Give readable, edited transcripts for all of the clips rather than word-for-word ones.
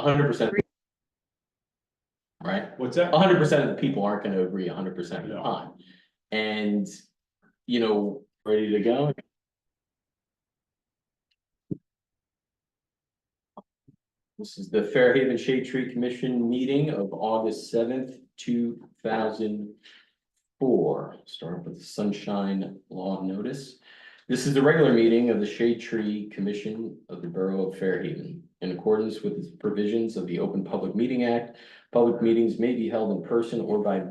100%. Right? What's that? 100% of the people aren't gonna agree 100% of the time. And, ready to go? This is the Fairhaven Shade Tree Commission meeting of August 7th, 2004. Start with the sunshine law notice. This is the regular meeting of the Shade Tree Commission of the Borough of Fairhaven. In accordance with the provisions of the Open Public Meeting Act, public meetings may be held in person or by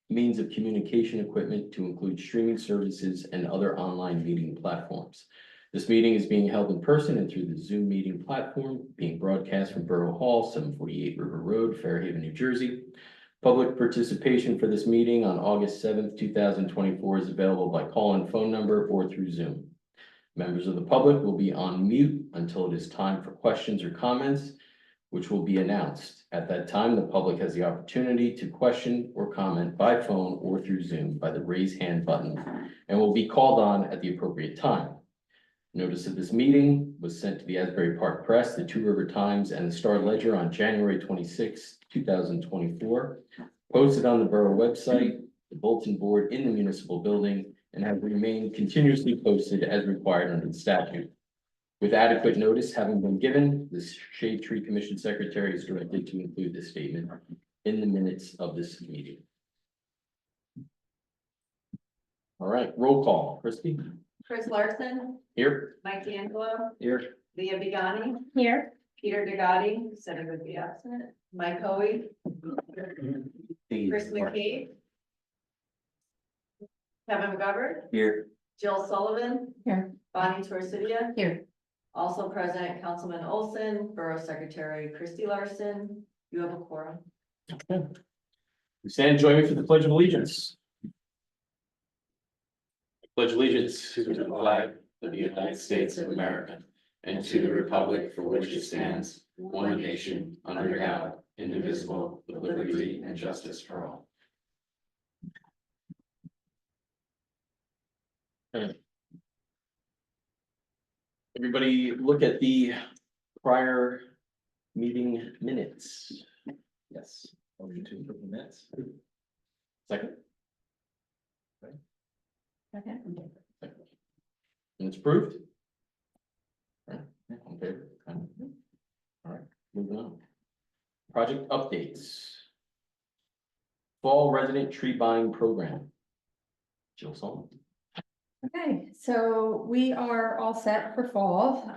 means of communication equipment to include streaming services and other online meeting platforms. This meeting is being held in person and through the Zoom meeting platform, being broadcast from Borough Hall, 748 River Road, Fairhaven, New Jersey. Public participation for this meeting on August 7th, 2024 is available by call-in phone number or through Zoom. Members of the public will be on mute until it is time for questions or comments, which will be announced. At that time, the public has the opportunity to question or comment by phone or through Zoom by the raise hand button and will be called on at the appropriate time. Notice of this meeting was sent to the Asbury Park Press, the Two River Times, and the Star Ledger on January 26, 2024, posted on the Borough website, the bulletin board in the municipal building, and have remained continuously posted as required under the statute. With adequate notice having been given, the Shade Tree Commission Secretary is directed to include this statement in the minutes of this meeting. All right, roll call. Christie? Chris Larson, Here. Mike D'Angelo, Here. Leah Begani, Here. Peter Degati, said would be absent, Mike Hoey, Chris McKee, Kevin McGovern, Here. Jill Sullivan. Here. Bonnie Torsidia. Here. Also present, Councilman Olson, Borough Secretary Christy Larson. You have a quorum. Okay. Stand and join me for the Pledge of Allegiance. I pledge allegiance to the flag of the United States of America and to the republic for which it stands, one nation, under God, indivisible, with liberty and justice for all. Okay. Everybody look at the prior meeting minutes. Yes. Motion to approve the minutes. Second. Okay. And it's approved. All right, on favor? All right, moving on. Project updates. Fall resident tree buying program. Jill Sullivan. Okay, so we are all set for fall.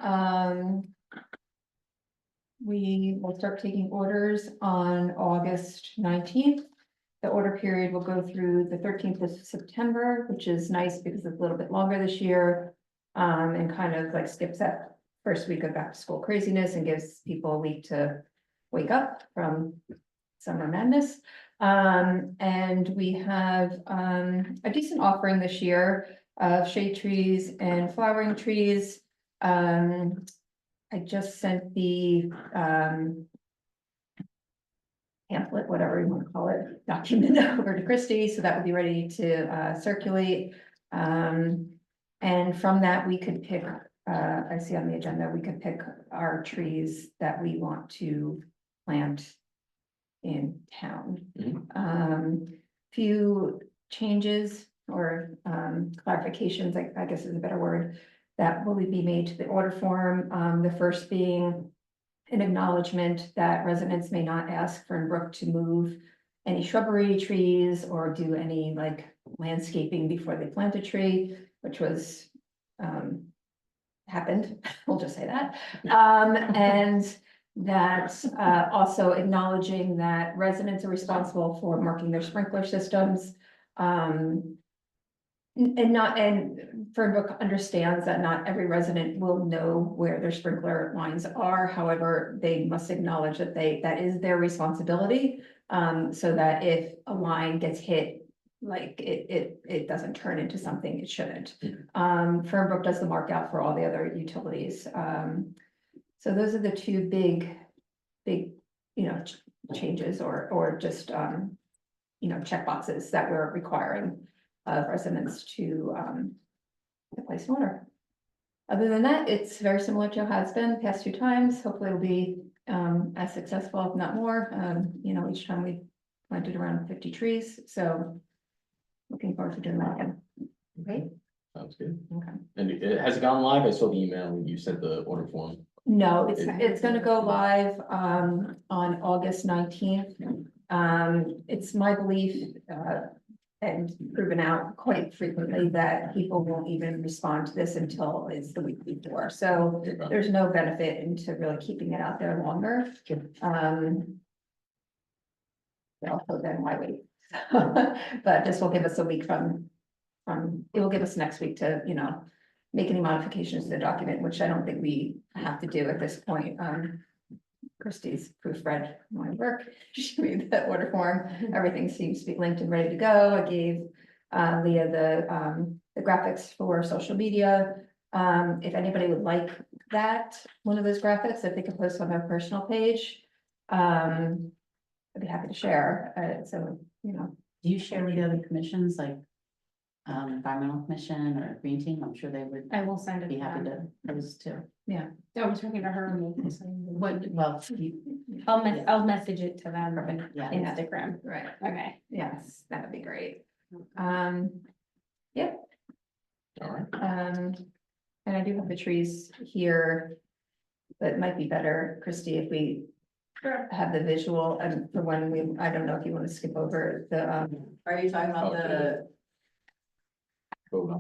We will start taking orders on August 19th. The order period will go through the 13th of September, which is nice because it's a little bit longer this year. And kind of like skips that first week of back to school craziness and gives people a week to wake up from summer madness. And we have a decent offering this year of shade trees and flowering trees. I just sent the pamphlet, whatever you want to call it, document over to Christy, so that will be ready to circulate. And from that, we could pick, I see on the agenda, we could pick our trees that we want to plant in town. Few changes or clarifications, I guess is a better word, that will be made to the order form. The first being an acknowledgement that residents may not ask Fernbrook to move any shrubbery, trees, or do any like landscaping before they plant a tree, which was happened, we'll just say that. And that also acknowledging that residents are responsible for marking their sprinkler systems. And Fernbrook understands that not every resident will know where their sprinkler lines are. However, they must acknowledge that that is their responsibility. So that if a line gets hit, like it doesn't turn into something it shouldn't. Fernbrook does the mark out for all the other utilities. So those are the two big, changes or just, check boxes that we're requiring of residents to place an order. Other than that, it's very similar to how it's been the past 2 times. Hopefully it'll be as successful, if not more. You know, each time we planted around 50 trees, so looking forward to doing that again. Great. Sounds good. Okay. And has it gone live? I saw the email, you sent the order form. No, it's gonna go live on August 19th. It's my belief and proven out quite frequently that people won't even respond to this until it's the week before. So there's no benefit into really keeping it out there longer. But also then why wait? But this will give us a week it will give us next week to, you know, make any modifications to the document, which I don't think we have to do at this point. Christie's proofread my work. She made the order form. Everything seems to be linked and ready to go. I gave Leah the graphics for social media. If anybody would like that, one of those graphics, if they could post on their personal page, I'd be happy to share. So, you know. Do you share with the other commissions, like environmental commission or green team? I'm sure they would I will send it. be to happy them. to post too. I was talking to her. What, well, you, I'll message it to them on yeah, Instagram. Right. Okay. Yes, that would be great. All right. And I do have the trees here. But it might be better, Christy, if we have the visual and for when I don't know if you want to skip over the, Are you talking about the, Vote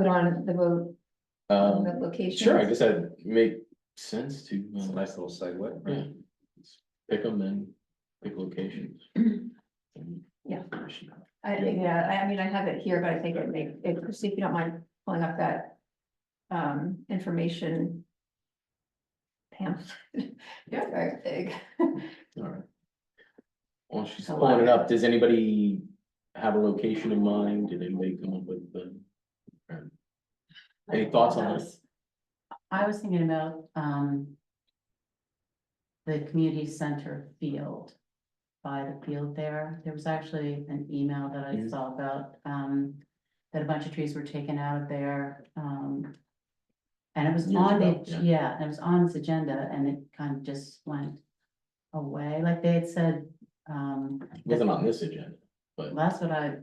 on the vote on the location. sure, I guess that'd make sense to, It's a nice little segue. yeah. Pick them and pick locations. Yeah. I mean, I have it here, but I think Christy, if you don't mind pulling up that information. Pam. Yeah, very big. All right. While she's A lot. pulling it up, does anybody have a location in mind? Did anybody come up with the? Any thoughts on this? I was thinking about the community center field. By the field there, there was actually an email that I saw about that a bunch of trees were taken out of there. And it was Years on ago, the, yeah. and it was on its agenda and it kind of just went away, like they had said. Wasn't on this agenda, but, That's what I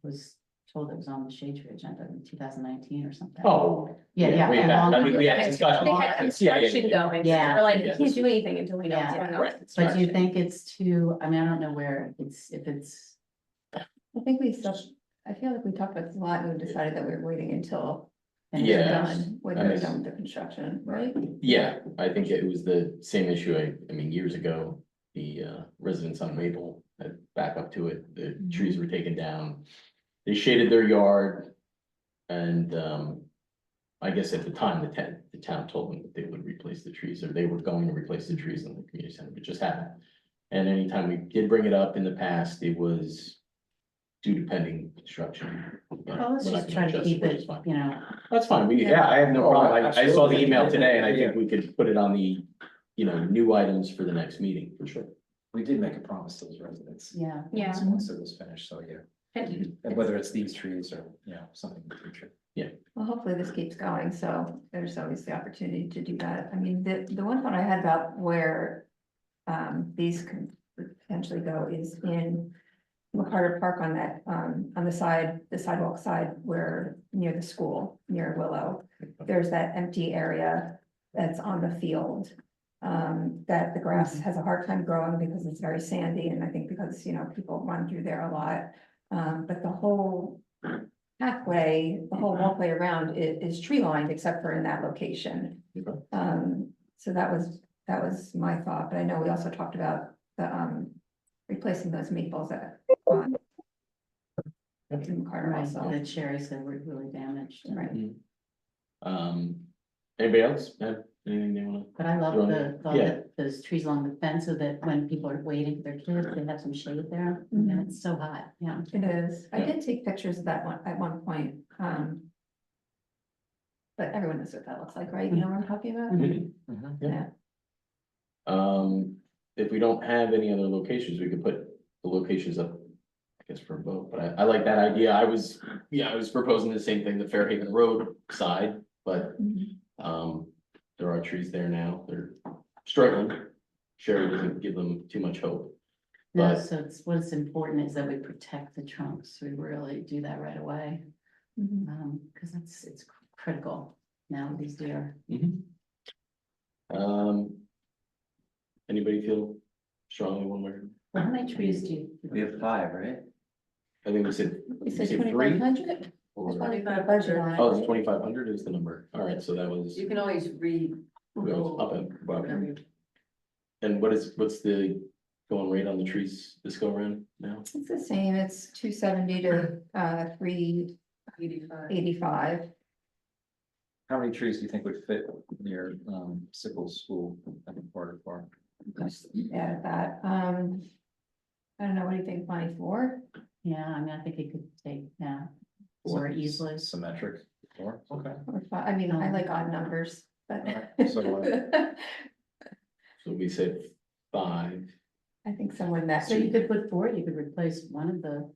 was told, it was on the shade tree agenda in 2019 or something. oh. Yeah, we a had- long I think we had time. discussion. They had construction going, so Yeah. we're like, we Yeah. can't do anything until we know what's Yeah. going on. Right. But do you think it's too, I mean, I don't know where if it's, I think I feel like we talked about this a lot and we decided that we were waiting until. and Yeah. it's When I they're mean- done with the construction, right? Yeah, I think it was the same issue. I mean, years ago, the residents on Maple had back up to it, the trees were taken down. They shaded their yard. And I guess at the time, the town told them that they would replace the trees, or they were going to replace the trees in the community center, but just happened. And anytime we did bring it up in the past, it was due to pending construction. well, let's We're not just gonna try to adjust keep which it, is fine. you know, That's fine, I have no Oh, problem, I saw the absolutely. email today, and I Yeah. think we could put it on the, new items for the next meeting, for sure. We did make a promise to those residents. yeah. Yeah. Once it was finished, so yeah, And and whether it's these trees or, something in the future. Well, hopefully this keeps going, so there's always the opportunity to do that. I mean, the one thought I had about where these could potentially go is in McCarter Park on that, on the sidewalk side where, near the school, near Willow. There's that empty area that's on the field. That the grass has a hard time growing because it's very sandy, and I think because, people run through there a lot. But the whole pathway, the whole walkway around is tree lined except for in that location. Okay. So that was my thought, but I know we also talked about the, replacing those maples that. In McCarter Right, also. the cherries that were really damaged. Right. Anybody else have anything they wanna? But I love Right. the thought Yeah. that those trees along the fence so that when people are waiting for their kids, they have some shade there. And Mhm. it's so hot, yeah. It is. I Yeah. did take pictures of that one at one point. But everyone knows what that looks like, right? You know what I'm talking about? Mhm. Yeah. If we don't have any other locations, we could put the locations up, I guess, for a vote, but I like that idea. I was proposing the same thing, the Fairhaven Road side, but Mhm. there are trees there now, they're struggling. Sherry doesn't give them too much hope. No, But- so it's, what's important is that we protect the trunks. We really do that right away. Cause it's critical now with these deer. Mhm. Anybody feel strongly one way? Well, how many trees do you? We have 5, right? I think we said, We we said said 2,500? three. That's Or, why we put a budget on it. oh, it's right? 2,500 is the number. All right, so that was. You can always read. Goes up and above. Whatever you- And what's the going rate on the trees this go around now? It's the same, it's 270 to 85. 385. How many trees do you think would fit near Sickle School at the Porter Park? Just add that, I don't know, what do you think, 24? Yeah, I mean, I think it could take, yeah, or easily. Symmetric, or, okay. Or 5, I mean, I like odd numbers, but. Alright, so, So we said 5. I think somewhere in that. So you could put 4, you could replace one of the,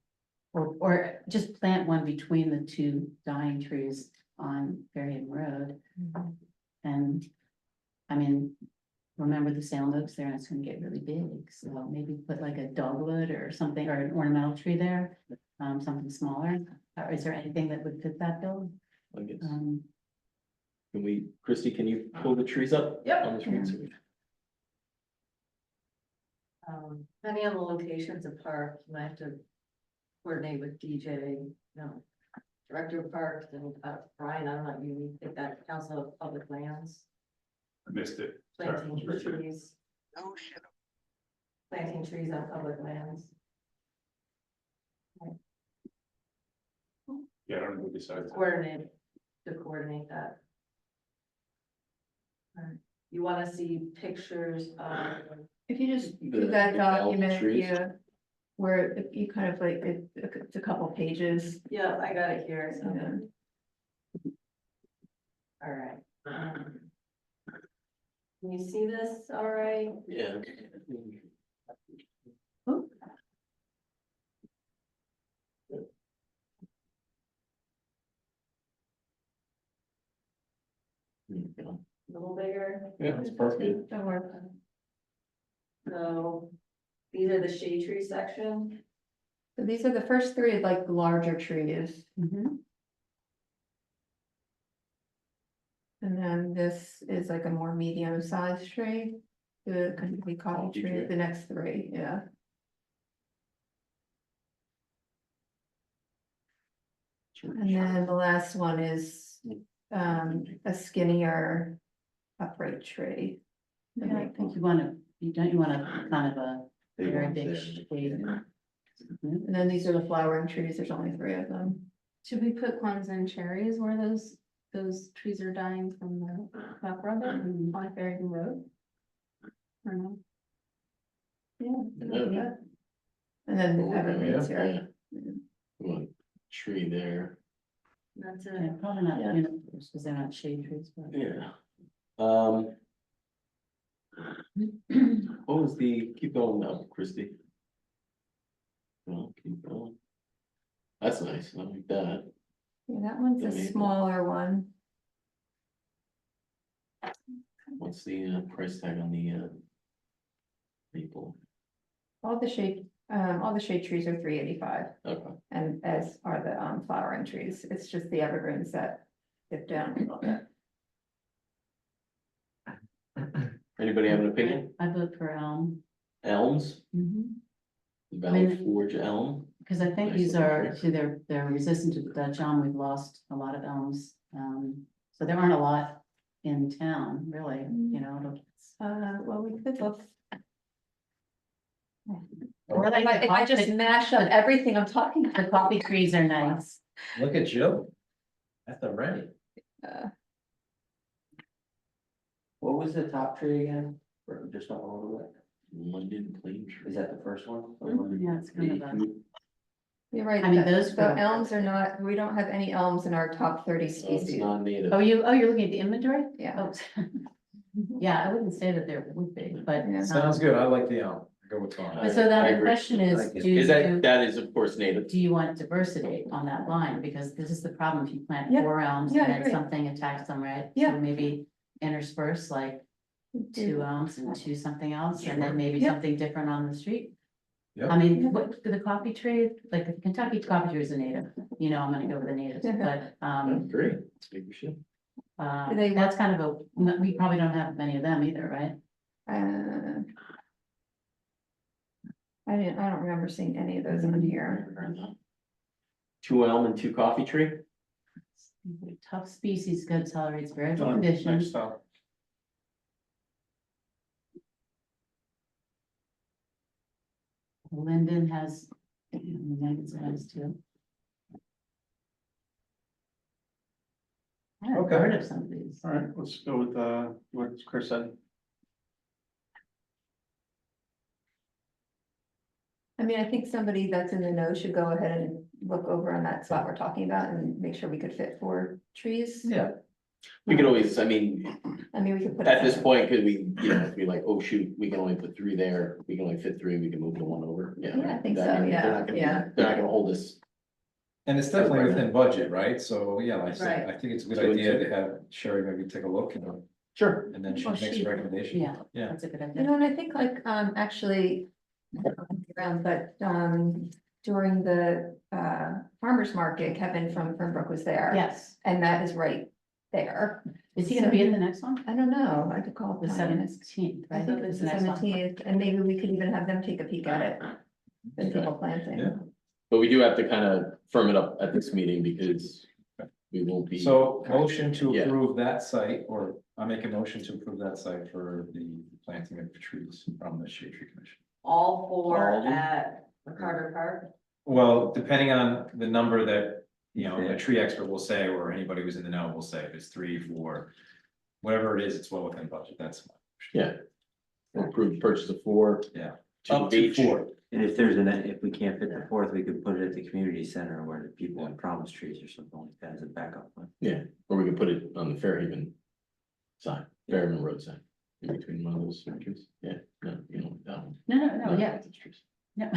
or just plant one between the 2 dying trees on Fairhaven Road. And, I mean, remember the Salem oaks there, and it's gonna get really big, so maybe put like a dogwood or something, or an ornamental tree there, something smaller. Or is there anything that would fit that bill? I guess. Um, Can we, Christie, can you pull the trees up? Yep. On the screen? So we- Depending on the locations of park, you might have to coordinate with DJ, Director of Parks and Brian, I don't know, you think that Council of Public Lands, I missed it. Sorry, planting it was Richard. trees. Planting trees on public lands. Yeah, I don't know who decides. Coordinate that. Alright. You wanna see pictures of, If you just The- do that the elm document, trees? yeah, where you kind of like, it's a couple pages. yeah, I got it here, so, Yeah. alright. Can you see this, alright? Yeah. There you go. A little bigger, Yeah, that's perfect. Don't worry. so these are the shade tree section. So these are the first 3, like the larger trees, mhm. and then this is like a more medium-sized tree. The could be coffee Coffee tree, tree. the next 3, yeah. And then the last one is a skinnier upright tree. Yeah, I think you wanna, you want a kind of a very big shade. And then these are the flowering trees, there's only 3 of them. Should we put plums and cherries where those trees are dying from the back road on Fairhaven Road? Or no? Yeah. And then Oh, evergreens yeah. here. One tree there. That's Yeah, it. probably not Yeah. junipers, because they're not shade trees, but. Yeah. What was keep going now, Christie? Well, keep going. That's nice, I like that. Yeah, that one's The a maple. smaller one. What's the price tag on the maple? All the shade trees are 385, Okay, and as are the flowering trees. It's just the evergreens that dip down a little bit. anybody have an opinion? I vote for elm. Elms, Mhm. Valley mean- Forge elm, Because I think Nice these looking are, tree. see, they're resistant to the Dutch elm. We've lost a lot of elms. So there aren't a lot in town, really, you know. Well, we could look. Or like If I just mash up everything I'm talking The about. coffee trees are nice. Look at Jill. At the ready. What was the top tree again? Or just up a little bit? London plane tree. Is that the first one? Yeah, it's kind of a, You're right, I mean, the those grow- elms are not, we don't have any elms in our top 30 It's species. non-native. you're looking at the inventory? Yeah. Oh. Yeah, I wouldn't say that there would be, but. Yeah. Sounds good, I like the elm. Go with Tom. But so I then the agree. question I is, like it. do Is you, that is of course native, do you want diversity on that line? Because this is the problem, if you plant Yeah. 4 elms, Yeah, I and then agree. something attacks them, right? Yeah. So maybe intersperse like 2 ounce and 2 something else, and then maybe Yeah. something different on the street. Yep. I mean, what, the coffee tree, like the Kentucky coffee tree is a native, you know, I'm gonna go with the natives, but, Great, maybe we should. Do they that's kind of a, we probably don't have many of them either, right? I don't remember seeing any of those on here. 2 elm and 2 coffee tree? Tough species, good tolerates variable Done. Next conditions. stop. Linden has, Linden's has too. I haven't Okay. heard of some of these. All right, let's go with, what Chris said. I mean, I think somebody that's in the know should go ahead and look over on that spot we're talking about and make sure we could fit 4 trees. Yeah. We could always, I mean, I mean, we could put. at this point, could we, you know, if we like, oh shoot, we can only put 3 there, we can only fit 3, we can move the 1 over, yeah. Yeah, I think That- so, mean, yeah, they're not gonna- yeah. They're not gonna hold us. And it's definitely within budget, right? So, yeah, like I said, Right. I think it's a good So idea it's- to have Sherry maybe take a look Sure. and then she Well, makes she- a recommendation. Yeah, Yeah. that's a good You idea. know, and I think like, actually, but, during the, farmer's market, Kevin from Fernbrook was there. Yes, And that is right there. is he gonna be in the next one? I don't know, I could call. The Brian. 17th, I right? think it's the next one. 17th, and maybe we could even have them take a peek at it. The Okay. people planting. Yeah. But we do have to kind of firm it up at this meeting because we won't be. So motion to Yeah. approve that site, or I make a motion to approve that site for the planting of trees from the Shade Tree Commission. All 4 All of them? at McCarter Park. Well, depending on the number that, you know, a tree expert will say, or anybody who's in the know will say, if it's 3, 4. Whatever it is, it's well within budget, that's. Yeah. Approved purchase of 4. Yeah. 2 Up of to each. 4. And if we can't fit the 4th, we could put it at the community center where the people in promise trees or something like that as a backup one. Yeah, or we could put it on the Fairhaven side, Fairhaven Road side, in between one of those trees. Yeah, no, you know, that one. No, yeah, those trees. no.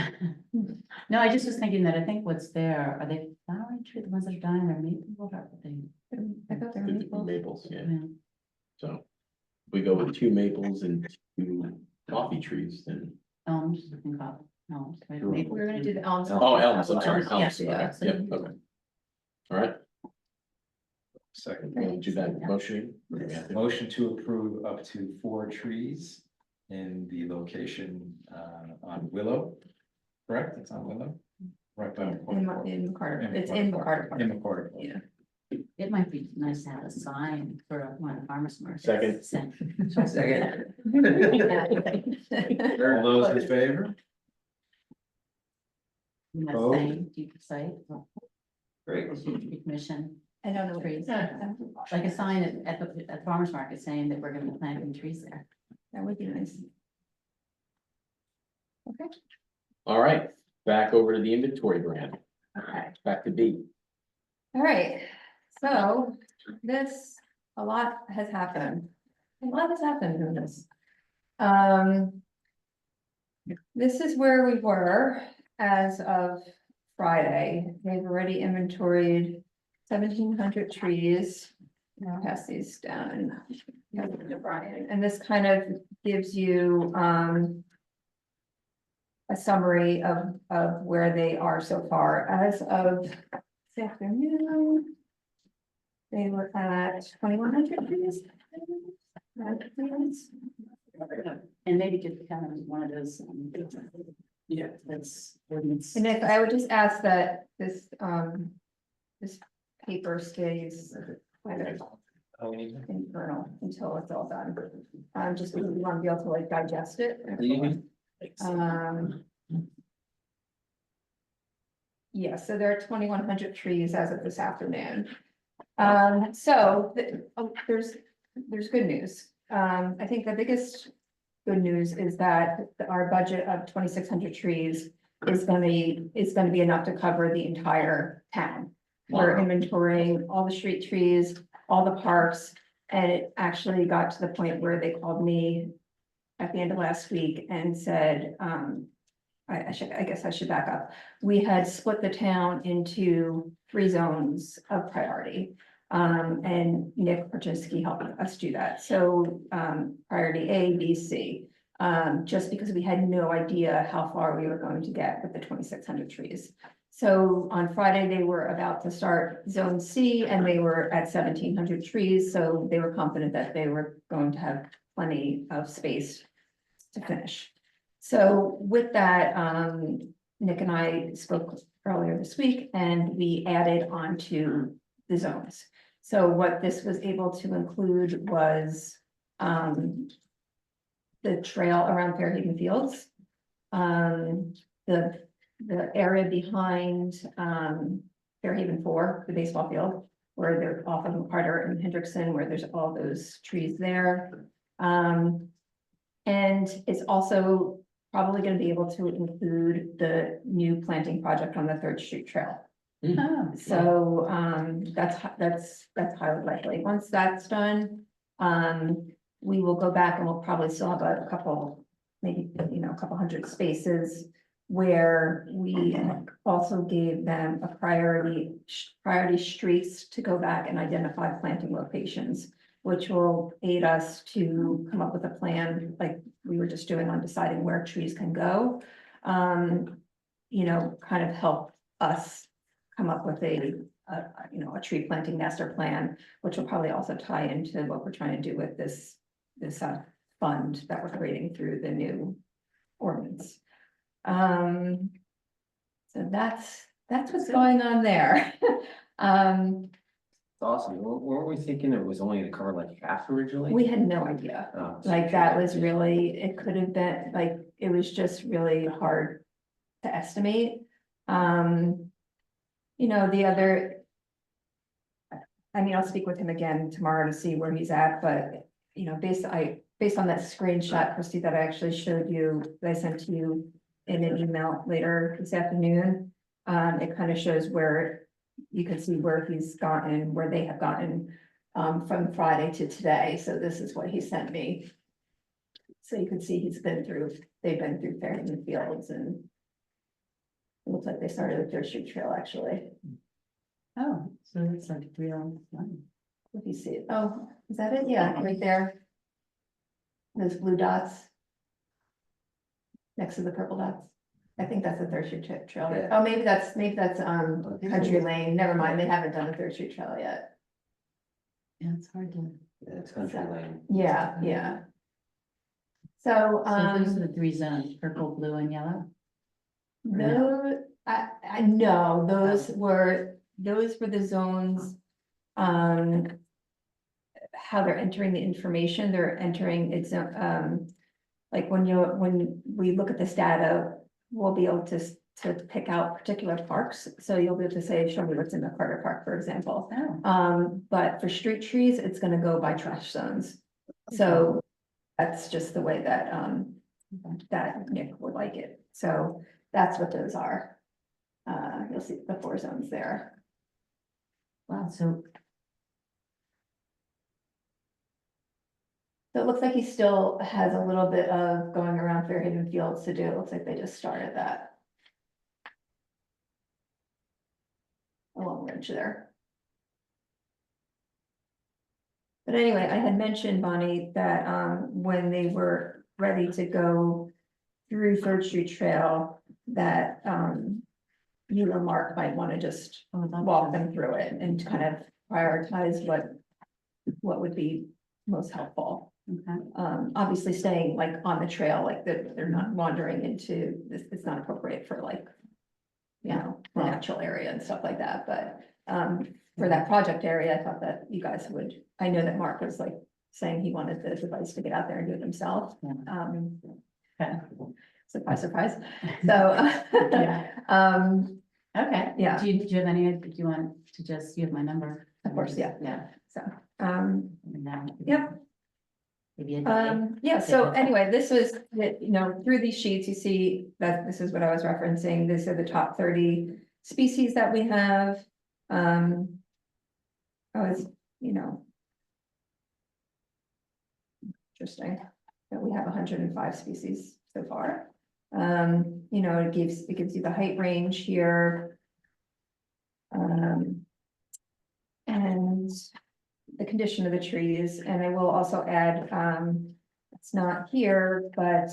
No, I just was thinking that I think what's there, are they flowering tree, the ones that are dying, are maple, what are they? I thought they were The maple. Maples, yeah, Yeah. so. We go with 2 maples and 2 coffee trees, then, Elms and cotton, elms. right? Sure. Maple. We're gonna do the elms. oh, elms, I'm sorry, Yeah, elms, yeah, okay, absolutely. yep, okay. All right, Second. we'll do that motion. Motion to approve up to 4 trees in the location on Willow. Correct? It's on Willow? Right by. In McCarter, In it's in McCarter. McCarter. In McCarter. Yeah. It might be nice to have a sign for one of the farmers markets. Second. saying- Second. All those in favor? And that's Opposed? saying, do you say, Great. commission, I don't know. what Trees. that like a sign at the farmers market saying that we're gonna be planting trees there. would be nice. All right, back over to the inventory brand, Okay. back to B. All right, so a lot has happened. A lot has happened in this. This is where we were as of Friday. They've already inventoried 1,700 trees. I'll pass these down and hand them to Brian, and this kind of gives you a summary of where they are so far as of this afternoon. They were at 2,100 trees. And maybe just kind of one of those, yeah, that's ordinance. And if I would just ask that this paper stays kind of internal until it's all done. Just because we want to be able to like digest it. Yeah, so there are 2,100 trees as of this afternoon. There's good news. I think the biggest good news is that our budget of 2,600 trees is gonna be enough to cover the entire town. We're inventorying all the street trees, all the parks, and it actually got to the point where they called me at the end of last week and said, I guess I should back up. We had split the town into 3 zones of priority. And Nick Parchinsky helped us do that. So, priority A, B, C. Just because we had no idea how far we were going to get with the 2,600 trees. So on Friday, they were about to start zone C and they were at 1,700 trees, so they were confident that they were going to have plenty of space to finish. So with that, Nick and I spoke earlier this week and we added on to the zones. So what this was able to include was, the trail around Fairhaven Fields. The area behind, Fairhaven 4, the baseball field, where they're off of Carter and Hendrickson, where there's all those trees there. And it's also probably gonna be able to include the new planting project on the 3rd Street Trail. Oh, So, that's highly likely. Once that's done, we will go back and we'll probably still have a couple, maybe, a couple hundred spaces where we also gave them a priority streets to go back and identify planting locations, which will aid us to come up with a plan, like we were just doing on deciding where trees can go. Kind of help us come up with a tree planting master plan, which will probably also tie into what we're trying to do with this fund that we're creating through the new ordinance. So that's what's going on there. It's awesome. Weren't we thinking it was only gonna cover like half originally? We had no idea. Oh, Like that was really, it could have been, like, it was just really hard to estimate. The other. I'll speak with him again tomorrow to see where he's at, but, based on that screenshot, Christie, that I actually showed you, that I sent to you in an email later this afternoon. It kind of shows where you can see where he's gotten, where they have gotten, from Friday to today. So this is what he sent me. So you can see they've been through Fairhaven Fields and it looks like they started at 3rd Street Trail, actually. oh, so it's like real. If you see it, oh, is that it? Yeah, right there. Those blue dots. Next to the purple dots. I think that's the 3rd Street Trail. Yeah. Oh, maybe that's Country Lane. Never mind, they haven't done the 3rd Street Trail yet. Yeah, it's hard to. Yeah, it's country lane. Yeah. So, So those are the 3 zones, purple, blue and yellow? no, I know, those were the zones. How they're entering the information, they're entering it's, like when we look at this data, we'll be able to pick out particular parks. So you'll be able to say, show me what's in the Carter Park, for example. Oh, But for street trees, it's gonna go by trash zones. So that's just the way that, that Nick would like it. So that's what those are. You'll see the 4 zones there. wow, so So it looks like he still has a little bit of going around Fairhaven Fields to do. It looks like they just started that. A long ridge there. But anyway, I had mentioned, Bonnie, that when they were ready to go through 3rd Street Trail, that you or Mark might want to just walk them through it and kind of prioritize what would be most helpful. okay. Obviously staying like on the trail, like they're not wandering into this, it's not appropriate for like. The natural area and stuff like that, but for that project area, I thought that you guys would, I know that Mark was like saying he wanted the device to get out there and do it himself. Okay. Surprise, surprise. So, Okay. Yeah. Do you have any, do you want to just, you have my number? of course, yeah. Yeah. So, And now. Yep. Maybe a day. yeah, so anyway, this was, through these sheets, you see that this is what I was referencing. These are the top 30 species that we have. Interesting that we have 105 species so far. It gives you the height range here. And the condition of the trees, and I will also add, it's not here, but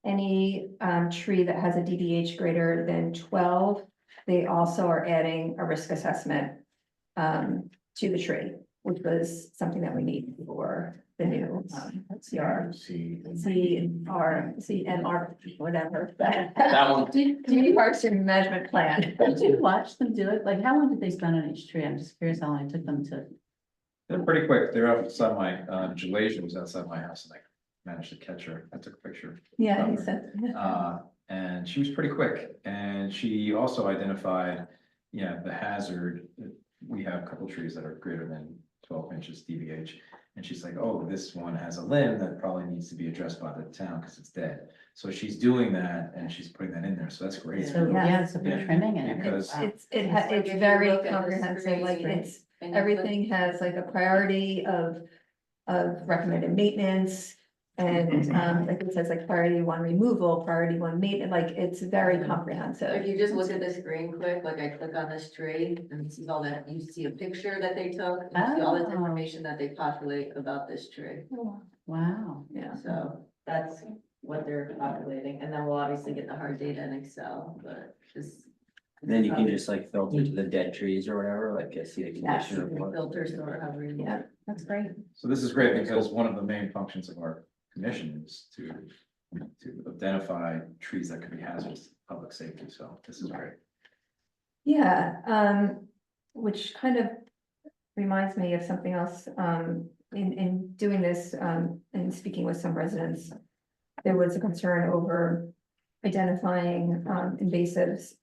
any, tree that has a DBH greater than 12, they also are adding a risk assessment, to the tree, which was something that we need for the new, CR. CMR, whatever. That one. Community Parks and Management Plan. Did you watch them do it? Like, how long did they spend on each tree? I'm just curious how long it took them to. They're pretty quick. They're outside my, Jalasia was outside my house and I managed to catch her. I took a picture. Yeah, he said. And she was pretty quick, and she also identified, the hazard. We have a couple trees that are greater than 12 inches DBH. And she's like, oh, this one has a limb that probably needs to be addressed by the town because it's dead. So she's doing that and she's putting that in there, so that's great. So, yeah, so they're Yeah. trimming and Because- everything. Like It's if you very look at the comprehensive, like screen it's, and you everything has like a priority of recommended maintenance. And, like it says, like priority one removal, priority one maintenance, like it's very comprehensive. If you just look at the screen quick, like I click on this tree and you see all that, you see a picture that they took, and you see all this Oh. information that they populate about this tree. Wow. Yeah. So that's what they're populating, and then we'll obviously get the hard data in Excel, but just. Then you can just like filter to the dead trees or whatever, like I see the Yes, condition report. filters or however. you- Yeah. That's great. So this is great because one of the main functions of our commission is to identify trees that could be hazardous to public safety, so this is great. Yeah, which kind of reminds me of something else, in doing this, and speaking with some residents. There was a concern over identifying, invasives,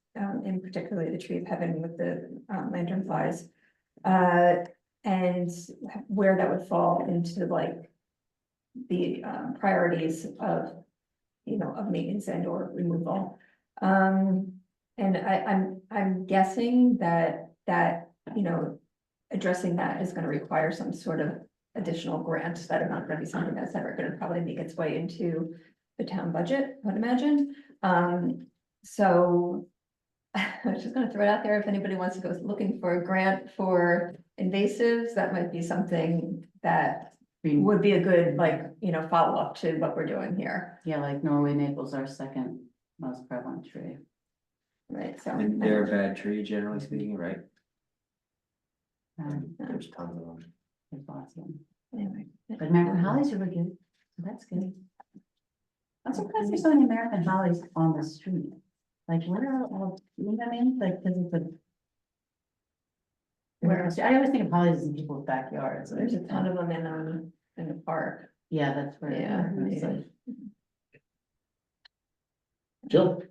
in particularly the tree of heaven with the, lantern flies. And where that would fall into like the, priorities of, of maintenance and or removal. And I'm guessing that, addressing that is gonna require some sort of additional grant that are not gonna be something that's ever gonna probably make its way into the town budget, I would imagine. So I was just gonna throw it out there, if anybody wants to go looking for a grant for invasives, that might be something that would be a good, like, follow-up to what we're doing here, Yeah, like Norway maple's our second most prevalent tree. right? So. And they're a bad tree, generally speaking, right? There's There's tons of them. lots of them. Anyway. But American hollies are really good, so that's good. I'm surprised there's so many American hollies on the street. Like, where are all, you know what I mean? Like, this is the. I always think of hollies in people's backyards. So there's a ton of them in the park. Yeah, that's where. Yeah, it's yeah. like- Jill?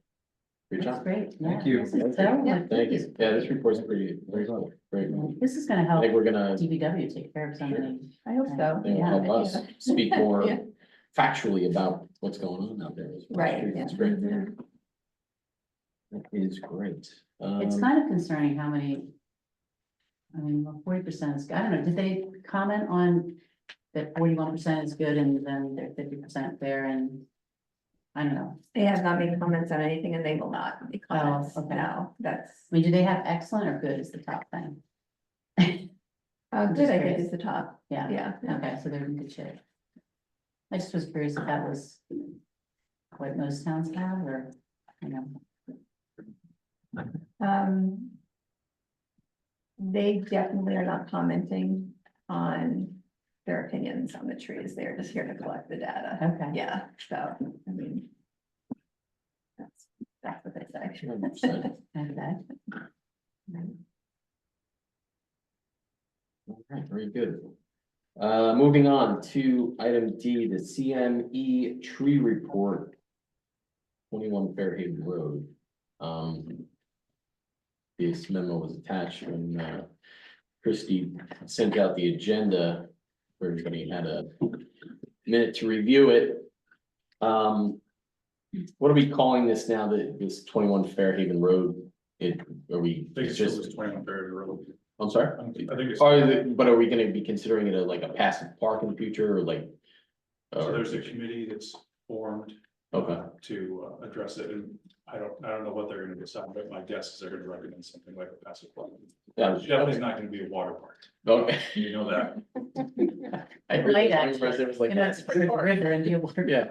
Great That's job. great. Thank yeah, you. this is so- Yeah. Thank you. Yeah, this report's pretty, very good. Great. This is gonna I help think we're gonna, DPW take care of so many. I hope so. they will Yeah, help I us think speak Yeah. more factually about what's going on out there. as well. Right, yeah. It's great. Yeah. That is great. It's kind of concerning how many. I mean, 40% is, I don't know, did they comment on that 41% is good and then they're 50% there and. I don't know, They have not made comments on anything and they will not make comments. okay. No, that's, I mean, do they have excellent or good is the top thing? good, I just think curious. is the top. Yeah, Yeah. okay, so they're in good shape. I just was curious if that was what most towns have or, you know. They definitely are not commenting on their opinions on the trees. They're just here to collect the data. Okay. Yeah, so, I mean. That's what they say. 100%. Okay. All right, very good. Moving on to item D, the CME tree report. 21 Fairhaven Road. This memo was attached when Christie sent out the agenda. Everybody had a minute to review it. What are we calling this now, that this 21 Fairhaven Road? Are we? I think it's just? just 21 Fairview Road. I'm sorry? I think it's, But are we gonna be considering it like a passive park in the future or like? so there's a committee that's formed Okay. To address it, and I don't know what they're gonna decide, but my guess is they're gonna recommend something like a passive plug. Yeah. It's definitely not gonna be a water park, Okay. you know that. I heard Right, that actually. rumors, it was like, You know, it's a river and you water. Yeah.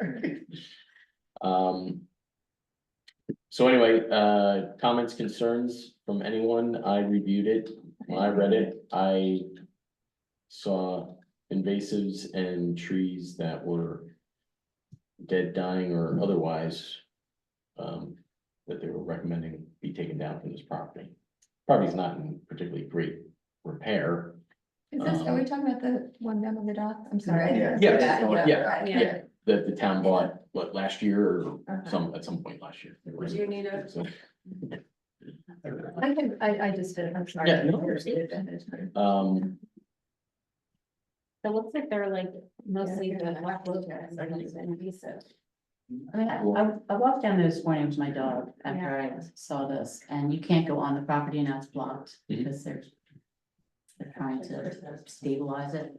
So anyway, comments, concerns from anyone, I reviewed it, when I read it, I saw invasives and trees that were dead, dying, or otherwise, that they were recommending be taken down from this property. Property's not in particularly great repair. Is this, are we talking about the one down on the dock? I'm sorry. I didn't- Yeah. That the town bought, what, last year or Okay. at some point last year. Do you need a- So, I just did, I'm sorry. Yeah, no I worries. did it ahead of time. It looks like they're like mostly Yeah. the black locusts are just invasive. I mean, I walked down there this morning with my dog after I saw this, and you can't go on the property and now it's blocked Mhm. because they're trying to stabilize it.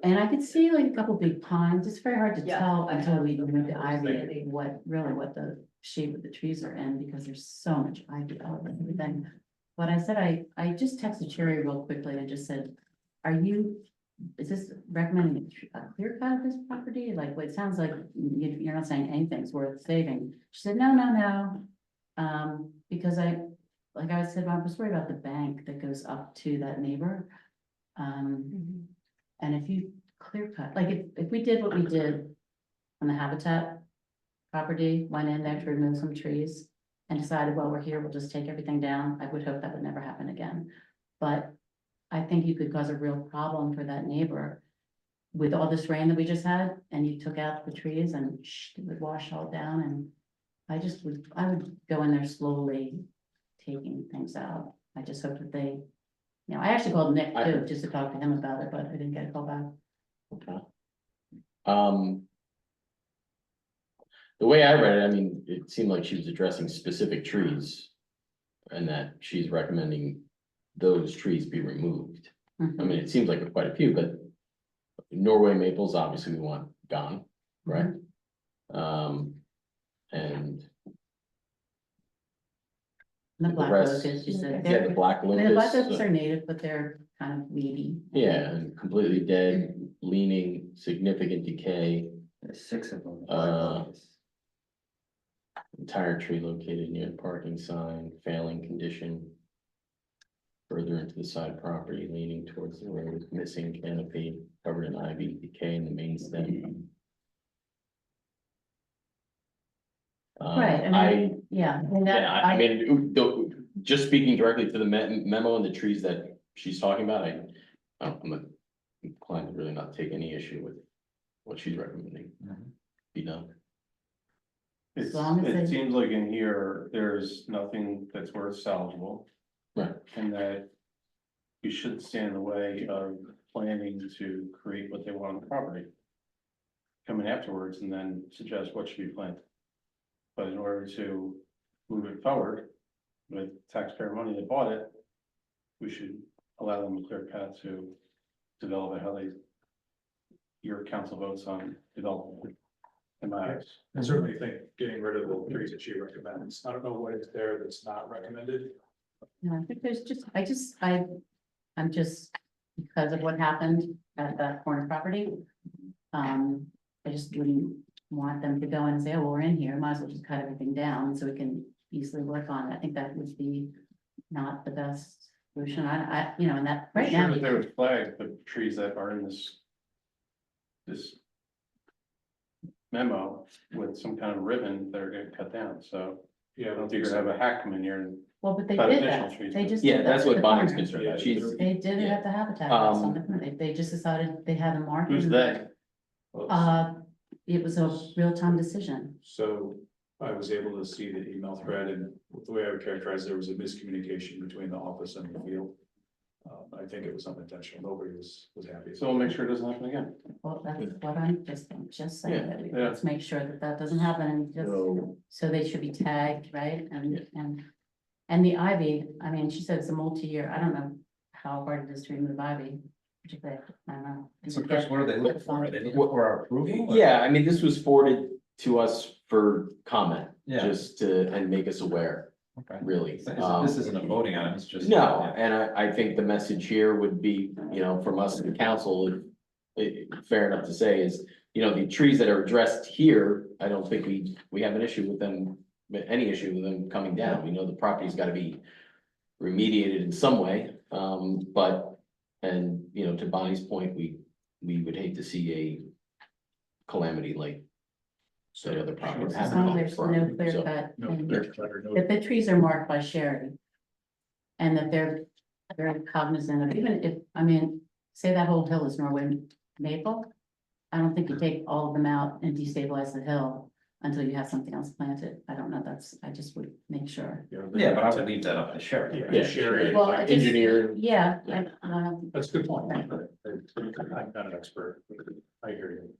And I could see like a couple big pines. It's very hard to Yeah, tell I until know. we remove the ivy, what the shape of the trees are in, because there's so much ivy out of everything. But I said, I just texted Cherry real quickly and just said, is this recommending a clear cut of this property? Like, what it sounds like you're not saying anything's worth saving. She said, no. Because like I said, I was worried about the bank that goes up to that neighbor. And if you clear cut, like if we did what we did on the Habitat property, went in there to remove some trees and decided, well, we're here, we'll just take everything down, I would hope that would never happen again. But I think you could cause a real problem for that neighbor with all this rain that we just had, and you took out the trees and it would wash all down, and I would go in there slowly taking things out. I just hope that they, I actually called Nick too, just to talk to him about it, but I didn't get a call back. Okay. The way I read it, I mean, it seemed like she was addressing specific trees. And that she's recommending those trees be removed. I mean, it seems like quite a few, but Norway maples, obviously we want gone, right? And The the black rest- locust, you said. yeah, the They're- black I mean, the black locusts locust, are native, but they're kind of weedy. yeah, and completely dead, leaning, significant decay. There's 6 of them. Entire tree located near the parking sign, failing condition. Further into the side property, leaning towards the road, missing canopy, covered in ivy, decay in the main stem. Right, yeah. and that- Yeah, I mean, just speaking directly to the memo and the trees that she's talking about, I'm inclined to really not take any issue with what she's recommending. Be done. It's, long as it they- seems like in here, there's nothing that's worth salvageable. Right. And that you shouldn't stand in the way of planning to create what they want on the property. Come in afterwards and then suggest what should be planted. But in order to move it forward with taxpayer money that bought it, we should allow them a clear path to develop it how your council votes on development. In my eyes. I certainly think getting rid of the trees that she recommends, I don't know what is there that's not recommended. No, I think there's I'm just, because of what happened at that corner property. I just wouldn't want them to go in and say, oh, well, we're in here, might as well just cut everything down so we can easily work on it. I think that would be not the best solution. And that I'm right sure now. that there was flags, the trees that are in this memo with some kind of ribbon that are getting cut down, so I Yeah, don't think you're gonna have a hack come in here and. Well, but they cut did additional that. trees They down. just. Yeah, did that's that what at the Bonnie's corner. concerned about. She's, They did it yeah. at the Habitat House on the corner. They just decided they had a market. Who's they? It was a real-time decision. So I was able to see the email thread, and the way I would characterize, there was a miscommunication between the office and the field. I think it was unintentional, nobody was happy. So we'll make sure it doesn't happen again. Well, that's what I'm just saying, that Yeah. let's make sure that that doesn't happen, and just, so they should be tagged, right? And the ivy, I mean, she said it's a multi-year, I don't know how hard it is to remove ivy, particularly, I don't know. So Chris, what are they looking for? Are they looking for our approval? or- Yeah, I mean, this was forwarded to us for comment, Yeah. just to, and make us aware, Okay. really. This isn't a voting item, it's just. No, yeah. and I think the message here would be, from us to the council, fair enough to say is, the trees that are addressed here, I don't think we have an issue with them, any issue with them coming down. We know the property's gotta be remediated in some way, but, and, to Bonnie's point, we would hate to see a calamity like the other property. As long as there's no clear cut, No, and clear cut or no- if the trees are marked by Sherry. And that they're very cognizant of, even if, say that whole hill is Norway maple. I don't think you take all of them out and destabilize the hill until you have something else planted. I don't know, I just would make sure. Yeah, but I would leave that up to Sherry. right? Yeah, Yeah, Sherry, Well, I just- engineer. Yeah, Yeah. that's a good point. I'm not an expert, but I hear you.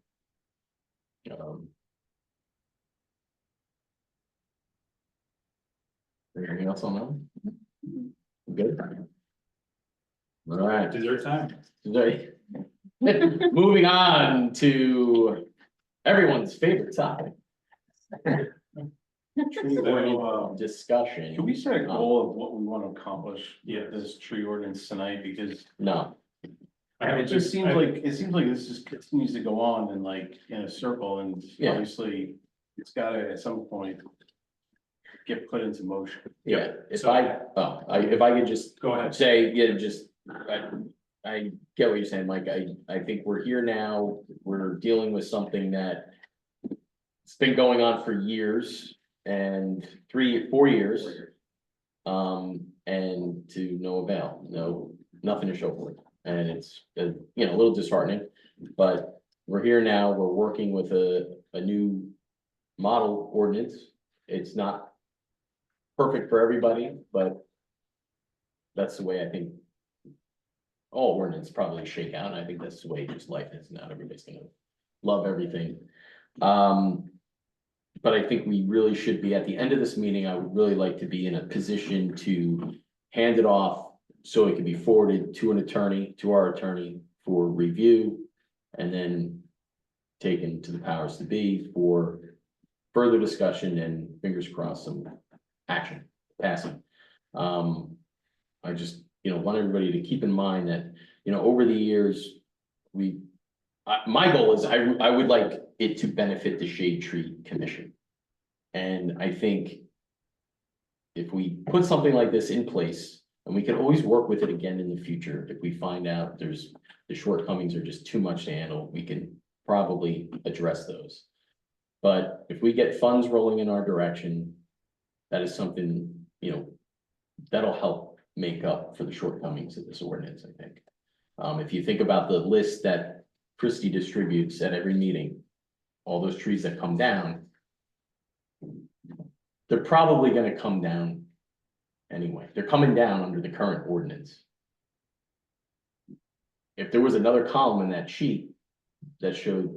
Anything else on that? Good. All right. Dessert time. Sorry. Moving on to everyone's favorite topic. Tree ordinance discussion. Can we set a goal of what we want to accomplish Yes. with this tree ordinance tonight? Because No, it just seems like, this just continues to go on and like in a circle, and Yeah. obviously it's gotta at some point get put into motion. yeah, if So- if I could just Go ahead. say, I get what you're saying, Mike. I think we're here now. We're dealing with something that it's been going on for years and 4 years. And to no avail, nothing to show for it. And it's, a little disheartening, but we're here now. We're working with a new model ordinance. It's not perfect for everybody, but that's the way I think all ordinance probably shake out. And I think that's the way just life is. Not everybody's gonna love everything. But I think we really should be at the end of this meeting. I would really like to be in a position to hand it off so it can be forwarded to an attorney, to our attorney for review, and then taken to the powers to be for further discussion and fingers crossed some action passing. I just, want everybody to keep in mind that, over the years, my goal is I would like it to benefit the Shade Tree Commission. And I think if we put something like this in place, and we can always work with it again in the future, if we find out the shortcomings are just too much to handle, we can probably address those. But if we get funds rolling in our direction, that is something, that'll help make up for the shortcomings of this ordinance, I think. If you think about the list that Christie distributes at every meeting, all those trees that come down, they're probably gonna come down anyway. They're coming down under the current ordinance. If there was another column in that sheet that showed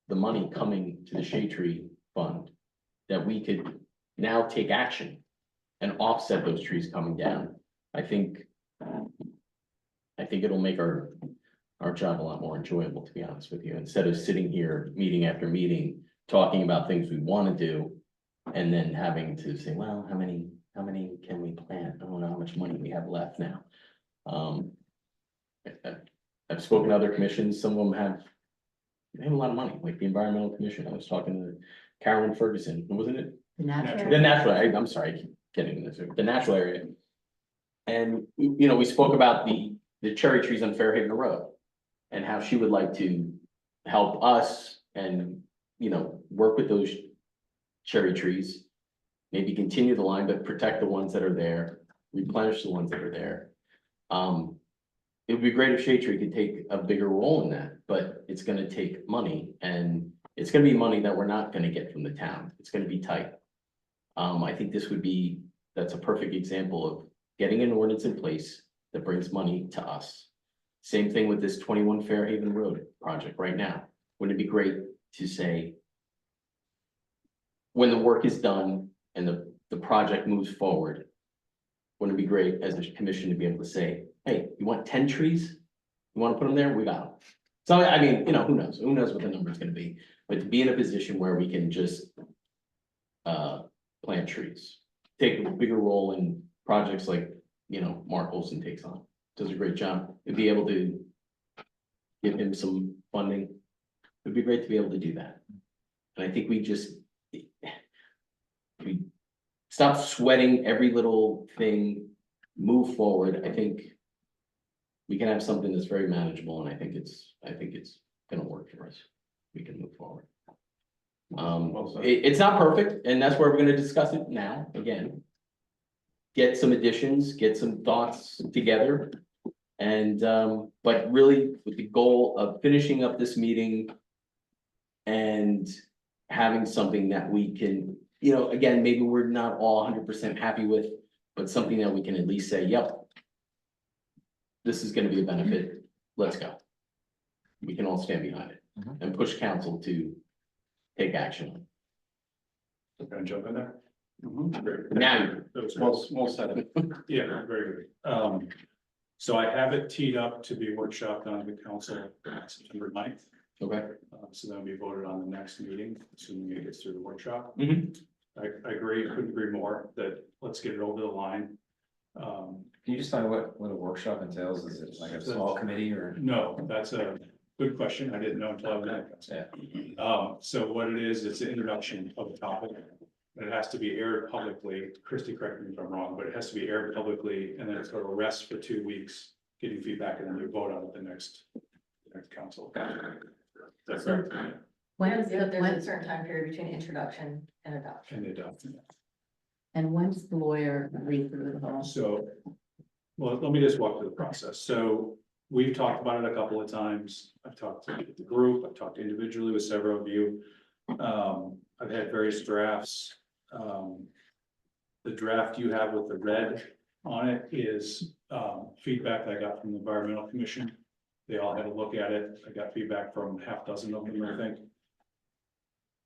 the money coming to the Shade Tree Fund, that we could now take action and offset those trees coming down, I think it'll make our job a lot more enjoyable, to be honest with you, instead of sitting here meeting after meeting, talking about things we want to do, and then having to say, well, how many can we plant? I don't know how much money we have left now. I've spoken to other commissions, some of them have a lot of money, like the Environmental Commission. I was talking to Carolyn Ferguson, wasn't it? The natural. The natural, I'm sorry, I keep getting this, the natural area. And, we spoke about the cherry trees on Fairhaven Road. And how she would like to help us and, work with those cherry trees. Maybe continue the line, but protect the ones that are there, replenish the ones that are there. It would be great if Shade Tree could take a bigger role in that, but it's gonna take money, and it's gonna be money that we're not gonna get from the town. It's gonna be tight. I think that's a perfect example of getting an ordinance in place that brings money to us. Same thing with this 21 Fairhaven Road project right now. Wouldn't it be great to say, when the work is done and the project moves forward, wouldn't it be great as a commission to be able to say, hey, you want 10 trees? You want to put them there? We got them. So I mean, who knows what the number's gonna be, but to be in a position where we can just. Plant trees, take a bigger role in projects like, Mark Olson takes on, does a great job, and be able to. Give him some funding, it'd be great to be able to do that. And I think we just. We stop sweating every little thing, move forward, I think. We can have something that's very manageable, and I think it's gonna work for us. We can move forward. Well said. It's not perfect, and that's where we're gonna discuss it now, again. Get some additions, get some thoughts together. And, but really with the goal of finishing up this meeting. And having something that we can, again, maybe we're not all 100% happy with, but something that we can at least say, yep. This is gonna be a benefit, let's go. We can all stand behind it and push council to take action. Can I jump in there? Great. Now, That was Well said. Yeah, very good. So I have it teed up to be workshopped on the council on September 9th. okay, So that'll be voted on the next meeting, assuming it gets through the workshop. Mhm. I agree, I couldn't agree more that let's get it over the line. Can you just tell me what a workshop entails? Is it like a small committee or? No, that's a good question. I didn't know until I was there. Yeah. So what it is, it's an introduction of the topic. And it has to be aired publicly. Christie, correct me if I'm wrong, but it has to be aired publicly and then it's going to rest for 2 weeks, getting feedback, and then you vote on it the next council. That's correct. When's There's the, a when, certain time period between introduction and adoption. And they don't. and when's the lawyer read through the whole? So, well, let me just walk through the process. So we've talked about it a couple of times. I've talked to the group, I've talked individually with several of you. I've had various drafts. The draft you have with the red on it is feedback that I got from the Environmental Commission. They all had a look at it. I got feedback from half dozen of them, I think.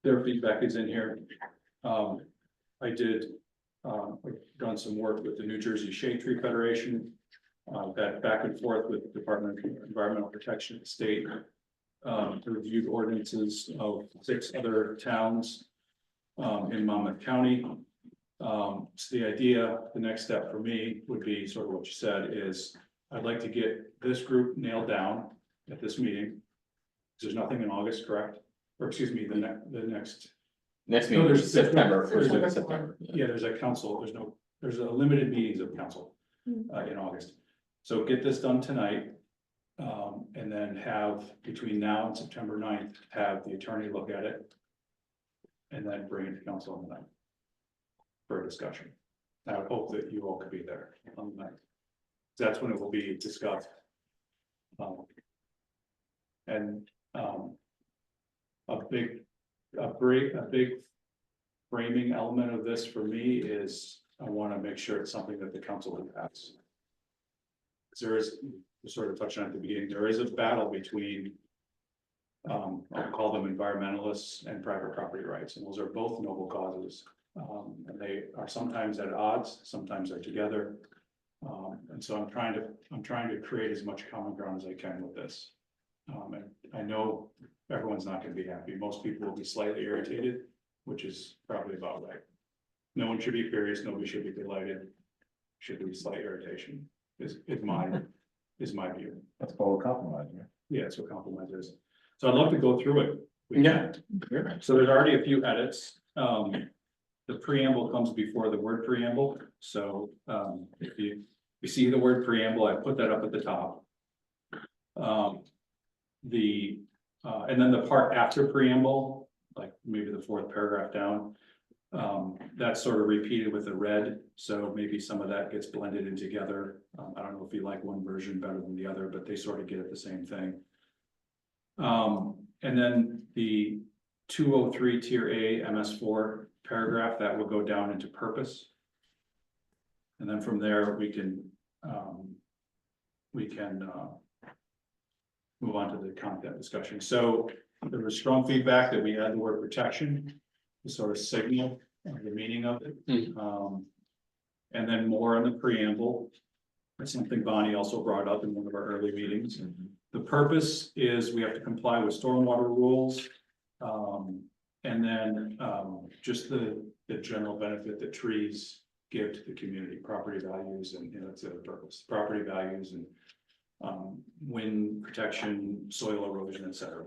Their feedback is in here. I did, I've done some work with the New Jersey Shade Tree Federation. That back and forth with the Department of Environmental Protection at the state. Reviewed ordinances of 6 other towns in Monmouth County. So the idea, the next step for me would be sort of what you said is, I'd like to get this group nailed down at this meeting. There's nothing in August, correct? Or excuse me, the next. next No, meeting there's- is September, there's- first week of September. Yeah, there's a council, there's a limited meetings of council in August. So get this done tonight. And then have between now and September 9th, have the attorney look at it. And then bring it to council on the 9th. For a discussion. I would hope that you all could be there on the 9th. That's when it will be discussed. And a big framing element of this for me is I want to make sure it's something that the council can pass. There is, sort of touched on at the beginning, there is a battle between I'll call them environmentalists and private property rights, and those are both noble causes. And they are sometimes at odds, sometimes they're together. And so I'm trying to create as much common ground as I can with this. And I know everyone's not gonna be happy. Most people will be slightly irritated, which is probably about right. No one should be furious, nobody should be delighted. Should be slight irritation, is my view. That's called a compromise, right? Yeah, that's what compromise is. So I'd love to go through it. We Yeah. can. So there's already a few edits. The preamble comes before the word preamble, so if you see the word preamble, I put that up at the top. And then the part after preamble, like maybe the 4th paragraph down. That's sort of repeated with the red, so maybe some of that gets blended in together. I don't know if you like one version better than the other, but they sort of get at the same thing. And then the 203 tier A MS4 paragraph, that will go down into purpose. And then from there, we can move on to the content discussion. So there was strong feedback that we add the word protection to sort of signal the meaning of it. And then more on the preamble. That's something Bonnie also brought up in one of our early meetings. The purpose is we have to comply with stormwater rules. And then, just the general benefit that trees give to the community, property values, and, that's the other purpose, property values and wind protection, soil erosion, et cetera.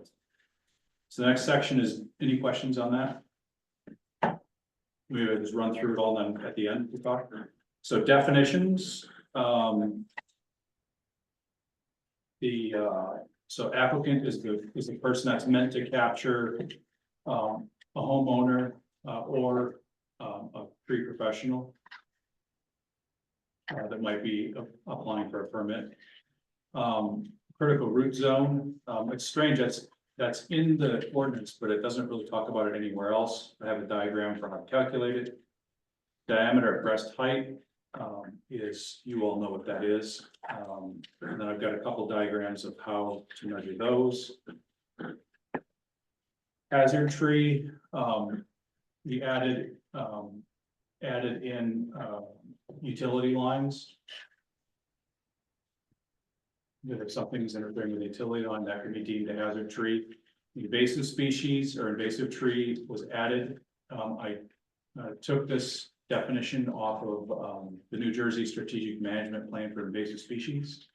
So the next section is, any questions on that? Maybe I just run through it all, then at the end we talk. So definitions, so applicant is the person that's meant to capture a homeowner or a tree professional that might be applying for a permit. Critical root zone, it's strange, that's in the ordinance, but it doesn't really talk about it anywhere else. I have a diagram for how to calculate it. Diameter at breast height is, you all know what that is. And then I've got a couple diagrams of how to measure those. Hazard tree, we added in utility lines. If something's interfering with the utility line, that could be deemed a hazard tree. Invasive species or invasive tree was added. I took this definition off of the New Jersey Strategic Management Plan for Invasive Species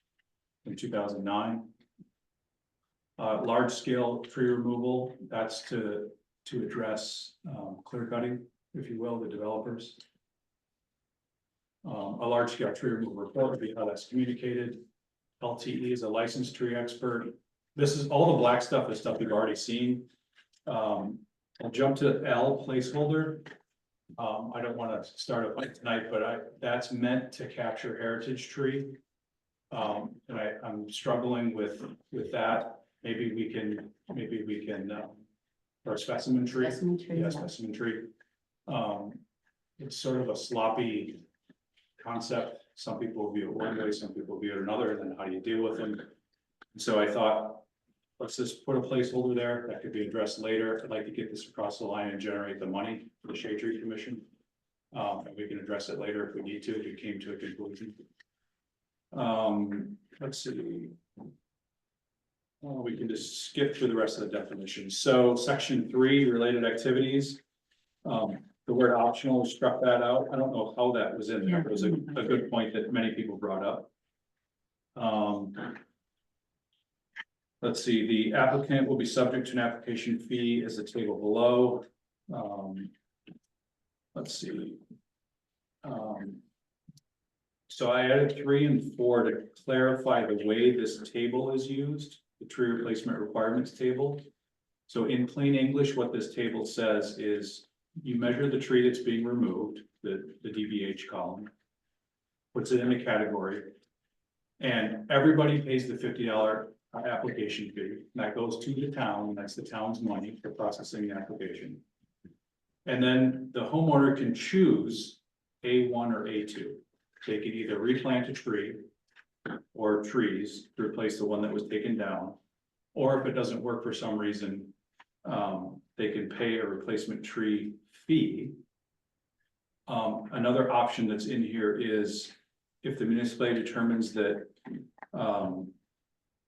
in 2009. Large scale tree removal, that's to address clear cutting, if you will, the developers. A large scale tree removal report would be how that's communicated. LTE is a licensed tree expert. This is all the black stuff is stuff you've already seen. I'll jump to L, placeholder. I don't want to start a fight tonight, but that's meant to capture heritage tree. And I'm struggling with that. Maybe we can, or specimen tree. Specimen tree, Yeah, yeah. specimen tree. It's sort of a sloppy concept. Some people view it one way, some people view it another, and then how do you deal with them? So I thought, let's just put a placeholder there that could be addressed later. I'd like to get this across the line and generate the money for the Shade Tree Commission. And we can address it later if we need to, if it came to a conclusion. Let's see. We can just skip through the rest of the definitions. So section 3, related activities. The word optional, struck that out. I don't know how that was in there. It was a good point that many people brought up. Let's see, the applicant will be subject to an application fee as the table below. Let's see. So I added 3 and 4 to clarify the way this table is used, the tree replacement requirements table. So in plain English, what this table says is you measure the tree that's being removed, the DBH column, puts it in a category, and everybody pays the $50 application fee. That goes to the town, that's the town's money for processing the application. And then the homeowner can choose A1 or A2. They can either replant a tree or trees to replace the one that was taken down, or if it doesn't work for some reason, they can pay a replacement tree fee. Another option that's in here is if the municipality determines that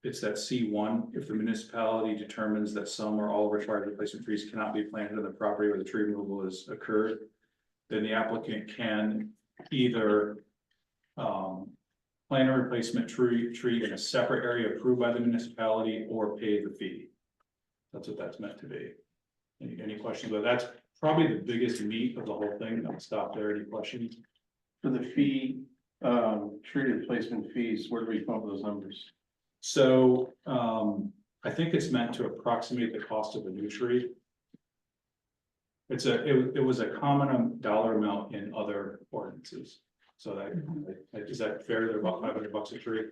it's that C1, if the municipality determines that some or all required replacement trees cannot be planted on the property where the tree removal has occurred, then the applicant can either plant a replacement tree in a separate area approved by the municipality or pay the fee. That's what that's meant to be. Any questions? But that's probably the biggest meat of the whole thing. I'll stop there. Any questions? For the fee, tree replacement fees, where do we come up with those numbers? So I think it's meant to approximate the cost of a new tree. It was a common dollar amount in other ordinances. So that is that fair? They're about $500 a tree.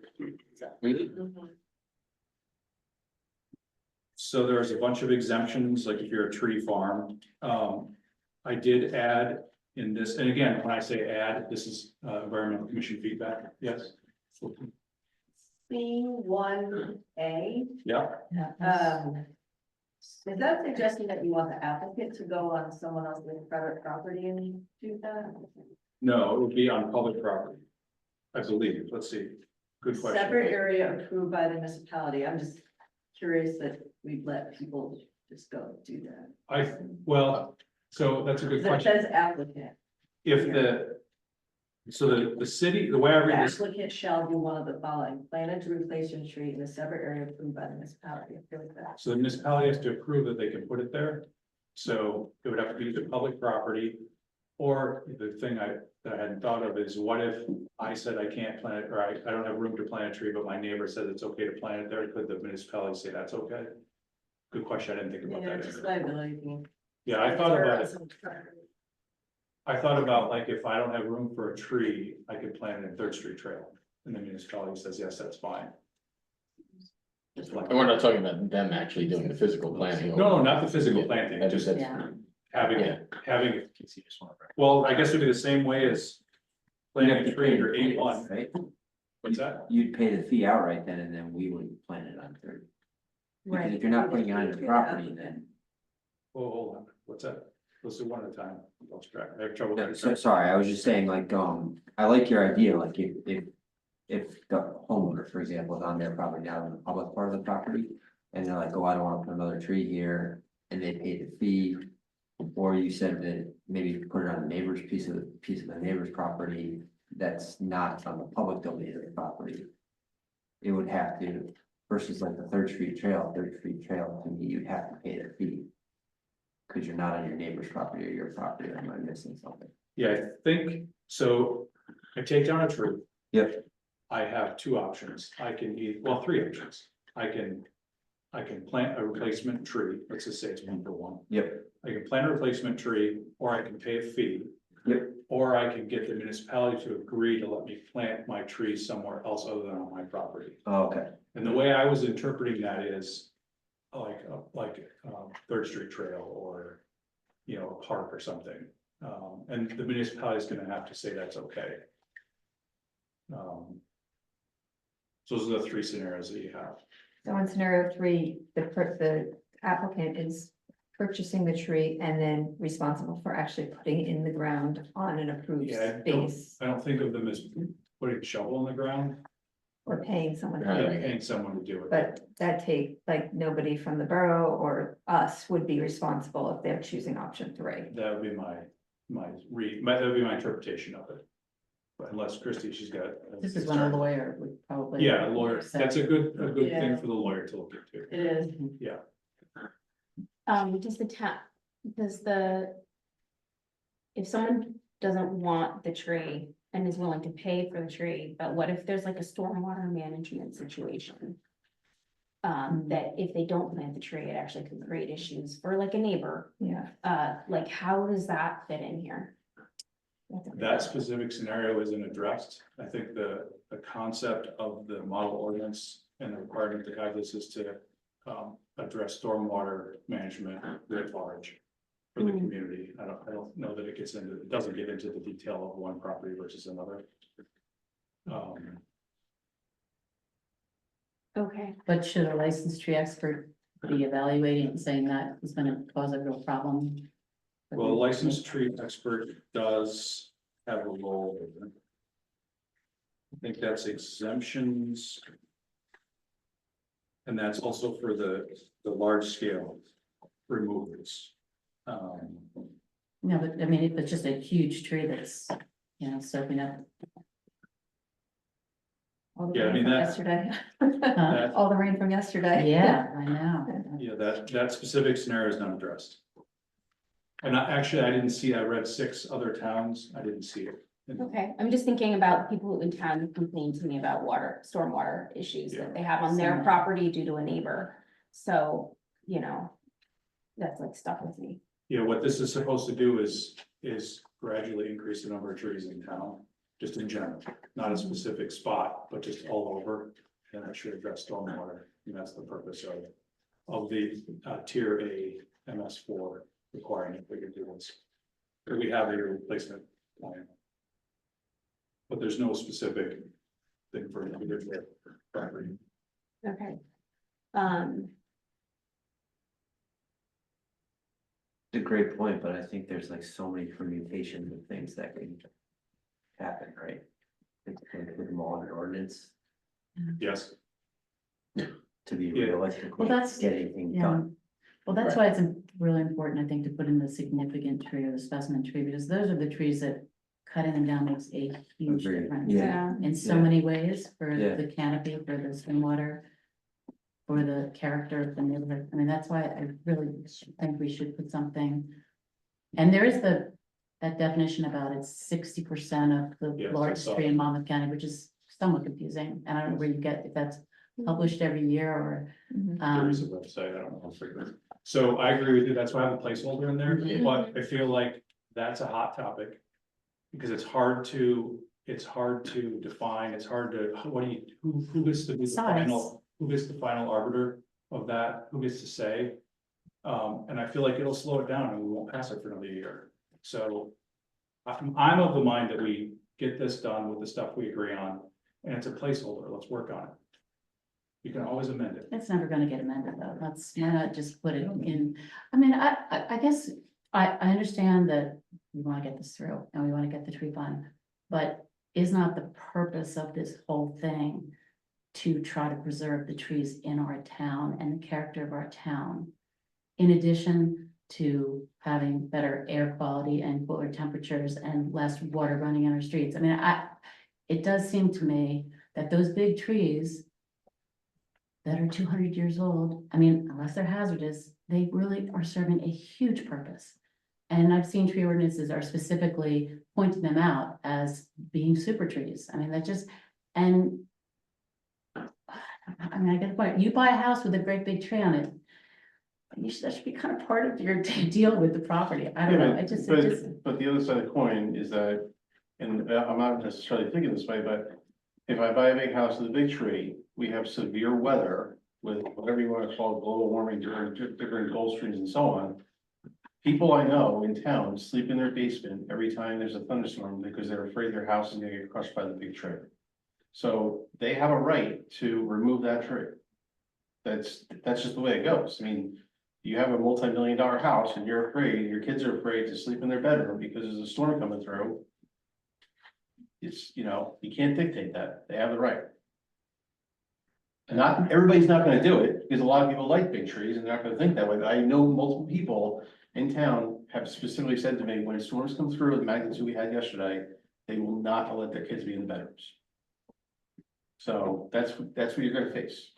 So there's a bunch of exemptions, like if you're a tree farm. I did add in this, and again, when I say add, this is environmental commission feedback. Yes. C1A, Yeah. is that suggesting that you want the applicant to go on someone else's private property and do that? No, it would be on public property. I believe. Let's see. Good Separate question. area approved by the municipality. I'm just curious that we let people just go do that. Well, so that's a good It question. says applicant. If the city, the way I The read this, applicant shall do one of the following, planted to replace a tree in a separate area approved by the municipality. I feel like that. so the municipality has to approve that they can put it there. So it would have to be the public property. Or the thing that I hadn't thought of is what if I said I can't plant it, or I don't have room to plant a tree, but my neighbor says it's okay to plant it there, could the municipality say that's okay? Good question, I didn't think about Yeah, that just either. liability thing. Yeah, I thought about it. I thought about like if I don't have room for a tree, I could plant it in Third Street Trail. And the municipality says, yes, that's fine. Just like, And we're not talking about them actually doing the physical planting. no, not the physical Yeah, planting, I just just- Yeah. having, well, I guess it'd be the same way as planting a tree under A1, Right? what's that? You'd pay the fee outright then, and then we would plant it on third. Because if you're not putting it on your property, then, Oh, hold on, what's that? Let's do one at a time. Lost track. I have trouble. no, so, sorry, I was just saying like, I like your idea, like if the homeowner, for example, is on their property now in the public part of the property. And they're like, oh, I don't wanna put another tree here, and they pay the fee. Or you said that maybe you put it on the neighbor's piece of the neighbor's property that's not on the public domain of the property. It would have to, versus like the Third Street Trail, to me, you'd have to pay the fee. Cause you're not on your neighbor's property or your property, or am I missing something? Yeah, I think, so I take down a tree. Yep. I have two options. I can well, three options. I can plant a replacement tree. Let's just say it's 1-for-1. Yep. I can plant a replacement tree, or I can pay a fee. Yep. Or I can get the municipality to agree to let me plant my tree somewhere else other than on my property. Oh, okay, And the way I was interpreting that is Third Street Trail or, a park or something. And the municipality is gonna have to say that's okay. So those are the three scenarios that you have. So in scenario 3, the applicant is purchasing the tree and then responsible for actually putting it in the ground on an approved Yeah, space. I don't think of them as putting a shovel in the ground, Or paying someone. to Right. do yeah, it. paying someone to do it. But like nobody from the borough or us would be responsible if they're choosing option 3. That would be that would be my interpretation of it. But unless Christie, she's got. This is when a lawyer would probably. Yeah, a lawyer, say. that's a good thing Yeah. for the lawyer to look into. It is. If someone doesn't want the tree and is willing to pay for the tree, but what if there's like a stormwater management situation? That if they don't plant the tree, it actually could create issues for like a neighbor, Yeah. like how does that fit in here? That specific scenario isn't addressed. I think the concept of the model ordinance and the requirement to have this is to address stormwater management writ large for the community. I don't know that it doesn't get into the detail of one property versus another. Okay, But should a licensed tree expert be evaluating and saying that is gonna cause a real problem? Well, a licensed tree expert does have a role. I think that's exemptions. And that's also for the large scale removals. No, but I mean, if it's just a huge tree that's, soaking up. All the Yeah, I rain mean, from that- yesterday. That- All the rain from yesterday. Yeah, I know. Yeah, that specific scenario is not addressed. And I didn't see, I read 6 other towns, I didn't see it. okay, I'm just thinking about people in town who complain to me about stormwater issues that they have on their Yeah. property due to a neighbor. So, that's like stuck with me. Yeah, what this is supposed to do is gradually increase the number of trees in town, just in general, not a specific spot, but just all over. And that should address stormwater, and that's the purpose of the tier A MS4 requiring it, we can do this. We have a replacement plan. But there's no specific thing for an individual property. Okay. it's a great point, but I think there's like so many permutations of things that can happen, right? It's gonna put them all in an ordinance, Yes, To be Yeah. realistic, Well, that's, get anything yeah, done. well, that's why it's really important, I think, to put in the significant tree or the specimen tree, because those are the trees that cutting them down makes a huge Agreed. difference. Yeah. In so Yeah. many ways, for Yeah. the canopy, for the stormwater, for the character of the neighborhood. I mean, that's why I really think we should put something. And there is that definition about it's 60% of the Yes, I largest saw tree that. in Monmouth County, which is somewhat confusing. And I don't know where you get, if that's published every year or, Mhm. there is a website, I don't know. I'll figure it. So I agree with you, that's why I have a placeholder in there, Mhm. but I feel like that's a hot topic. Because it's hard to define, it's hard to, what do you, who gets to be the Size. final, who gets the final arbiter of that, who gets to say? And I feel like it'll slow it down and we won't pass it for another year. So I'm of the mind that we get this done with the stuff we agree on, and it's a placeholder, let's work on it. You can always amend it. it's never gonna get amended though. Why not just put it in? I mean, I guess I understand that we wanna get this through and we wanna get the tree fund. But is not the purpose of this whole thing to try to preserve the trees in our town and the character of our town? In addition to having better air quality and cooler temperatures and less water running in our streets. I mean, it does seem to me that those big trees that are 200 years old, I mean, unless they're hazardous, they really are serving a huge purpose. And I've seen tree ordinances are specifically pointing them out as being super trees. I mean, that just, and I mean, I get the point. You buy a house with a great big tree on it. That should be kind of part of your deal with the property. I don't know. It just. But the other side of the coin is that, and I'm not necessarily thinking this way, but if I buy a big house with a big tree, we have severe weather with whatever you want to call it, global warming during different Gulf Streams and so on. People I know in town sleep in their basement every time there's a thunderstorm because they're afraid their house is gonna get crushed by the big tree. So they have a right to remove that tree. That's just the way it goes. I mean, you have a multi-million-dollar house and you're afraid, your kids are afraid to sleep in their bedroom because there's a storm coming through. It's, you can't dictate that. They have the right. And not, everybody's not gonna do it, because a lot of people like big trees and they're not gonna think that way, but I know multiple people in town have specifically said to me, when storms come through, the magnitude we had yesterday, they will not let their kids be in the bedrooms. So that's what you're gonna face.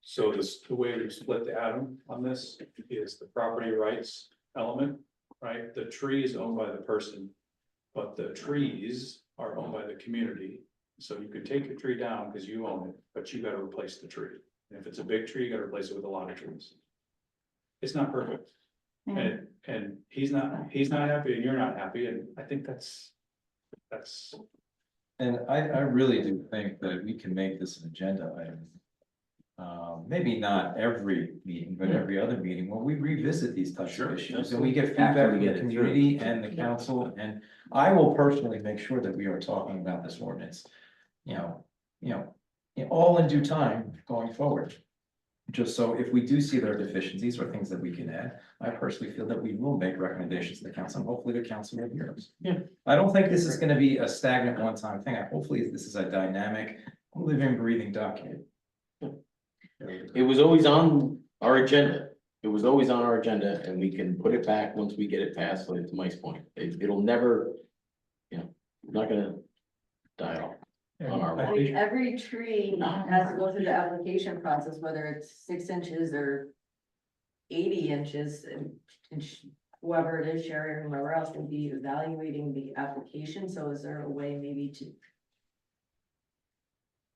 So the way we split the atom on this is the property rights element, right? The tree is owned by the person, but the trees are owned by the community. So you could take your tree down because you own it, but you gotta replace the tree. And if it's a big tree, you gotta replace it with a lot of trees. It's not perfect. Yeah. And he's not happy and you're not happy, and I think that's. And I really do think that we can make this an agenda item. Maybe not every meeting, but every other meeting, when we revisit these types of issues, and we get feedback After we from the get it through. community and the council, and I will personally make sure that we are talking about this ordinance. All in due time going forward. Just so if we do see there are deficiencies or things that we can add, I personally feel that we will make recommendations to the council, and hopefully the council will hear us. Yeah. I don't think this is gonna be a stagnant one-time thing. Hopefully this is a dynamic, living, breathing document. It was always on our agenda. It was always on our agenda, and we can put it back once we get it passed, like to Mike's point. It'll never, not gonna die off on our I watch. think- Every tree has to go through the application process, whether it's 6 inches or 80 inches, and whoever it is, Sherry or whoever else will be evaluating the application. So is there a way maybe to,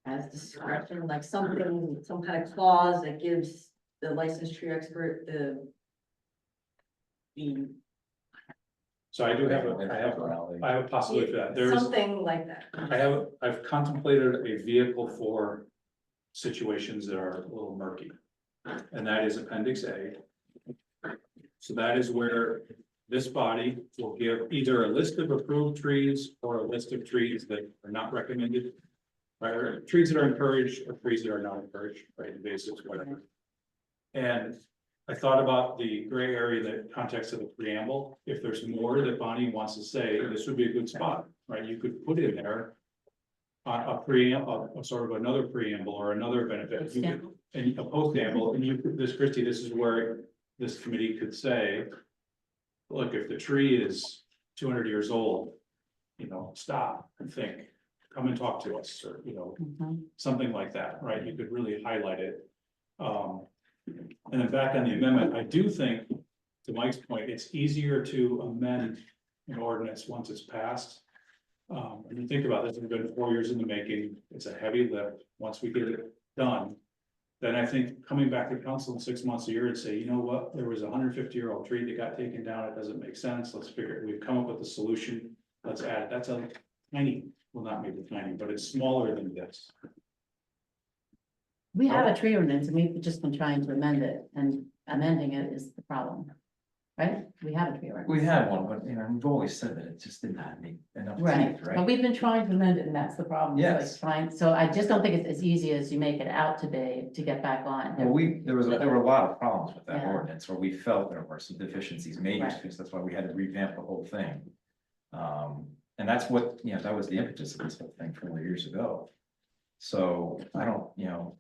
as discretion, like something, some kind of clause that gives the licensed tree expert the So I do have I have a possibility for that. There's. something like that? I've contemplated a vehicle for situations that are a little murky. And that is Appendix A. So that is where this body will give either a list of approved trees or a list of trees that are not recommended. Right, or trees that are encouraged or trees that are not encouraged, right, the basics, whatever. And I thought about the gray area, the context of the preamble. If there's more that Bonnie wants to say, this would be a good spot, right? You could put in there. a sort of another preamble or another benefit. You could- And a post-amble, and Christie, this is where this committee could say, look, if the tree is 200 years old, stop and think, come and talk to us, or, Mhm. something like that, right? You could really highlight it. And then back on the amendment, I do think, to Mike's point, it's easier to amend an ordinance once it's passed. When you think about this, it's been 4 years in the making, it's a heavy lift, once we get it done. Then I think coming back to council in 6 months, a year and say, you know what, there was a 150-year-old tree that got taken down, it doesn't make sense, let's figure it, we've come up with a solution, let's add it, that's a tiny, well, not maybe tiny, but it's smaller than this. We have a tree ordinance and we've just been trying to amend it, and amending it is the problem. Right? We have a tree ordinance. We had one, but we've always said that it just didn't have any enough Right, teeth, but right? we've been trying to amend it, and that's the problem. It's like Yes. trying, so I just don't think it's as easy as you make it out to be, to get back on. Well, there were a lot of problems with that Yeah. ordinance, where we felt there were some deficiencies, major, Right. because that's why we had to revamp the whole thing. And that's what, that was the impetus of this whole thing 4 years ago. So I don't,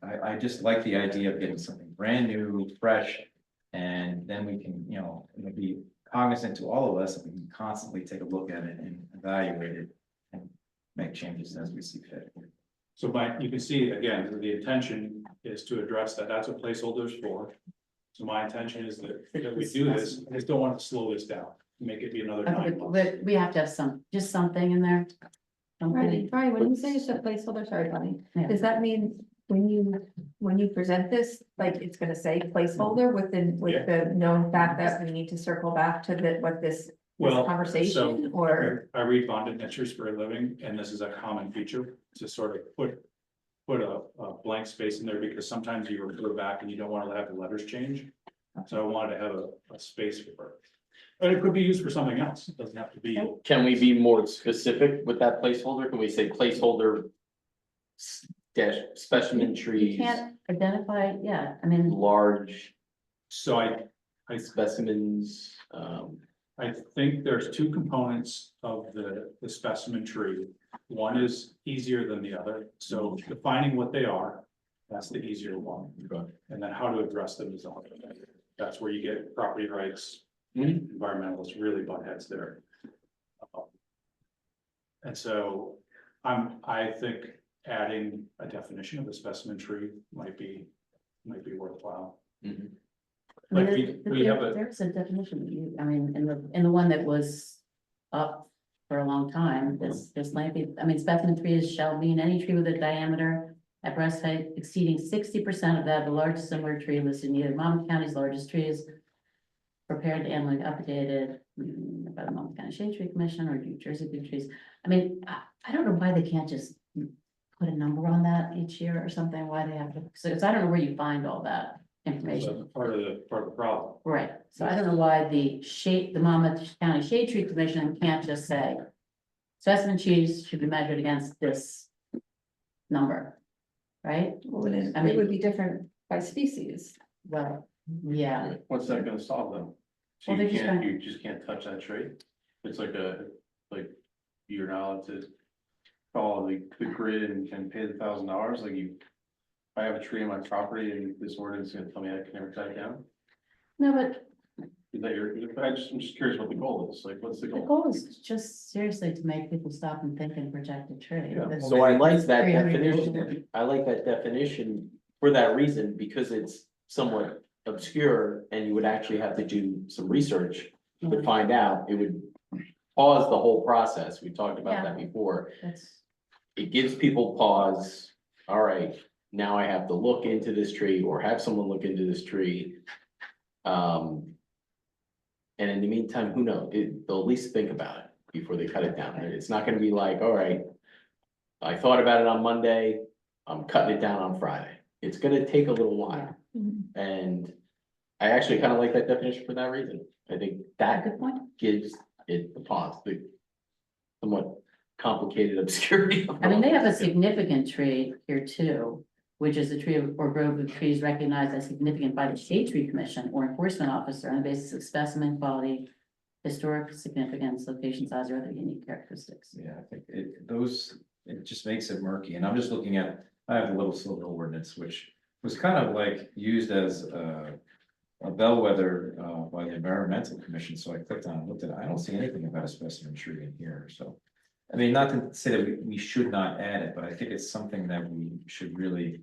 I just like the idea of getting something brand new, fresh. And then we can, it'll be cognizant to all of us, and we can constantly take a look at it and evaluate it and make changes as we see fit. So you can see, again, the intention is to address that, that's what placeholders for. So my intention is that we do this, I just don't want to slow this down, make it be another Okay, 9 months. but we have to have just something in there. Something. Brian, when you say it's a placeholder, sorry, Bonnie, Yeah. does that mean when you present this, like, it's gonna say placeholder with the known fact that we need to circle back to this Well, conversation, or? I read bonded niches for a living, and this is a common feature to sort of put a blank space in there, because sometimes you refer back and you don't want to have the letters change. So I wanted to have a space for it. But it could be used for something else, it doesn't have to be. Can we be more specific with that placeholder? Can we say placeholder dash specimen You trees, can't identify, yeah, I mean, large So I specimens, I think there's two components of the specimen tree. One is easier than the other, so defining what they are, that's the easier one. And then how to address them is the harder. That's where you get property rights, environmentalists really butt heads there. And so I think adding a definition of a specimen tree might be worthwhile. mhm. I mean, Like we have a, there's a definition, in the one that was up for a long time, this might be, specimen trees shall mean any tree with a diameter at breast height exceeding 60% of that of the largest similar tree listed in either Monmouth County's largest trees, prepared and annually updated by the Monmouth County Shade Tree Commission or New Jersey Big Trees. I don't know why they can't just put a number on that each year or something, why they have to, so I don't know where you find all that information. that's part of the problem. Right, so I don't know why the Monmouth County Shade Tree Commission can't just say specimen trees should be measured against this number, right? Well, then I mean- it would be different by species. Well, yeah, What's that gonna solve though? So Well, you they're just can't, trying- you just can't touch that tree? It's like you're not allowed to follow the grid and pay the $1,000, like you. If I have a tree on my property and this ordinance is gonna tell me I can never cut it down? no, but Is that I'm just curious what the goal is, like, what's the the goal? goal is just seriously to make people stop and think and protect a tree. Yeah. This- So I like that 300 years definition, I like that definition for that reason, because it's somewhat obscure and you would actually have to do some research to find out, it would pause the whole process, we talked about that before. That's, It gives people pause, all right, now I have to look into this tree or have someone look into this tree. And in the meantime, who knows, they'll at least think about it before they cut it down, it's not gonna be like, all right. I thought about it on Monday, I'm cutting it down on Friday, it's gonna take a little while. And I actually kind of like that definition for that reason. I think that good point. gives it the pause, the somewhat complicated obscurity. of They have a it. significant tree here too, which is a tree or grove of trees recognized as significant by the Shade Tree Commission or enforcement officer on the basis of specimen quality, historic significance, location, size, or other unique characteristics. Yeah, I think it just makes it murky, and I'm just looking at, I have the Little Silver ordinance, which was kind of like used as a bellwether, by the environmental commission, so I clicked on it, looked at it, I don't see anything about a specimen tree in here, so. I mean, not to say that we should not add it, but I think it's something that we should really,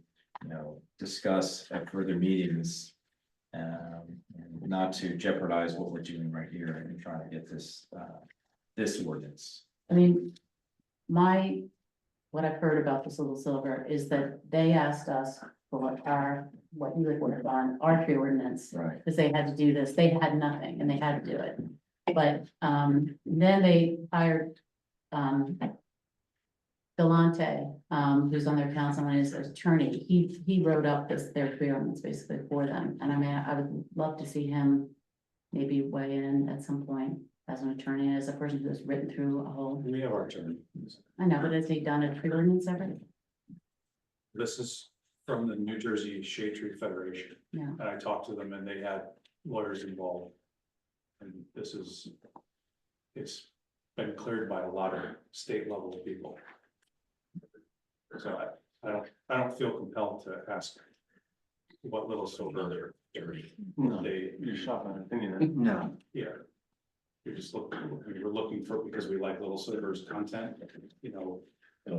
discuss at further meetings. And not to jeopardize what we're doing right here and trying to get this, this ordinance. I mean, what I've heard about this Little Silver is that they asked us for what you had worked on, our tree ordinance. Right. Because they had to do this, they had nothing and they had to do it. But, then they hired, Delante, who's on their council and is an attorney. He wrote up their tree ordinance basically for them. And I mean, I would love to see him maybe weigh in at some point as an attorney, as a person who's written through a whole, We have our attorney. I know, but has he done a tree ordinance ever? This is from the New Jersey Shade Tree Federation. Yeah. And I talked to them and they had lawyers involved. And it's been cleared by a lot of state level people. So I don't feel compelled to ask what Little Silver they, You're shopping an opinion. No, yeah. We were looking for, because we like Little Silver's content, It'll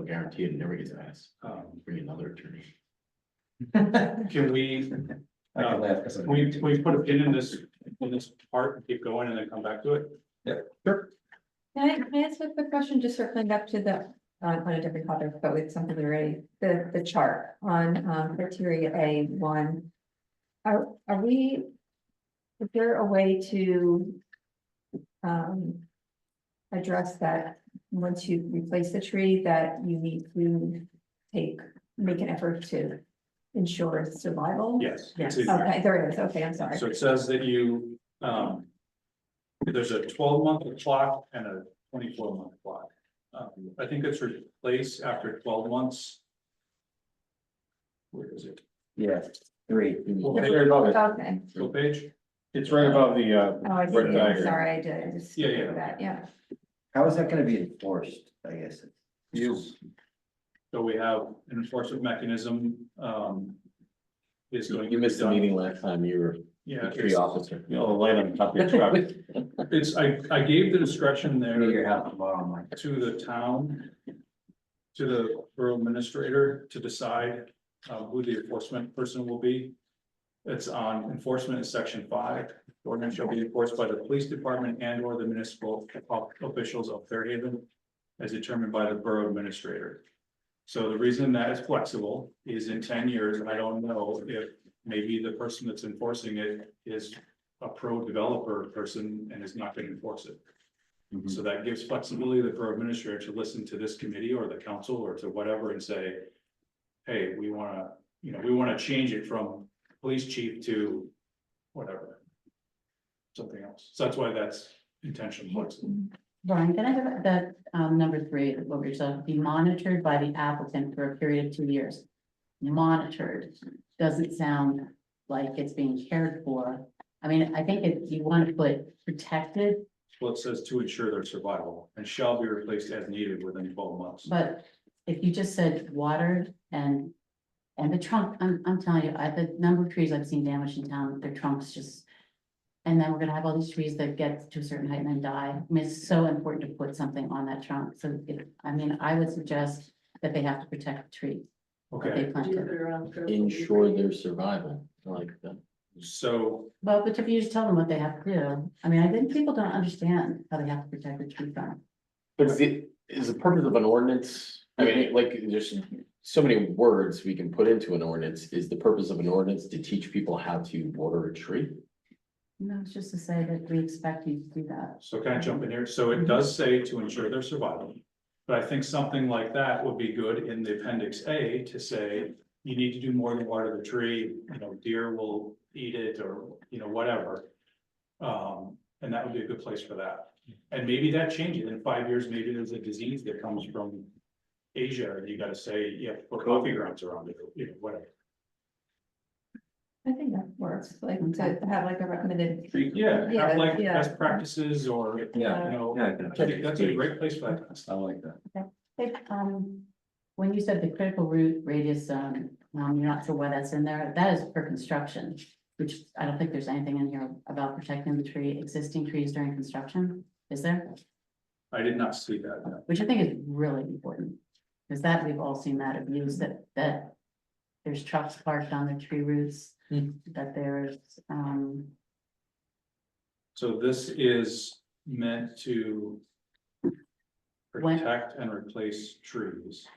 guarantee it never gets passed. um, Bring another attorney. can we, I can laugh because can we put a pin in this part and keep going and then come back to it? Can I ask a quick question, just circling back to the, on a different topic, but with something already, the chart on, criteria A1. Are we, is there a way to, address that once you replace the tree, that you need to make an effort to ensure its survival? Yes. Yes. it's in there. Okay, there it is, okay, I'm sorry. So it says that you, there's a 12-month clock and a 24-month clock. I think it's replaced after 12 months. Where is it? yeah, 3. It's right above it. Okay, What page? It's right above the, oh, I Red did, I'm diagram. sorry, I did, I just. Yeah, skipped that, yeah. How is that gonna be enforced, I guess? So we have an enforcement mechanism, is going. You to missed be the done. meeting last time, you were Yeah, the tree it's, officer. you'll land on top of your truck. I gave the discretion I need there your help tomorrow, Mike. to the town, to the borough administrator to decide, who the enforcement person will be. It's on enforcement in section 5. The ordinance shall be enforced by the police department and or the municipal officials of Fairhaven as determined by the borough administrator. So the reason that is flexible is in 10 years, I don't know if maybe the person that's enforcing it is a pro developer person and is not going to enforce it. So that gives flexibility to the borough administrator to listen to this committee or the council or to whatever and say, hey, we want to change it from police chief to whatever. Something else. So that's why that's intentionally flexible. Brian, can I have that, number 3, what we're saying, be monitored by the applicant for a period of 2 years? Monitored doesn't sound like it's being cared for. I mean, I think you want to put protected, Well, it says to ensure their survival and shall be replaced as needed within 12 months. but if you just said watered and the trunk, I'm telling you, the number of trees I've seen damaged in town, their trunks just. And then we're gonna have all these trees that get to a certain height and then die. I mean, it's so important to put something on that trunk. So I would suggest that they have to protect the tree that they Okay, Do you put planted. it around critical Ensure debris? their survival, I like that. so Well, but if you just tell them what they have to do, I mean, I think people don't understand how they have to protect the tree from. But is the purpose of an ordinance, I mean, like, there's so many words we can put into an ordinance. Is the purpose of an ordinance to teach people how to water a tree? No, it's just to say that we expect you to do that. So can I jump in here? So it does say to ensure their survival. But I think something like that would be good in the appendix A to say, you need to do more than water the tree, deer will eat it or, whatever. And that would be a good place for that. And maybe that changes in 5 years, maybe there's a disease that comes from Asia and you gotta say, you have to put coffee grounds around it, whatever. I think that works, like to have like a recommended. Yeah, Yeah, have like yeah. best practices or, Yeah, yeah, I can I think that's a great place for that. I like that. Hey, when you said the critical root radius zone, you're not sure why that's in there, that is for construction. Which I don't think there's anything in here about protecting the existing trees during construction, is there? I did not see that, no. Which I think is really important. Because that, we've all seen that abuse, that there's trucks parked on the tree roots, that there's, So this is meant to When- protect and replace trees.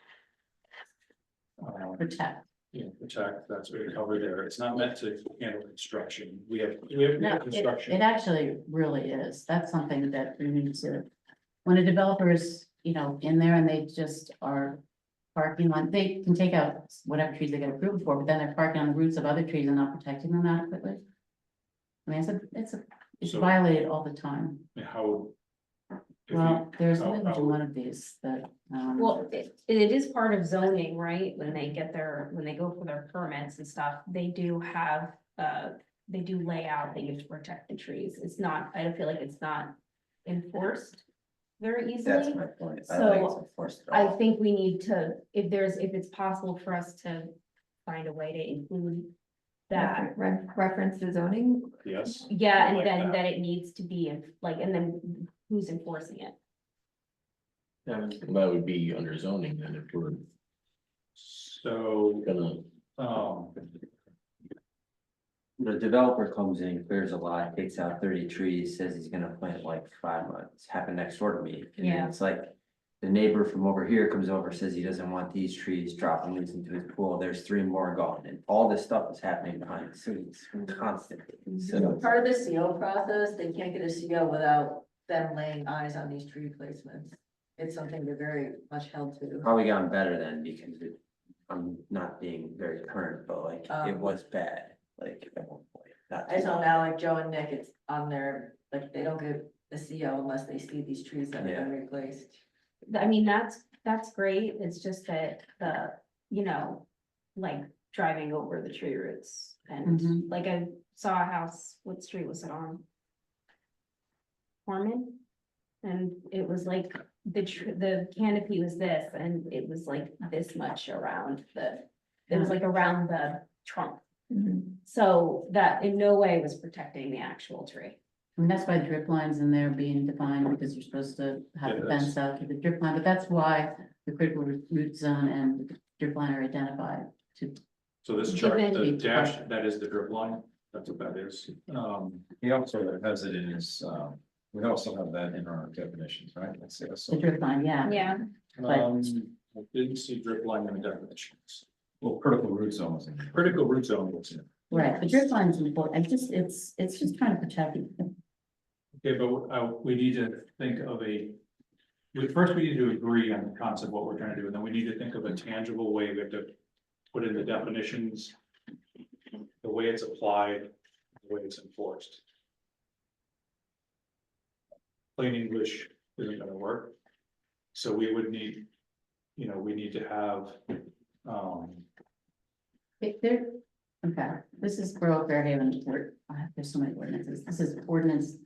protect. Yeah, protect, that's what we cover there. It's not meant to handle construction. We have No, it construction. actually really is. That's something that we need to, when a developer is, in there and they just are parking on, they can take out whatever trees they get approved for, but then they're parking on the roots of other trees and not protecting them adequately. I mean, it's So- violated all the time. How? if you- Well, there's how- language how- in one of these that, Well, it is part of zoning, right? When they go for their permits and stuff, they do have, they do lay out that you have to protect the trees. It's not, I don't feel like it's not enforced very That's easily. my point. I So, like to enforce it I all. think we need to, if it's possible for us to find a way to include that. Reference the zoning, Yes, Yeah, and Like then that. that it needs to be and then who's enforcing it? That would be under zoning then if we're so, gonna, The developer comes in, clears a lot, takes out 30 trees, says he's gonna plant like 5 months, happened next door to me. And then Yeah. it's like, the neighbor from over here comes over, says he doesn't want these trees dropping leaves into his pool, there's 3 more gone, and all this stuff is happening behind the scenes constantly, so. Part of the CO process, they can't get a CO without them laying eyes on these tree placements. It's something they're very much held to. Probably gotten better then, because I'm not being very current, but like, it was bad, like at one point. Not I just too know long. now, like Joe and Nick, it's on their, like, they don't get the CO unless they see these trees that have been replaced. I mean, that's great, it's just that like driving over the tree roots and Mhm. like I saw a house, what street was it on? Foreman? And it was like the canopy was this and it was like this much around it was like around the trunk. Mhm. So that in no way was protecting the actual tree. I mean, that's why drip lines in there being defined, because you're supposed to have Yeah, the that's- fence out to the drip line, but that's why the critical root zone and the drip line are identified to. so this chart, the Given- dash, that is the drip line, that's what that is. He also has it in his, we also have that in our definitions, right? Let's see. The drip line, yeah. Yeah, I didn't see drip line in the definitions. Well, critical root zone was in. there. Critical root zone was in. Right, the drip line is important, it's just trying to protect it. Okay, but we need to think of first we need to agree on the concept of what we're trying to do, and then we need to think of a tangible way. We have to put in the definitions, the way it's applied, the way it's enforced. Plain English isn't gonna work. So we would need, we need to have, Okay, this is Borough of Fairhaven, there's so many ordinances, this is ordinance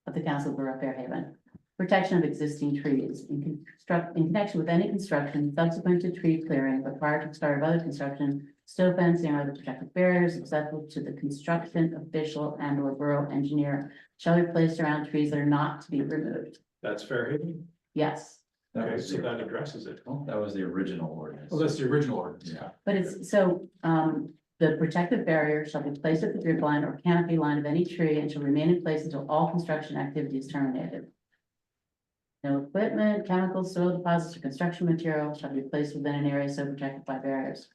of the Council of Borough of Fairhaven. Protection of existing trees in connection with any construction subsequent to tree clearing, but prior to the start of other construction, stow fencing or other protective barriers acceptable to the construction official and or borough engineer shall be placed around trees that are not to be removed. that's Fairhaven. Yes, That Okay, was so the, that addresses it. that was the original ordinance. Well, that's the original ordinance. Yeah. but it's, so, the protective barrier shall be placed at the drip line or canopy line of any tree and shall remain in place until all construction activity is terminated. No equipment, chemicals, soil deposits, or construction material shall be placed within an area so protected by barriers.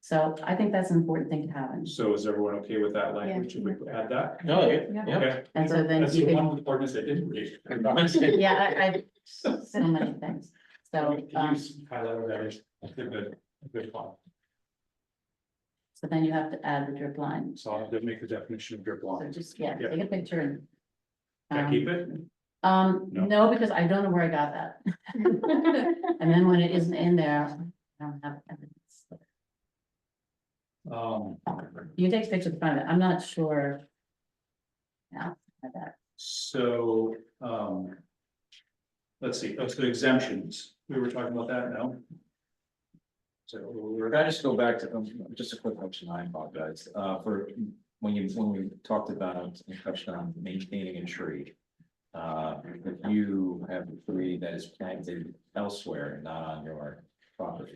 So I think that's an important thing to have in. So is everyone okay with that language? Should we add that? no, yeah, Yeah. Okay. And so then That's you the can- one ordinance I didn't read. Yeah, I so many things. So, Can you highlight that is a good one. so then you have to add the drip line. So I'll have to make the definition of drip So line. just, yeah, Yeah. take a picture and. Can I keep it? No. No, because I don't know where I got that. And then when it isn't in there, I don't have evidence. You can take a picture of the front of it. I'm not sure. Yeah, like that. So, let's see, that's the exemptions. We were talking about that now. So we're gonna just go back to, just a quick question, I apologize, for when we talked about, you touched on maintaining a tree. If you have a tree that is planted elsewhere, not on your property.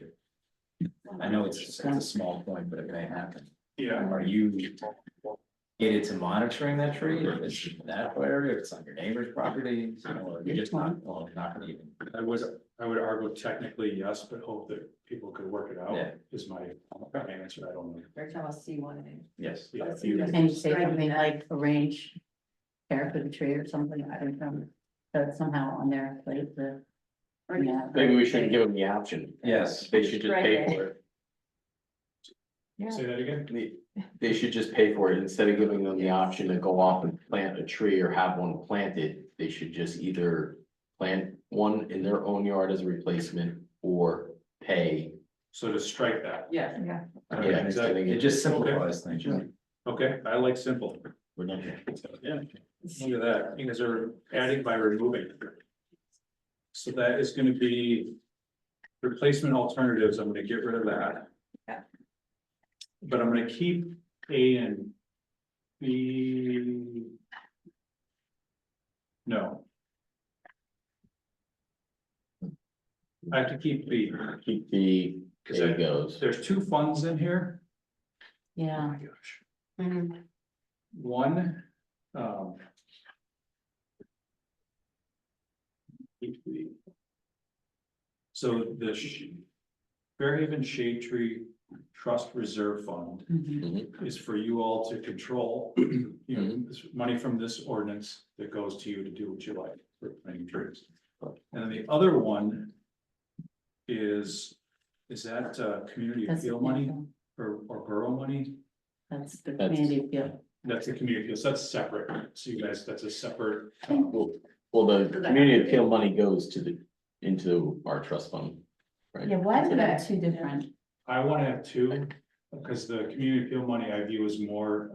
I know it's a small point, but it may happen. Yeah, Are you gated to monitoring that tree, if it's in that area, if it's on your neighbor's property, or you're just not, well, not gonna even? I would argue technically yes, but hope that people could work it out, Yeah. is my answer, I don't know. Every time I see one. Yes. Yeah, Let's if you- see. Can you say something like arrange care for the tree or something, I don't know, but somehow on their plate, yeah. Maybe we shouldn't give them the option. Yes. They should just pay for it. Say that again? They should just pay for it instead of giving them the option to go off and plant a tree or have one planted. They should just either plant one in their own yard as a replacement or pay. So to strike that, Yeah. Yeah, Yeah, instead of It just simplifies things. okay, I like simple. We're not gonna- Yeah, look at that, because they're adding by removing. So that is gonna be replacement alternatives, I'm gonna get rid of that. Yeah. But I'm gonna keep A and B. No. I have to keep B, Keep the, because there it goes. there's two funds in here. Oh Yeah, my gosh. Mhm. One, keep the- So the Fairhaven Shade Tree Trust Reserve Fund mhm. is for you all to control. You know, this money from this ordinance that goes to you to do what you like for planting trees. And then the other one is that community That's- appeal money or borough money? That's the That's- community appeal. That's the community appeal, so that's separate. So you guys, that's a separate. Well, the community appeal money goes to into our trust fund. Right. Yeah, why do that two different? I want to have two, because the community appeal money I view as more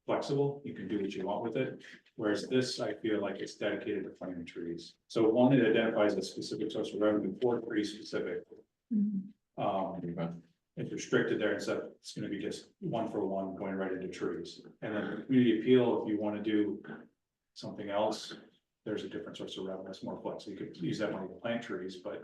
flexible, you can do what you want with it. Whereas this, I feel like it's dedicated to planting trees. So one, it identifies a specific source of revenue for tree specific. It's restricted there, instead it's gonna be just one for one going right into trees. And then the community appeal, if you want to do something else, there's a different source of revenue, it's more flexible. You could use that money to plant trees, but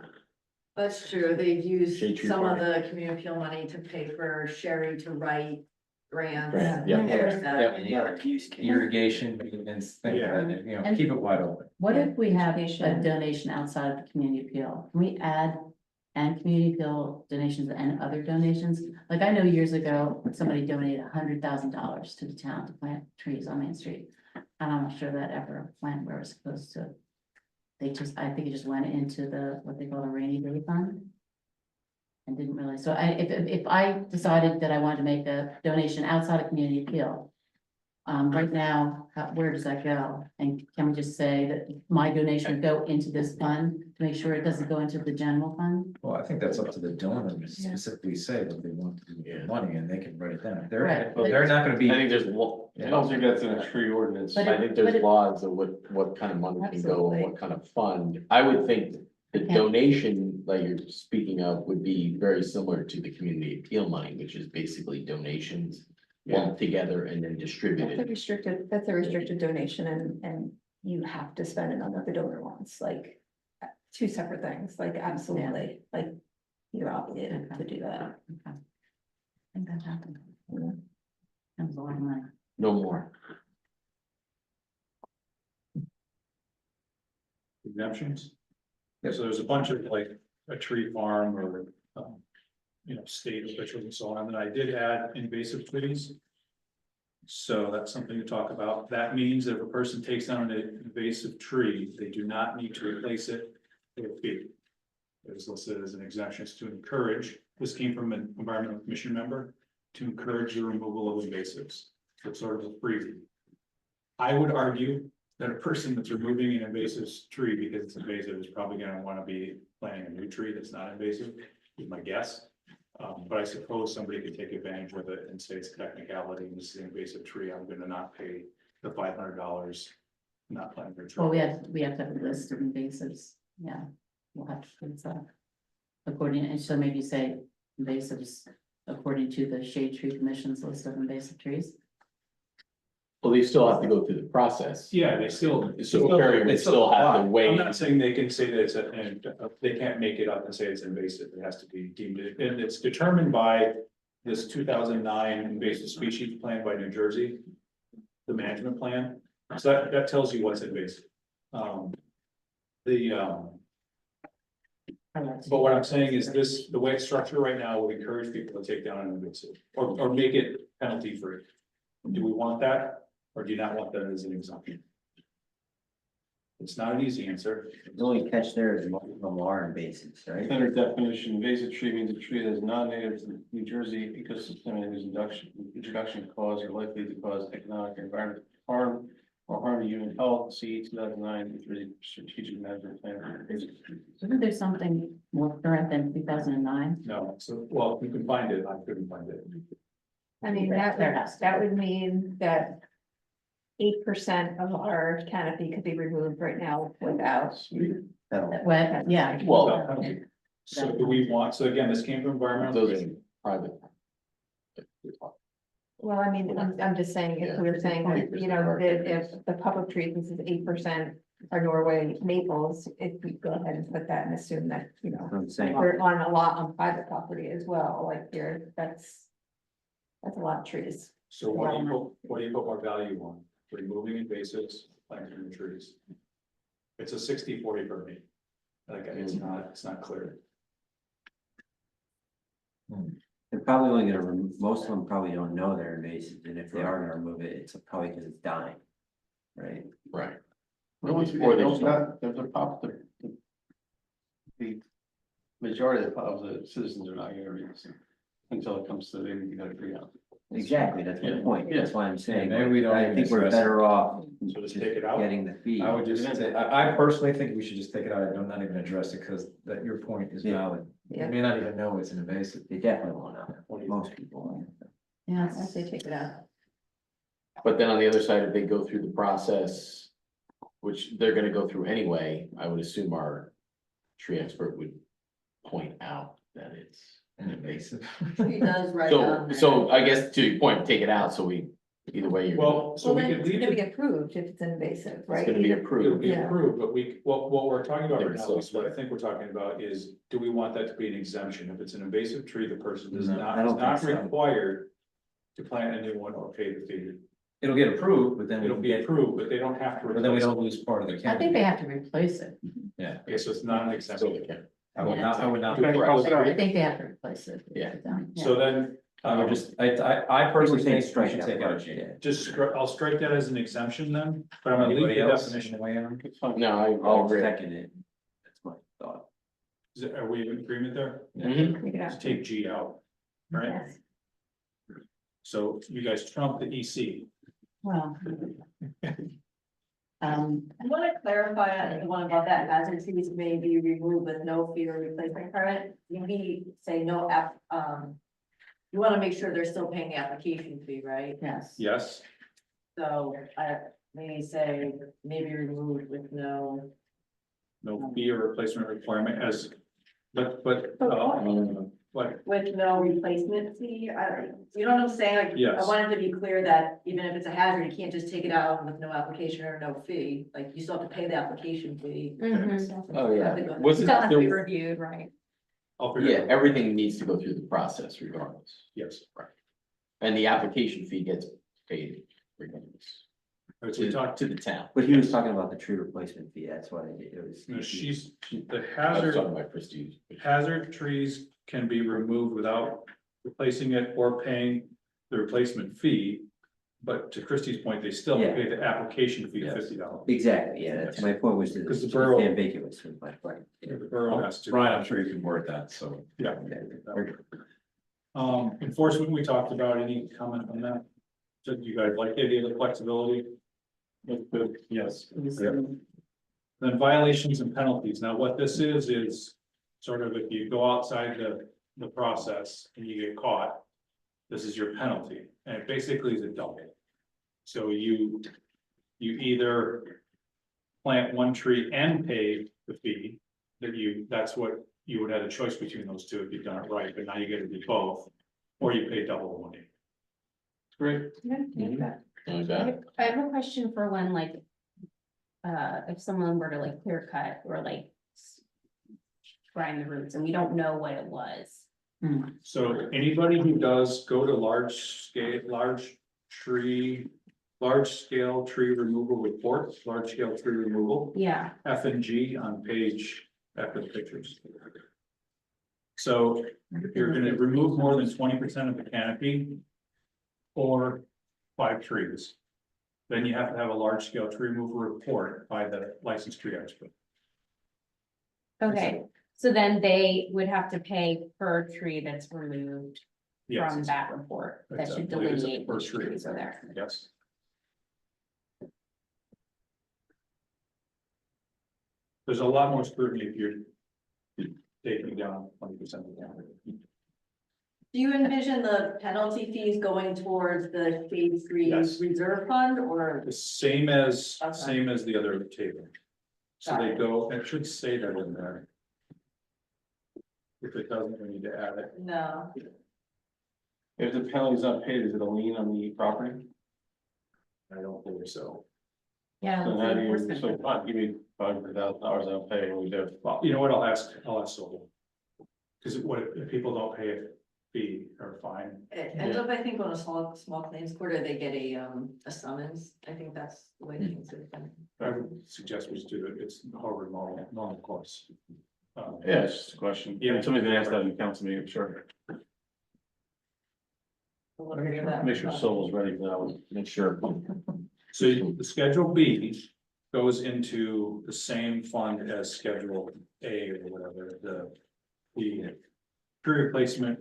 That's true, they've used Shade tree some of farm. the community appeal money to pay for Sherry to write grants. Grant, yeah. There's that. Yeah. Any other use case? Irrigation, maintenance, things like that, you know, And- keep it wide open. What if we have a Donation. donation outside of the community appeal? Can we add and community appeal donations and other donations? Like I know years ago, somebody donated $100,000 to the town to plant trees on Main Street. And I'm not sure that ever went where it was supposed to. I think it just went into what they call a rainy day fund. And didn't really, so if I decided that I wanted to make a donation outside of community appeal. Right now, where does that go? And can we just say that my donation would go into this fund to make sure it doesn't go into the general fund? Well, I think that's up to the donor to Yeah. specifically say what they want to do with Yeah. the money, and they can write it down. Right. They're not gonna be. I think there's, Yeah. I don't think that's in a tree ordinance. But I it- think but there's it- laws of what kind of money can go Absolutely. and what kind of fund. I would think the Yeah. donation that you're speaking of would be very similar to the community appeal money, which is basically donations lumped together and then that's a distributed. restricted donation and you have to spend it on what the donor wants, like two separate things, like absolutely, like you're obligated to do that. Okay. I think that happened. Yeah. That was a lot of money. No more. exemptions. So there's a bunch of like a tree farm or, state officials and so on, and I did add invasive trees. So that's something to talk about. That means that if a person takes down an invasive tree, they do not need to replace it with a fee. It was listed as an exemption to encourage, this came from an environmental commission member, to encourage the removal of invasives. So it's sort of a freebie. I would argue that a person that's removing an invasive tree because it's invasive is probably gonna wanna be planting a new tree that's not invasive, is my guess. But I suppose somebody could take advantage of it and say it's a technicality, and this is an invasive tree, I'm gonna not pay the $500, not planting a tree. Well, we have to have a list of invasives, yeah. We'll have to put that according, and so maybe say invasives according to the Shade Tree Commission's list of invasive trees. Well, they still have to go through the process. Yeah, they still. So Perry would still have to I'm wait. not saying they can say that it's they can't make it up and say it's invasive, it has to be deemed, and it's determined by this 2009 invasive species plan by New Jersey. The management plan, so that tells you what's invasive. But what I'm saying is this, the way it's structured right now would encourage people to take down an invasive, or make it penalty free. Do we want that, or do you not want that as an exemption? It's not an easy answer. The only catch there is most of them are invasives, right? Better definition, invasive tree means a tree that is non-native to the New Jersey ecosystem and whose introduction cause or likely to cause economic or environmental harm or harm to human health. See 2009 New Jersey Strategic Management Plan for invasive trees. Isn't there something more current than 2009? No, so, well, you can find it, I couldn't find it. I mean, that would mean that 8% of our canopy could be removed right now without. Well, yeah. Well, So do we want, so again, this came from environmental. those are private. Well, I mean, I'm just saying, if we were saying that, you know, that if the public trees, this is 8% are Norway maples, if we go ahead and put that and assume that, you know, I'm saying, we're on a lot on private property as well, like here, that's a lot of trees. So what do you put more value on? Removing invasives, planting new trees? It's a 60-40 for me. Like, it's not clear. they're probably only gonna remove, most of them probably don't know they're invasive, and if they are gonna remove it, it's probably because it's dying. Right? Right. No one's, Or they no, just not, the majority of the citizens are not gonna read this until it comes to the, you gotta agree on. Exactly, that's my Yeah. point, that's why I'm saying, maybe we don't I even think we're address it. better off. So just take it out? Getting the fee. I would just say, I personally think we should just take it out, and not even address it, because that your point is Yeah. valid. Yeah. You may not even know it's an invasive. They definitely won't know, most people won't. I Yes. say take it out. But then on the other side, if they go through the process, which they're gonna go through anyway, I would assume our tree expert would point out that it's an invasive. He does right on there. So I guess to your point, take it out, so we, either way, you're. Well, so Well, we then could it's leave gonna be it, approved if it's invasive, It's right? gonna be it'll approved. be Yeah. approved, but what we're talking about Yeah, right now so- is what I think we're talking about is, do we want that to be an exemption? If it's an invasive tree, the person is No, not, I is don't not think so. required to plant a new one or pay the fee. It'll get approved, but then we It'll can be get, approved, but they don't have to. but then we replace don't lose part of the I canopy. think they have to replace it. Yeah, it. Okay, so it's not an Still exemption. can. I would not. Okay, cross it out. I think they have to replace it. Yeah. So then, I would just, I personally think we strike should that take out part, G. yeah. I'll strike that as an exemption then, but I'm gonna leave Anybody the else? definition. It's fine. No, I I'll agree. second it, that's my thought. Are we in agreement there? Mhm. Take it Just out. take G out, right? Yes. So you guys trump the EC. Well. I want to clarify the one about that hazard trees may be removed with no fee or replacement permit. You may say no you want to make sure they're still paying the application fee, right? Yes. Yes, So I maybe say maybe removed with no. no fee or replacement requirement as, but, With no replacement fee, you know what I'm saying? Like, Yes. I wanted to be clear that even if it's a hazard, you can't just take it out with no application or no fee, like, you still have to pay the application fee. Oh, yeah. Still Wasn't Still has to be there, reviewed, right? I'll figure yeah, it out. everything needs to go through the process regardless. Yes. And the application fee gets paid regardless All right, so we talked, to the town. But he was talking about the tree replacement fee, that's why it was. no, the I was hazard. talking about prestige. Hazard trees can be removed without replacing it or paying the replacement fee. But to Christie's point, they still have to pay the application fee of Yes. $50. Exactly, yeah, that's my point, was that Because the it's borough- ambiguous with my point. The borough has to. Brian, I'm sure you can word that, so. Yeah. Enforcement, we talked about, any comment on that? So do you guys like the idea of the flexibility? Yes. Then violations and penalties. Now, what this is sort of if you go outside the process and you get caught, this is your penalty, and it basically is a double. So you either plant one tree and pay the fee that's what you would have a choice between those two if you've done it right, but now you get to do both, or you pay double the money. Great. Like that. I have a question for when like, if someone were to like clear cut or like grind the roots and we don't know what it was. So anybody who does go to large scale tree removal reports, large scale tree removal, Yeah, F and G on page after the pictures. So if you're gonna remove more than 20% of the canopy or 5 trees, then you have to have a large scale tree removal report by the licensed tree expert. okay, so then they would have to pay per tree that's removed Yes, from that report, that should I believe it's delineate per which tree. trees are there. Yes. There's a lot more scrutiny if you're taking down 20% of the canopy. Do you envision the penalty fees going towards the shade tree Yes. reserve fund or? The same as, Okay. same as the other table. So Got they it. go, it should say that in there. If it doesn't, we need to add it. No, If the penalty's not paid, is it a lien on the property? I don't believe so. Yeah. So that's how do you, enforcement. so fine, give me $500,000, I'll pay, what we do. Well, you know what, I'll ask Sol. Because what if people don't pay a fee or fine? it ends up, I think, on a small claims court, or they get a summons. I think that's the way things have been. I would suggest we just do it, it's Harvard normal course. Yeah, it's just a question. Yeah. Somebody's gonna ask that in the council meeting, I'm sure. We'll look into that. Make sure Sol's ready for that one. Make sure. So the Schedule B goes into the same fund as Schedule A or whatever, the tree replacement.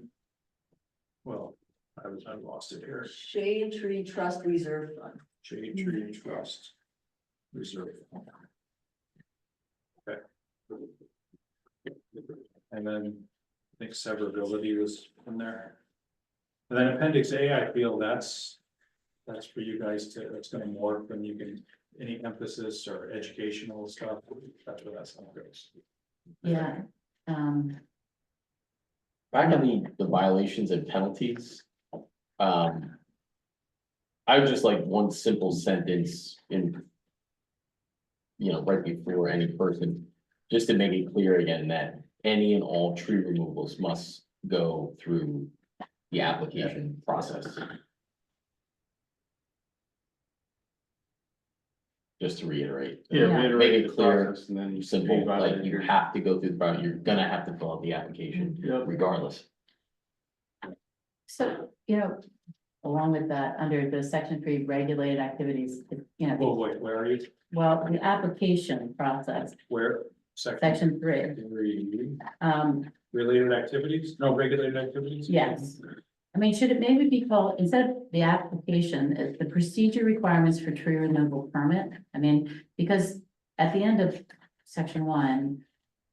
Well, I lost it here, Shade Tree Trust Reserve Fund. Shade Tree Trust Reserve. Okay. And then I think severability was in there. And then Appendix A, I feel that's for you guys to, that's gonna morph and you can, any emphasis or educational stuff, that's where that stuff goes. Yeah, Back on the violations and penalties. I would just like one simple sentence in. You know, right before any person, just to make it clear again that any and all tree removals must go through the application process. Just to reiterate. Yeah, Yeah. reiterate Make it the clear, process and then. Simple, like you have to go through the process, you're gonna have to fill out the application Yep. regardless. so, you know, along with that, under the section 3 regulated activities, you know, Wait, where are you? well, the application process, Where? section 3. Three. Related Activities? No, regulated activities? Yes. I mean, should it maybe be called, instead of the application, the procedure requirements for tree removal permit? I mean, because at the end of section 1,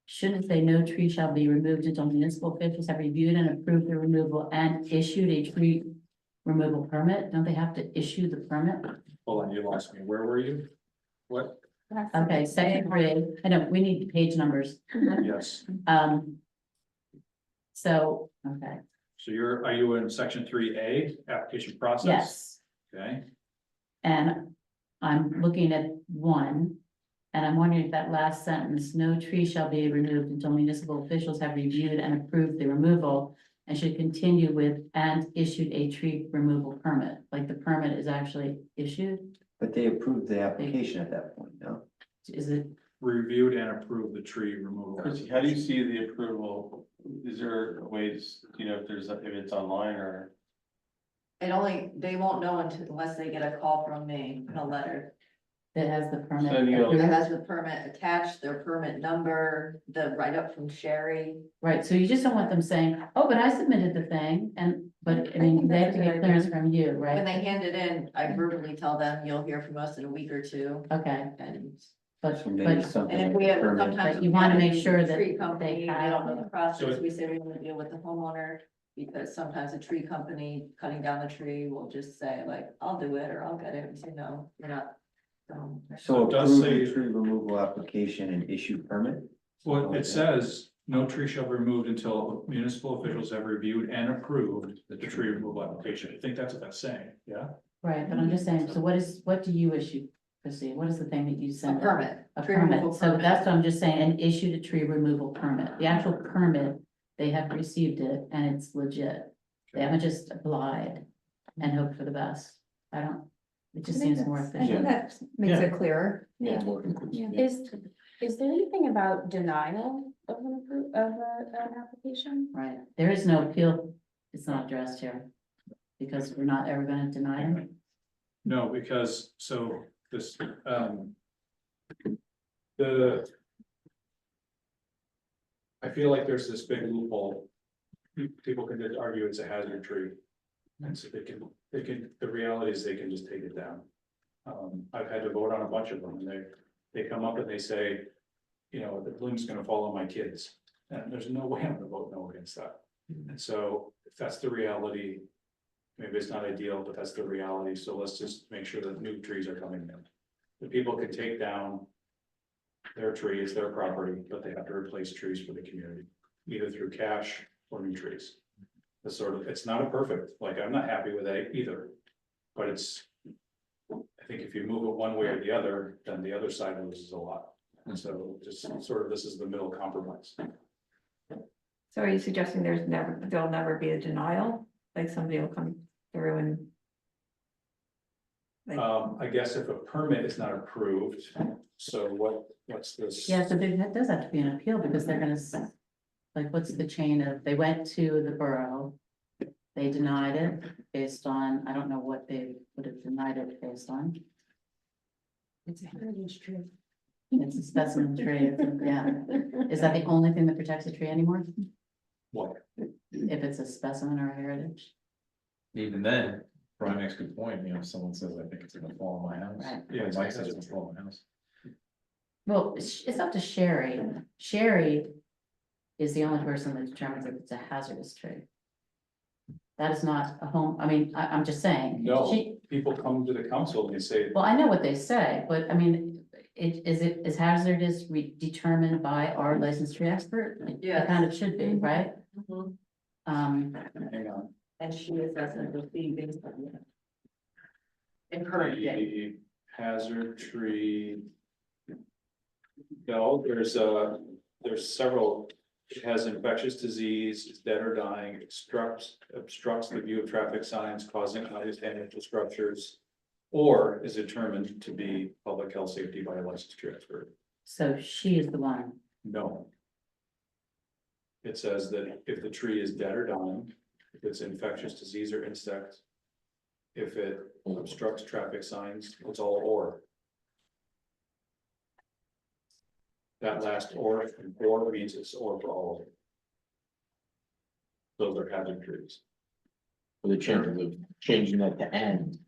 shouldn't it say no tree shall be removed until municipal officials have reviewed and approved the removal and issued a tree removal permit? Don't they have to issue the permit? Hold on, you lost me. Where were you? What? Okay, section 3, I know, we need page numbers. Yes. So, okay, So are you in section 3A, application process? yes. Okay, And I'm looking at 1, and I'm wondering if that last sentence, no tree shall be removed until municipal officials have reviewed and approved the removal. And should continue with and issued a tree removal permit, like the permit is actually issued, But they approved the application at that point, no? is it? reviewed and approved the tree removal. Chrissy, how do you see the approval? Is there a way to, you know, if it's online or? They won't know unless they get a call from me, a letter. That has the permit? So you- It approved? has the permit attached, their permit number, the write-up from Sherry. Right, so you just don't want them saying, oh, but I submitted the thing, but I mean, they have to get clearance from you, When right? they hand it in, I verbally tell them, you'll hear from us in a week or two, Okay, and. but, So maybe but, something. And if we like have, a permit. sometimes. But you we wanna have a make sure that Tree company, they they have- don't know the process, So- we say we wanna deal with the homeowner, because sometimes a tree company cutting down the tree will just say like, I'll do it, or I'll get it, we say, no, you're not. So So it does approve say- the tree removal application and issue permit? Well, it says no tree shall be removed until municipal officials have reviewed and approved the tree removal application. I think that's what that's saying, yeah? Right, but I'm just saying, so what do you issue, Chrissy? What is the thing that you A send? permit. A tree permit, removal so permit. that's what I'm just saying, and issued a tree removal permit, the actual permit, they have received it and it's legit. They haven't just applied and hoped for the best, I don't, it just seems more I think efficient. that makes it clearer. Yeah, it's more conclusive. yeah. Is there anything about denial of an application? Right, there is no appeal, it's not addressed here, because we're not ever gonna deny them. No, because, so this, I feel like there's this big loophole. People can just argue it's a hazard tree. And so the reality is they can just take it down. I've had to vote on a bunch of them, and they come up and they say, you know, the bloom's gonna fall on my kids. And there's no way I'm gonna vote no against that. And so if that's the reality, maybe it's not ideal, but that's the reality, so let's just make sure that new trees are coming in. The people can take down their tree, it's their property, but they have to replace trees for the community, either through cash or new trees. It's sort of, it's not a perfect, like, I'm not happy with that either, but it's, I think if you move it one way or the other, then the other side loses a lot. And so just sort of, this is the middle compromise. So are you suggesting there'll never be a denial, like somebody will come through and? Like, I guess if a permit is not approved, so what's this? Yeah, so there does have to be an appeal, because they're gonna, like, what's the chain of, they went to the borough. They denied it based on, I don't know what they would have denied it based on. It's a heritage tree. It's a specimen tree, yeah. Is that the only thing that protects a tree anymore? What? If it's a specimen or a heritage? Even then, Brian makes a good point, you know, if someone says, I think it's gonna fall on my house. Right. Yeah, Yeah, it's Mike like- says it's gonna fall on my house. Well, it's up to Sherry. Sherry is the only person that determines if it's a hazardous tree. That is not a home, I mean, I'm just saying. No, She- people come to the council and they say, Well, I know what they say, but I mean, is hazardous determined by our licensed tree expert? It Yes. kind of should be, right? Mhm. hang on. And she assesses the fee based on that. In current day. The hazard tree. No, there's several, it has infectious disease, it's dead or dying, obstructs the view of traffic signs, causing obvious damage to structures. Or is determined to be public health safety by a licensed tree expert. So she is the one. No. It says that if the tree is dead or dying, if it's infectious disease or insect. If it obstructs traffic signs, it's all or. That last or means it's or for all of them. Those are hazard trees. For the chances of changing that to end.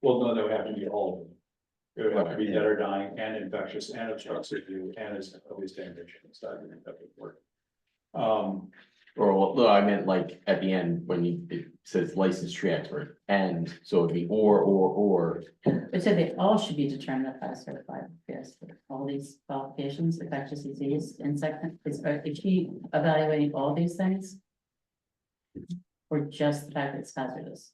Well, no, they would have to be all of them. It would have to be Right, dead or dying and infectious and obstructs the view and is at least damage. That would work. Or, well, no, I meant like at the end when it says licensed tree expert, and so it'd be or. It said they all should be determined by a certified, yes, all these qualifications, infectious disease, insect, is she evaluating all these things? Or just the fact that it's hazardous?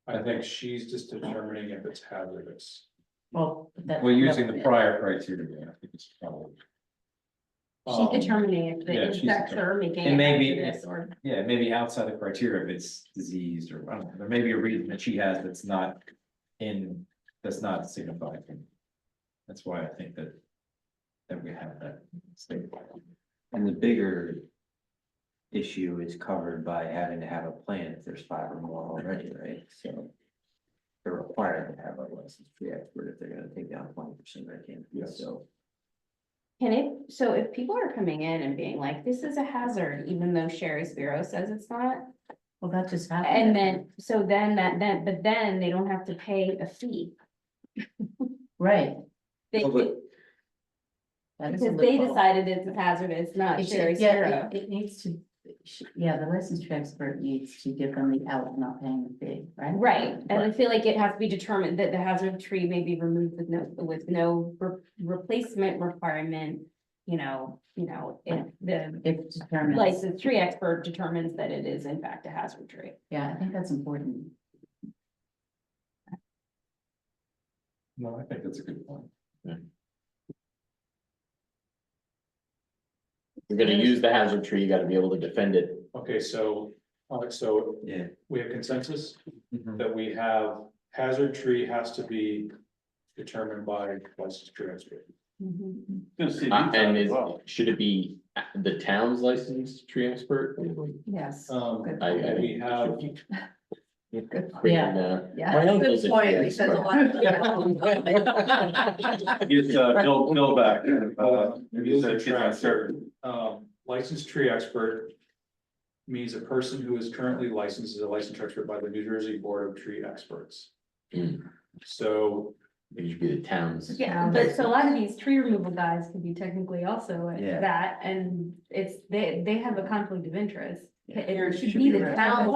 I think she's just determining if it's hazardous. Well, that. Well, using the prior criteria, I think it's probably, She's determining if yeah, the she's insects are making it it may be- hazardous or. yeah, maybe outside the criteria if it's diseased or, I don't know, there may be a reason that she has that's not signified. That's why I think that we have that statement. And the bigger issue is covered by having to have a plan if there's 5 or more already, right? So they're required to have a licensed tree expert if they're gonna take down 20% of their canopy, Yes. so. So if people are coming in and being like, this is a hazard, even though Sherry's Bureau says it's not, Well, that just happened. and but then they don't have to pay a fee. Right. They Well, but- could, That is a because they loophole. decided it's hazardous, not It should- Sherry's yeah, Bureau. it needs to, yeah, the licensed tree expert needs to give them the out of not paying the fee, right? Right, and I feel like it has to be determined that the hazard tree may be removed with no replacement requirement. if the It determines, licensed tree expert determines that it is in fact a hazard tree. yeah, I think that's important. No, I think that's a good point. You're gonna use the hazard tree, you gotta be able to defend it. Okay, so, so Yeah. we have consensus Mm-hmm. that we have hazard tree has to be determined by licensed tree expert. Gonna see And detail as is, well. should it be the town's licensed tree expert? Yes. Good. I We have, Yeah. My uncle's a tree Point, because a expert. lot of. Get, Bill back. Rules and tracks. Licensed tree expert means a person who is currently licensed as a licensed expert by the New Jersey Board of Tree Experts. Hmm. So, It should be the town's. Yeah, but so a lot of these tree removal guys could be technically also Yeah. that, and they have a conflict of interest. It should Should be be the right. town.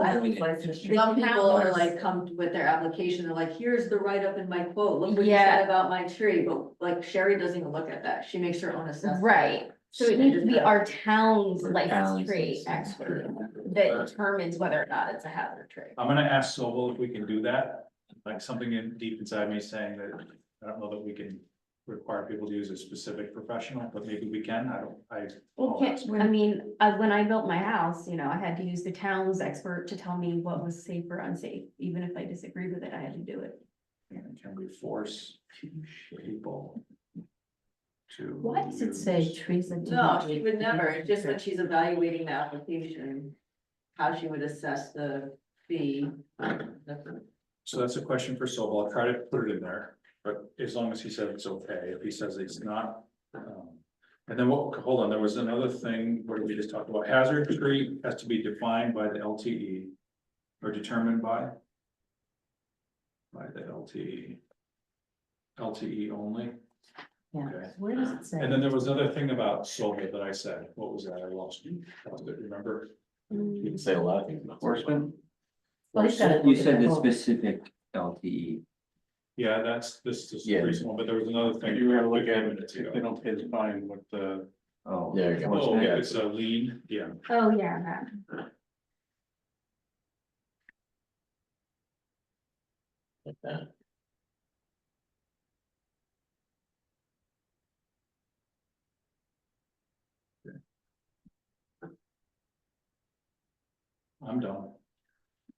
Some people are like, come with their application, they're like, here's the write-up in my quote, look what you Yeah. said about my tree, but like Sherry doesn't even look at that, she makes her own assessment. Right, so it needs to be our town's Or licensed town's tree licensed expert tree. that determines whether or not it's a hazard tree. I'm gonna ask Sobel if we can do that, like something in deep inside me saying that, I don't know that we can require people to use a specific professional, but maybe we can, Well, when I built my house, I had to use the town's expert to tell me what was safe or unsafe, even if I disagreed with it, I had to do it. can we force people to? Why does it say use- trees that? do No, not she meet would never, the- it's just when she's evaluating the application, how she would assess the fee. So that's a question for Sobel, I'll try to put it in there, but as long as he said it's okay, if he says it's not. And then hold on, there was another thing, what did we just talk about, hazard tree has to be defined by the LTE. Or determined by. By the LTE. LTE only, Yeah, okay. where does it say? And then there was another thing about Sobel that I said, what was that, I lost it, remember? You can say a lot of things about. Enforcement? Well, he's gotta You look at said the whole- specific LTE. Yeah, this is the Yeah. recent one, but there was another thing. You gotta look at it, minutes if ago. they don't pay the fine, what the. Oh. There you go. Oh, Yeah. it's a lien, yeah. Oh, yeah, that. Like that. I'm done.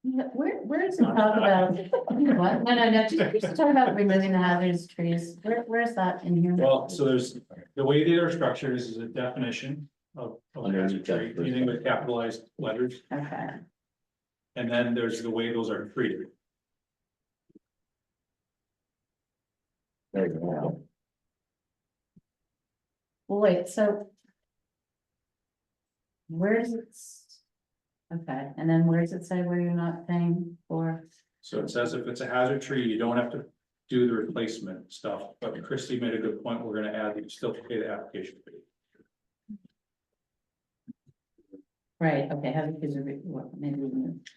Yeah, where does it talk about, what, no, just talk about removing the hazardous trees, where's that in here? Well, so there's, the way they are structured is a definition of a hazard Underneath that tree, first anything one. with capitalized letters, Okay, and then there's the way those are treated. There you go. well, wait, so. Where does it? Okay, and then where does it say where you're not paying for? So it says if it's a hazard tree, you don't have to do the replacement stuff, but Christie made a good point, we're gonna add, that you still have to pay the application fee. Right, okay, hazard trees are, well, maybe removed.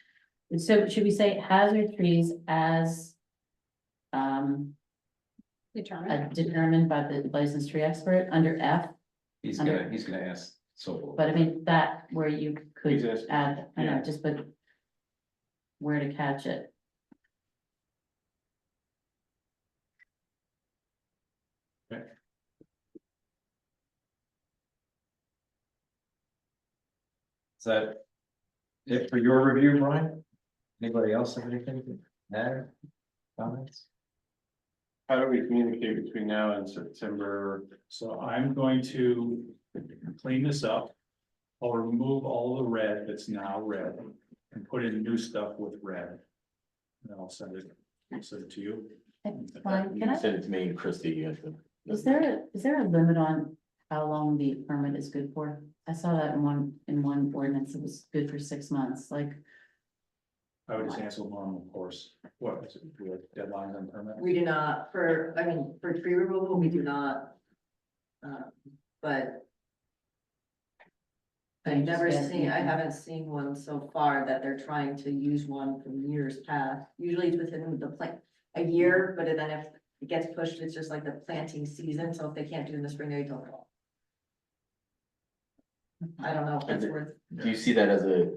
So should we say hazard trees as? Determined. Determined by the licensed tree expert under F, He's gonna ask Sobel. but I mean, that where you could He's asking, add, I know, yeah. just put. Where to catch it, Is that it for your review, Brian? Anybody else have anything to add? Comments? How do we communicate between now and September? So I'm going to clean this up. I'll remove all the red that's now red and put in new stuff with red. And I'll send it to you. fine, You can I, send it to me and Christie. You have to- is there a limit on how long the permit is good for? I saw that in one ordinance, it was good for 6 months, like, I would just answer normal course. What is it? Do we have deadlines on permit? We do not, for tree removal, we do not. But You I've just never get- seen, I haven't seen one so far that they're trying to use one from years past. Usually it's within the plant, a year, but then if it gets pushed, it's just like the planting season, so if they can't do it in the spring, they don't. I don't know if that's worth. Do you see that as a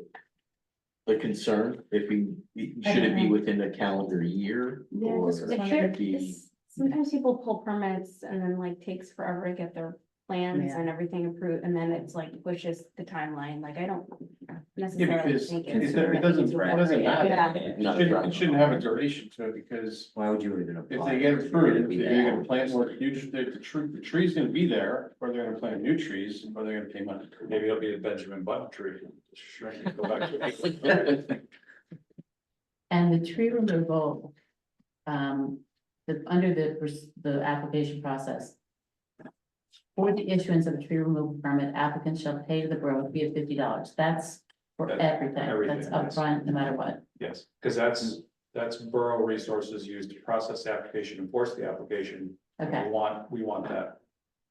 concern? If should it be within a calendar year? Or It should should- it be? this- Sometimes people pull permits and then like takes forever to get their plans Yeah. and everything approved, and then it's like pushes the timeline, like I don't Yeah, necessarily because think it it's. doesn't matter. Yeah. Not It shouldn't have a duration to it, because Why would you even apply? if they get if you're gonna approved, be they're there? gonna plant more huge, the tree's gonna be there, or they're gonna plant new trees, or they're gonna pay money. Maybe it'll be the Benjamin Button tree. Shrink it, go back to it. And the tree removal, under the application process. For the issuance of a tree removal permit, applicants shall pay to the borough a fee of $50. That's for That's everything. everything, That's yes. upfront, no matter what. Yes, because that's borough resources used to process the application, enforce the application. And Okay. we want that.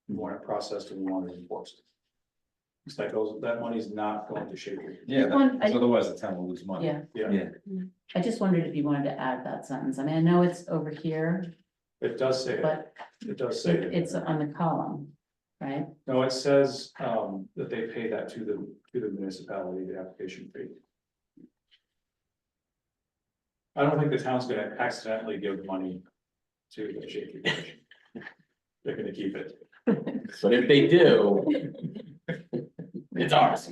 We want it processed and we want it enforced. It's like that money's not going to Shade Tree. Yeah, One- because otherwise the town will lose money. Yeah, Yeah, I just wondered if you wanted to add that sentence. I mean, I know it's over here, it does say it. but It does say it. it's on the column, right? No, it says, that they pay that to the municipality, the application fee. I don't think the town's gonna accidentally give money to the Shade Tree Commission. They're gonna keep it. But if they do, it's ours.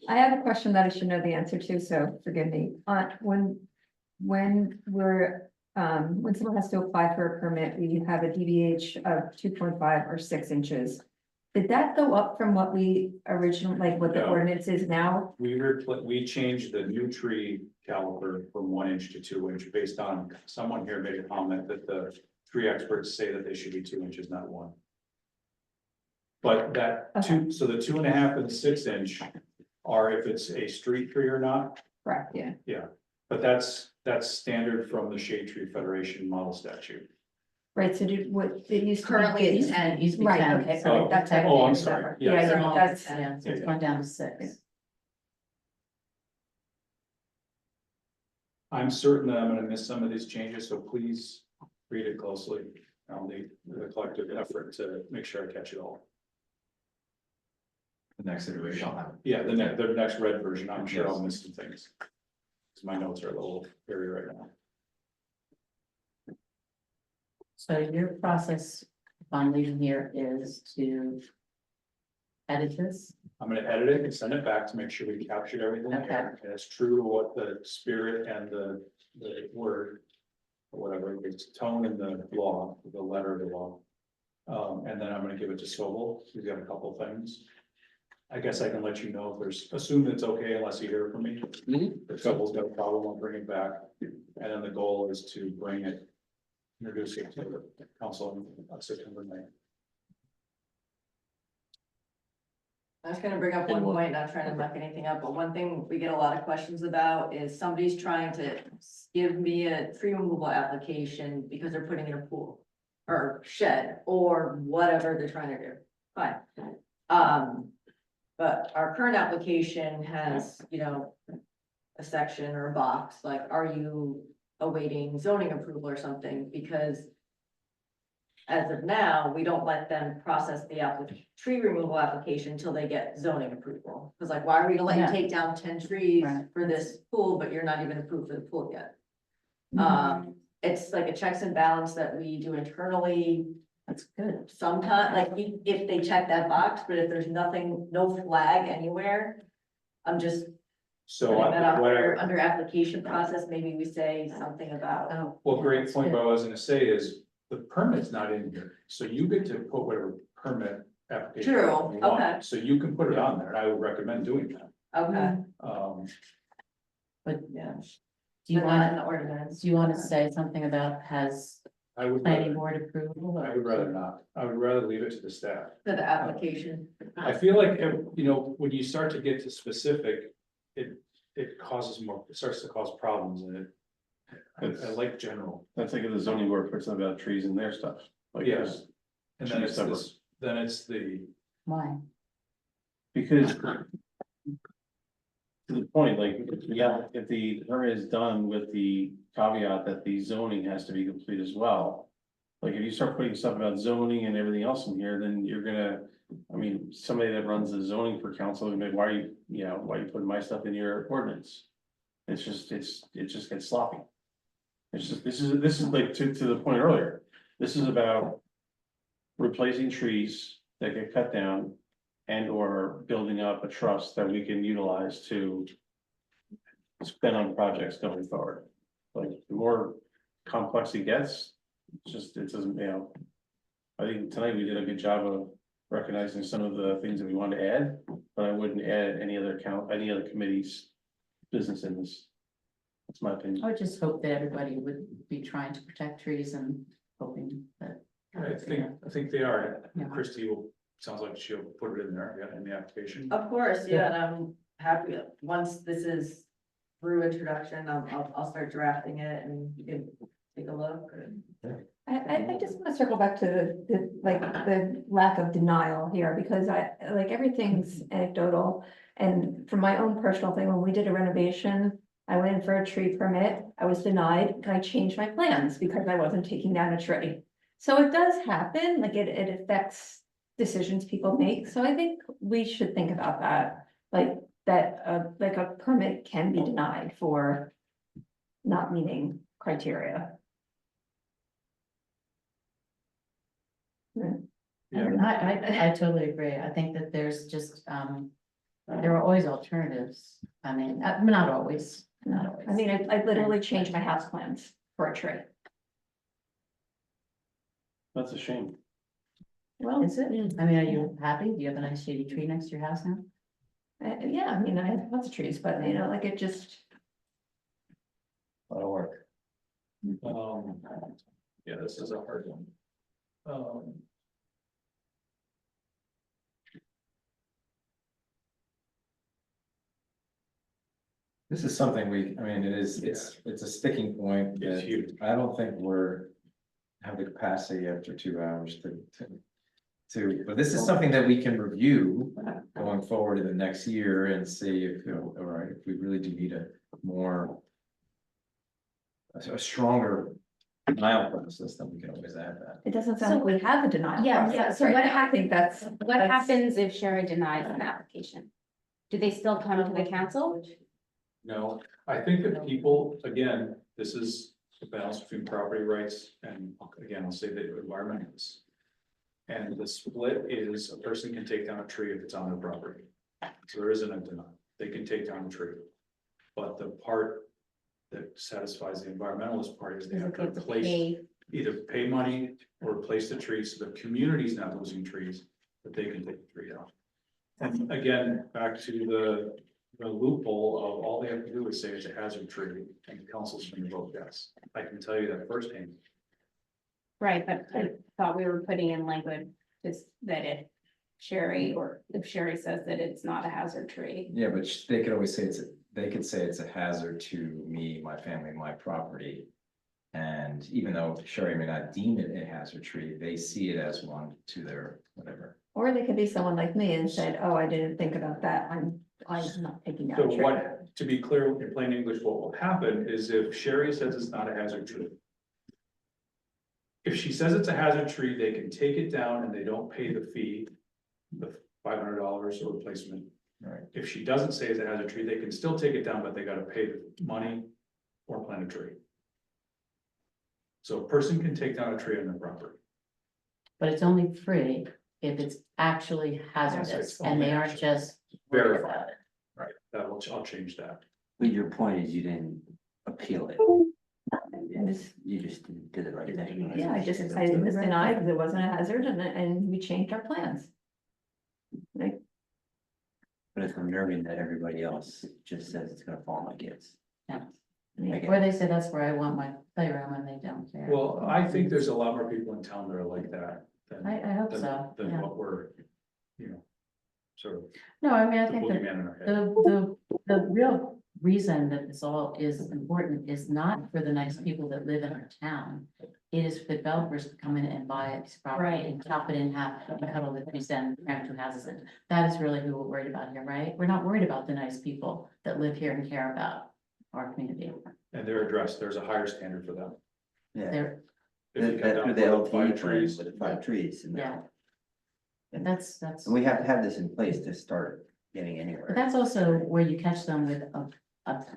I have a question that I should know the answer to, so forgive me. When someone has to apply for a permit, we have a DBH of 2.5 or 6 inches. Did that go up from what we originally, like what the No. ordinance is now? We changed the new tree caliper from 1 inch to 2 inch based on, someone here made a comment that the tree experts say that they should be 2 inches, not 1. But that so the 2.5 and 6 inch are if it's a street tree or not, Correct, yeah. but that's standard from the Shade Tree Federation model statute. Right, so what, it used to be. Currently it's It 10. used to be Right, 10. okay, so so that's. Oh, I'm sorry. Yeah, Yes. yeah, that's, Yeah, so it's Yeah, gone down to 6. I'm certain that I'm gonna miss some of these changes, so please read it closely. I'll need the collective effort to make sure I catch it all. The next iteration. Yeah, the next red version, I'm sure I'll miss some things. Cause my notes are a little hairy right now. So your process on leaving here is to edit this? I'm gonna edit it and send it back to make sure we captured everything. Okay. And it's true to what the spirit and the word. Or whatever, it's tone in the law, the letter of the law. And then I'm gonna give it to Sobel, he's got a couple things. I guess I can let you know if assume it's okay unless you hear from me. Mhm. If Sobel's got a problem, I'll bring it back. And then the goal is to bring it, introduce it to the council on September 9th. I was gonna bring up one point, not trying to muck anything up, but one thing we get a lot of questions about is somebody's trying to give me a tree removal application because they're putting in a pool or shed or whatever they're trying to do. Fine. But our current application has, a section or a box, like, are you awaiting zoning approval or something? Because as of now, we don't let them process the tree removal application until they get zoning approval. Cause like, why are we gonna let you Yeah. take down 10 trees Right. for this pool, but you're not even approved for the pool yet? Mm-hmm. It's like a checks and balance that we do internally That's good. sometimes, like, if they check that box, but if there's nothing, no flag anywhere. I'm just So putting that out what there, I, under application process, maybe we say something about. Oh. well, yeah, great that's point, good. what I was gonna say is, the permit's not in here, so you get to put whatever permit application. True, you want. okay. So you can put it on there, and I would recommend doing that. Okay, But yeah. do you But not in want, the ordinance. do you want to say something about has I would planning rather, board approval? or- I would rather not, I would rather leave it to the staff. For the application. I feel like, when you start to get to specific, it causes more, it starts to cause problems in it. I like general, That's like if the zoning board puts something about trees in their stuff. Like Yes. there's- and Should then be it's separate. this, then it's the, Why? Because. To the point, like, yeah, if the permit is done with the caveat that the zoning has to be complete as well. Like, if you start putting stuff about zoning and everything else in here, then you're gonna, I mean, somebody that runs the zoning for council, and why why are you putting my stuff in your ordinance? It just gets sloppy. It's just, this is like, to the point earlier, this is about replacing trees that get cut down and or building up a trust that we can utilize to spend on projects going forward. Like, the more complex it gets, it doesn't, I think tonight we did a good job of recognizing some of the things that we wanted to add, but I wouldn't add any other committee's business in this. That's my opinion. I would just hope that everybody would be trying to protect trees and hoping that. I think they are. Yeah. Christie sounds like she'll put it in there, yeah, in the application. Of course, yeah, and I'm happy, once this is through introduction, I'll start drafting it and you can take a look. I just want to circle back to the lack of denial here, because everything's anecdotal. And from my own personal thing, when we did a renovation, I went in for a tree permit, I was denied, and I changed my plans because I wasn't taking down a tree. So it does happen, like it affects decisions people make, so I think we should think about that. Like a permit can be denied for not meeting criteria. I totally agree. I think that there's just, there are always alternatives. I mean, not always, not always. I mean, I literally changed my house plans for a tree. That's a shame. Well, Is it? I mean, are you happy? Do you have a nice shady tree next to your house now? yeah, I mean, I have lots of trees, but like it just, That'll work. Yeah, this is a hard one. This is something it's a sticking point It's that huge. I don't think have the capacity after 2 hours but this is something that we can review going forward in the next year and see if, all right, if we really do need a stronger denial process, then we can always add that. it doesn't sound like we have a denial. Yeah, process, yeah, so right? what I think that's. What happens if Sherry denies an application? Do they still come to the council? No, I think that people, again, this is the balance between property rights and, again, I'll say the environmentalists. And the split is a person can take down a tree if it's on their property. So there isn't a denial. They can take down a tree. But the part that satisfies the environmentalist part is they Is have it to they have to replace, pay? either pay money or replace the tree, so the community's not losing trees, but they can take the tree down. And again, back to the loophole of all they have to do is say it's a hazard tree, and the council's going to vote yes. I can tell you that firsthand. Right, but I thought we were putting in language just that if Sherry says that it's not a hazard tree. Yeah, but they could always say they could say it's a hazard to me, my family, my property. And even though Sherry may not deem it a hazard tree, they see it as one to their whatever. Or they could be someone like me and said, oh, I didn't think about that, I'm not taking down So a tree. what, to be clear in plain English, what will happen is if Sherry says it's not a hazard tree. If she says it's a hazard tree, they can take it down and they don't pay the fee, the $500 or replacement. Right. If she doesn't say it's a hazard tree, they can still take it down, but they gotta pay the money or plant a tree. So a person can take down a tree on their property. But it's only free if it's actually hazardous it's and only they aren't actually just worried verified. about it. I'll change that. But your point is you didn't appeal it. Just- You just did the right thing. Yeah, I was denied because it wasn't a hazard and we changed our plans. Like, But it's unnerving that everybody else just says it's gonna fall on my kids. Yeah. I get Or they say that's where I want my playroom and they don't care. Well, I think there's a lot more people in town that are like that than, I hope so, than yeah. what we're, sort of No, I mean, I the think that boogeyman in our head. the real reason that this all is important is not for the nice people that live in our town. It is for developers to come in and buy a piece of property Right. and chop it in half and cut all the trees down and cram 2 houses in. That is really who we're worried about here, right? We're not worried about the nice people that live here and care about our community. And they're addressed, there's a higher standard for them. Yeah, They're, If you cut That's down with the more than LTE 5 plan trees, with the 5 trees. And Yeah. And that's, and we have to have this in place to start getting but anywhere. that's also where you catch them with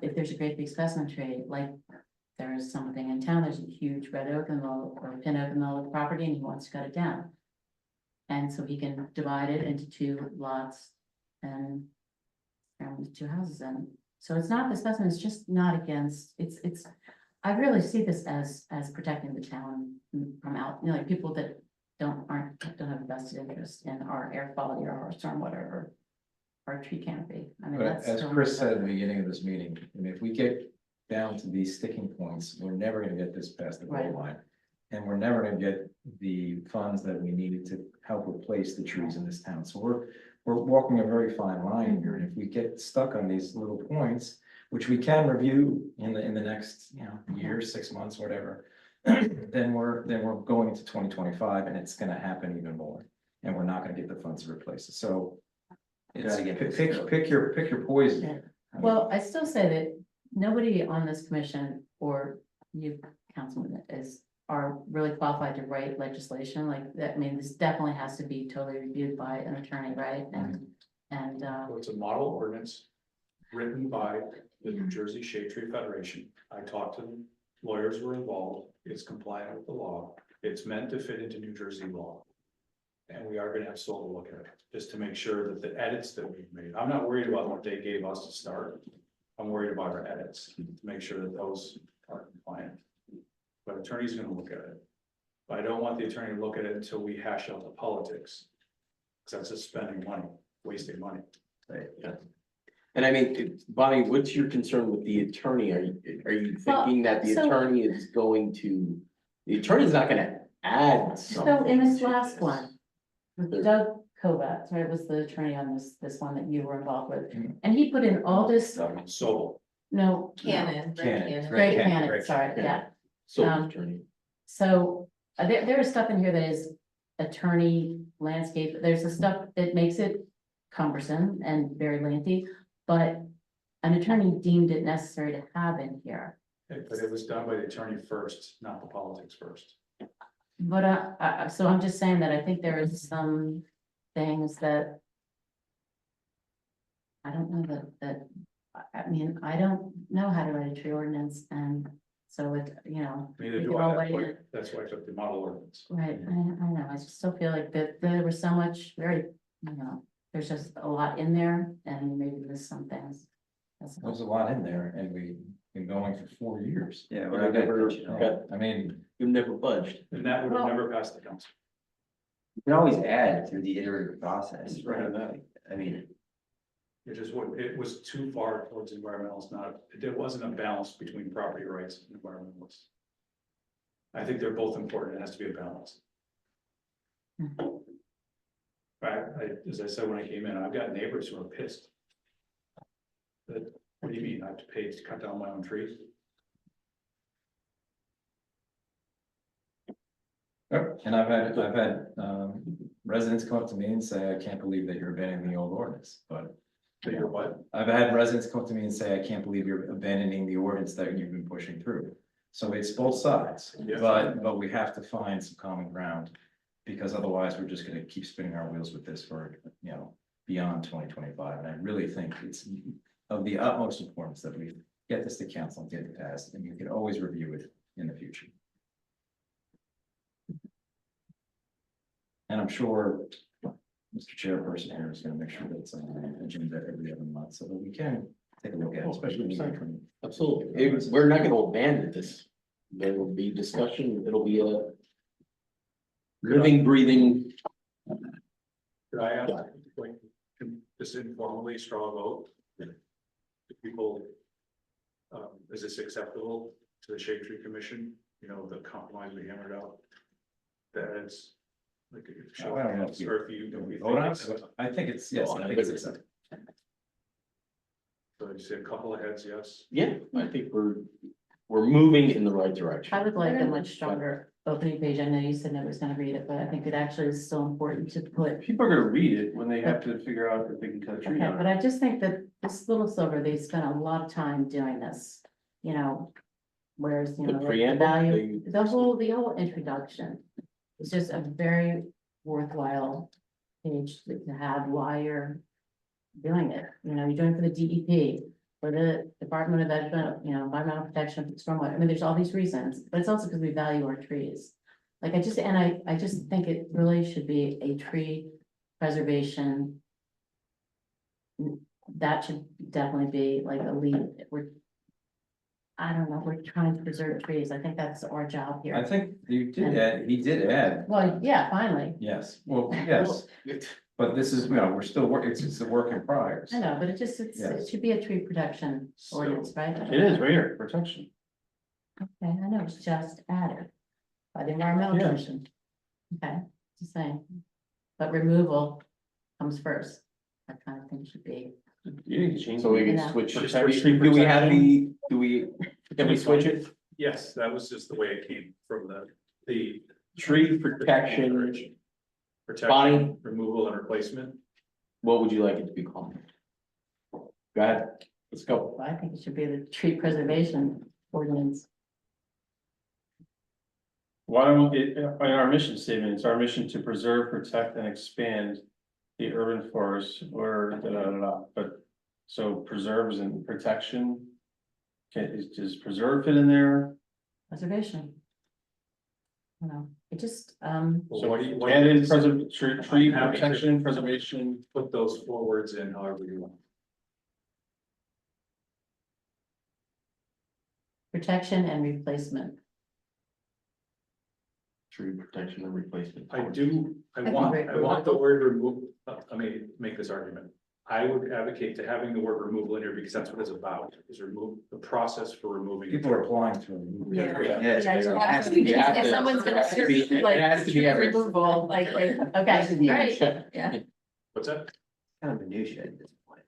if there's a great big specimen tree, like there is something in town, there's a huge red oak in the middle or pin oak in the middle of the property and he wants to cut it down. And so he can divide it into 2 lots and 2 houses in. So it's not the specimen, it's just not against, it's, I really see this as protecting the town from out, you know, like people that don't have a vested interest in our air quality or our stormwater or our tree canopy. I mean, But that's. as still- Chris said at the beginning of this meeting, I mean, if we get down to these sticking points, we're never gonna get this past the goal Right. line. And we're never gonna get the funds that we needed to help replace the trees in this town. So we're walking a very fine line here. And if we get stuck on these little points, which we can review in the next, year, 6 months, whatever, then we're going into 2025 and it's gonna happen even more. And we're not gonna get the funds to replace it. So it's, Gotta get this pick your poison. Yeah. Well, I still say that nobody on this commission or you, councilman, are really qualified to write legislation like that. I mean, this definitely has to be totally reviewed by an attorney, right? And, So it's a model ordinance written by the New Jersey Shade Tree Federation. I talked to them, lawyers were involved, it's compliant with the law, it's meant to fit into New Jersey law. And we are gonna have Sol look at it, just to make sure that the edits that we've made, I'm not worried about what they gave us to start. I'm worried about our edits, to make sure that those are compliant. But attorney's gonna look at it. But I don't want the attorney to look at it until we hash out the politics. Cause that's just spending money, wasting money. Right, yeah. And I mean, Bonnie, what's your concern with the attorney? Are you thinking that the so- attorney is going to, the attorney's not gonna add something? so in this to last this? one, There- Doug Kovacs, right, was the attorney on this one that you were involved with. And he put in all this, So, no. Cannon, Greg Cannon. Cannon. Greg Cannon, Cannon, Greg sorry, Cannon. yeah. So Um, attorney. So there is stuff in here that is attorney landscape. There's the stuff that makes it cumbersome and very lengthy, but an attorney deemed it necessary to have in here. but it was done by the attorney first, not the politics first. But so I'm just saying that I think there is some things that I don't know I mean, I don't know how to write a tree ordinance and so it, Neither we do could I, all weigh in. that's why I took the model ordinance. Right, I know, I just still feel like that there was so much there's just a lot in there and maybe there's some things. That's all. There's a lot in there and we've been going for 4 years. Yeah, And we're I not gonna never catch it all. got, I mean, you've never budged. And that would have Well- never passed the council. You can always add through the iterative process, Right. right? I mean, It just would, it was too far towards environmentalists, there wasn't a balance between property rights and environmentalists. I think they're both important, it has to be a balance. As I said when I came in, I've got neighbors who are pissed. But what do you mean, I have to pay to cut down my own trees? and I've had residents come up to me and say, I can't believe that you're abandoning the old ordinance, but. So you're what? I've had residents come up to me and say, I can't believe you're abandoning the ordinance that you've been pushing through. So it's both sides, Yeah. but we have to find some common ground. Because otherwise, we're just gonna keep spinning our wheels with this for, beyond 2025. And I really think it's of the utmost importance that we get this to council and get it passed, and you can always review it in the future. And I'm sure Mr. Chairperson here is gonna make sure that it's on the agenda every other month, so that we can take a look at it, especially from. Absolutely. We're not gonna abandon this. There will be discussion. It'll be a living, breathing. Could I ask, like, just informally straw vote? Do people, is this acceptable to the Shade Tree Commission, the compromise we hammered out? That it's like. Oh, I don't know if we- Or if you. We vote on it? I think it's, yes, I think it's acceptable. So you say a couple of heads, yes? Yeah, I think we're moving in the right direction. I would like a much stronger opening page. I know you said nobody's gonna read it, but I think it actually is still important to put. People are gonna read it when they have to figure out if they can cut a tree Okay, down. but I just think that this little silver, they spent a lot of time doing this, where's, you The know, the preamble, value, the whole introduction. It's just a very worthwhile page to have why you're doing it. You know, you're doing it for the DEP, for the Department of Environmental Protection, stormwater. I mean, there's all these reasons, but it's also because we value our trees. Like I just think it really should be a tree preservation. That should definitely be like a lead. I don't know, we're trying to preserve trees. I think that's our job I here. think he did add, Well, yeah, finally. yes, well, yes, but this is, we're still working, it's a work in progress. I know, but it Yes. should be a tree protection ordinance, right? It is right here, protection. Okay, I know, it's just added by the environmental Yeah. commission. Okay, just saying. But removal comes first. I kind of think should be. You need to change. So we it. can Yeah. switch, Tree do we have protection. can we switch it? Yes, that was just the way it came from the. Tree protection, Bonnie? Protection, removal and replacement. what would you like it to be called? Go ahead, let's go. I think it should be the tree preservation ordinance. Why don't it, in our mission statement, it's our mission to preserve, protect and expand the urban forest or da, da, da, da, but so preserves and protection. Does preserve fit in there? Preservation. You know, it just, Well, So what do you? add in tree protection, preservation. Put those 4 words in however you want. protection and replacement. Tree protection and replacement. I think want the word remove, let me make this argument. I would advocate to having the word removal in here because that's what it's about, is remove the process for removing. People are applying to remove. Yeah. Yes, Yeah, it you has have to to- be- you have if to- someone's gonna it has to be- search, like, it has to be tree evidence. removal, like, okay, great, yeah. What's that? Kind of minutia at this point.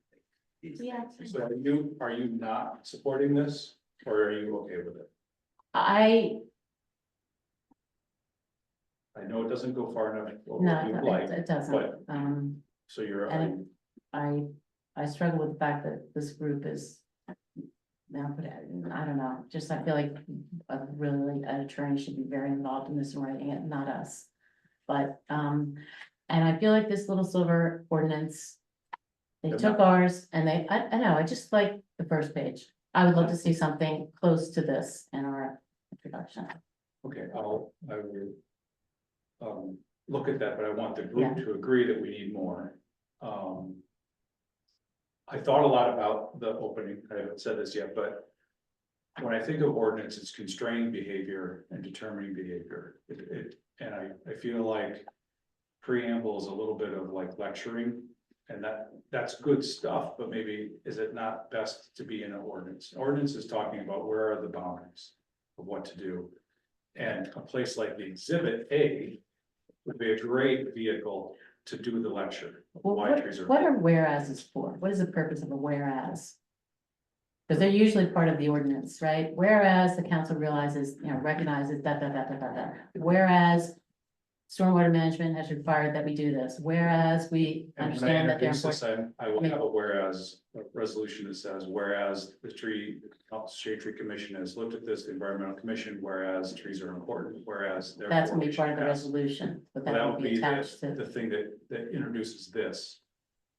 Yeah. So are you not supporting this or are you okay with it? I, I know it doesn't go far enough. over no, what you'd like, it doesn't, but- So and I struggle with the fact that this group is. Now, but I don't know, just I feel like an attorney should be very involved in this and writing it, not us. But, and I feel like this little silver ordinance. They They're took ours and I know, I just like the first page. I would love to see something close to this in our introduction. Okay, I will. Look at that, but I want the group to agree that we need more. I thought a lot about the opening, I haven't said this yet, but. When I think of ordinance, it's constraining behavior and determining behavior. And I feel like. Preamble is a little bit of like lecturing. And that's good stuff, but maybe is it not best to be in an ordinance? Ordinance is talking about where are the boundaries of what to do. And a place like the exhibit A would be a great vehicle to do the lecture. Well, Why trees are. what are whereases for? What is the purpose of a whereas? Because they're usually part of the ordinance, right? Whereas the council realizes, recognizes that. Whereas stormwater management has required that we do this, whereas we And when I understand that they're introduce important. this, I will have a whereas, a resolution that says, whereas the Shade Tree Commission has looked at this, the Environmental Commission, whereas trees are important, whereas. That's gonna therefore be we part of should the pass. resolution, but That that would will be be attached the to, thing that introduces this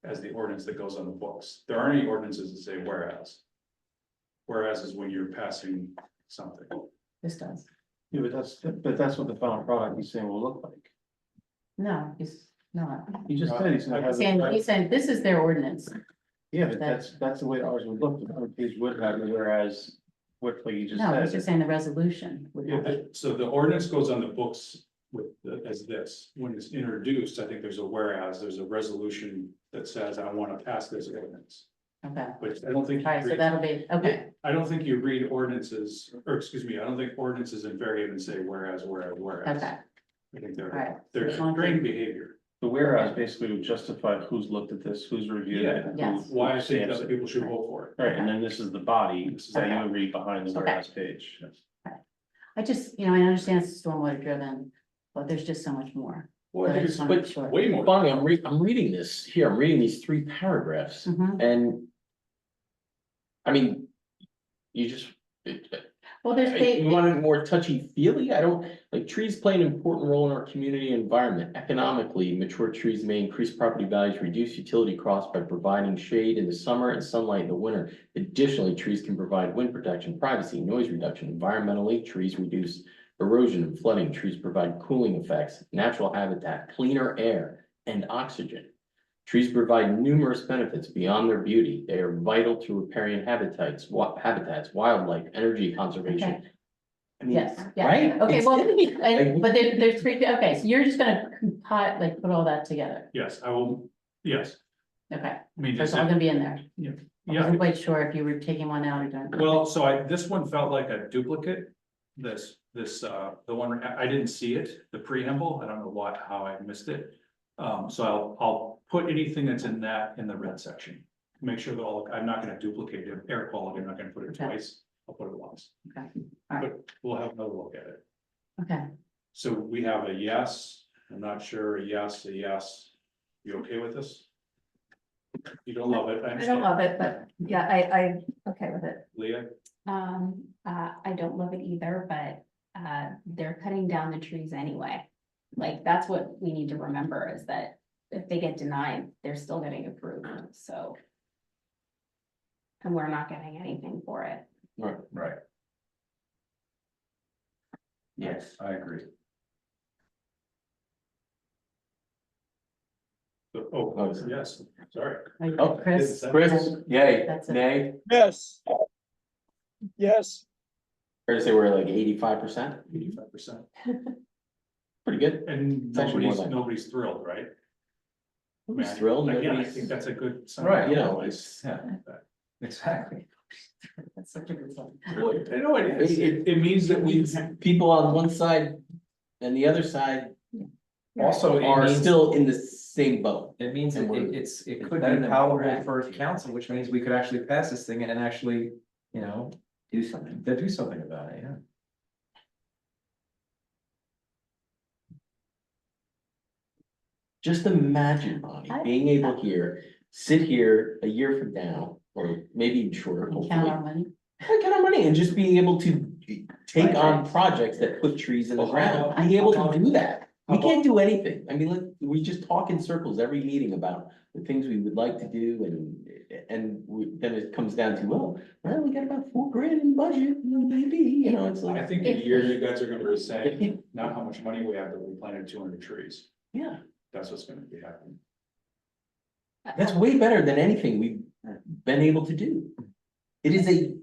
as the ordinance that goes on the books. There aren't any ordinances that say whereas. Whereas is when you're passing something. this does. Yeah, but that's what the final product he's saying will look like. No, he's not. He just said he's gonna have. He's saying this is their ordinance. Yeah, but that's the way ours would look, the front page would have, it, whereas, what like you just No, he's said. just saying the resolution would Yeah, have it. so the ordinance goes on the books as this, when it's introduced, I think there's a whereas, there's a resolution that says, I want to pass this ordinance. Okay, But I don't think. all right, so that'll be, okay, I don't think you read ordinances, or excuse me, I don't think ordinances in Fairhaven say whereas. okay, I think all right. they're constrained behavior. The whereas basically would justify who's looked at this, who's reviewed it. Yeah. who- Yes. Why I think stamps other it. people should vote for it. Right, and then this is the body, this is how Okay. you read behind the Okay. whereas page. I just, I understand it's stormwater driven, but there's just so much more. Well, I think it's But way more. Bonnie, I'm reading this here, I'm reading these 3 paragraphs Mhm. and. I mean, you just, Well, there's, You want it more touchy feely? I don't, like, trees play an important role in our community environment. Economically, mature trees may increase property values, reduce utility costs by providing shade in the summer and sunlight in the winter. Additionally, trees can provide wind protection, privacy, noise reduction. Environmentally, trees reduce erosion and flooding. Trees provide cooling effects, natural habitat, cleaner air, and oxygen. Trees provide numerous benefits beyond their beauty. They are vital to riparian habitats, wildlife, energy conservation. Okay. I mean, yes, yeah, right? okay, It's- well, like- but there's three, okay, so you're just gonna compile, like, put all that together, Yes, I will, yes, okay, I mean, so it's is all it, gonna be in there. I yeah, wasn't quite sure if you were taking one out or doing. well, this one felt like a duplicate. The one, I didn't see it, the preamble, I don't know how I missed it. So I'll put anything that's in the red section. Make sure that I'm not gonna duplicate the air quality, I'm not gonna put it Okay. twice, I'll put it once. Okay, all right, But we'll have another look at it. okay, So we have a yes, I'm not sure, a yes. You okay with this? You don't love it, I I don't understand. love it, but yeah, I okay with it. Leah, I don't love it either, but, they're cutting down the trees anyway. Like, that's what we need to remember is that if they get denied, they're still getting approved, so. And we're not getting anything for it. Right, Yes. I agree. oh, yes, sorry. Are you Oh, good, Chris? Chris, yay, That's it. nay, Yes. Yes. fair to say we're like 85%, 85%. pretty good. And It's actually more than- nobody's thrilled, right? Nobody's thrilled, Again, I nobody's, think that's a good sign. Right. you know, it's, Yeah, exactly. That's such a good one. I know it is, it means that we, people on one side and the other side Also, are it means, still in the same boat. it means and we're- it could better be than palatable we're for at. council, which means we could actually pass this thing and actually, Do something. do something about it, yeah. Just imagine, Bonnie, being able here, sit here a year from now, or maybe even shorter, And count hopefully. our money. Count our money and just being able to take on Right. projects that put trees in the Well, ground, how being able about- to do that. We how can't do anything. I mean, look, we just talk in circles every meeting about the things we would like to do then it comes down to, well, we got about $4,000 in budget, maybe, you know, it's I like, think in a year you guys are gonna be saying, not how much money we have, but we planted 200 trees, yeah, that's what's gonna be happening. that's way better than anything we've been able to do. It is a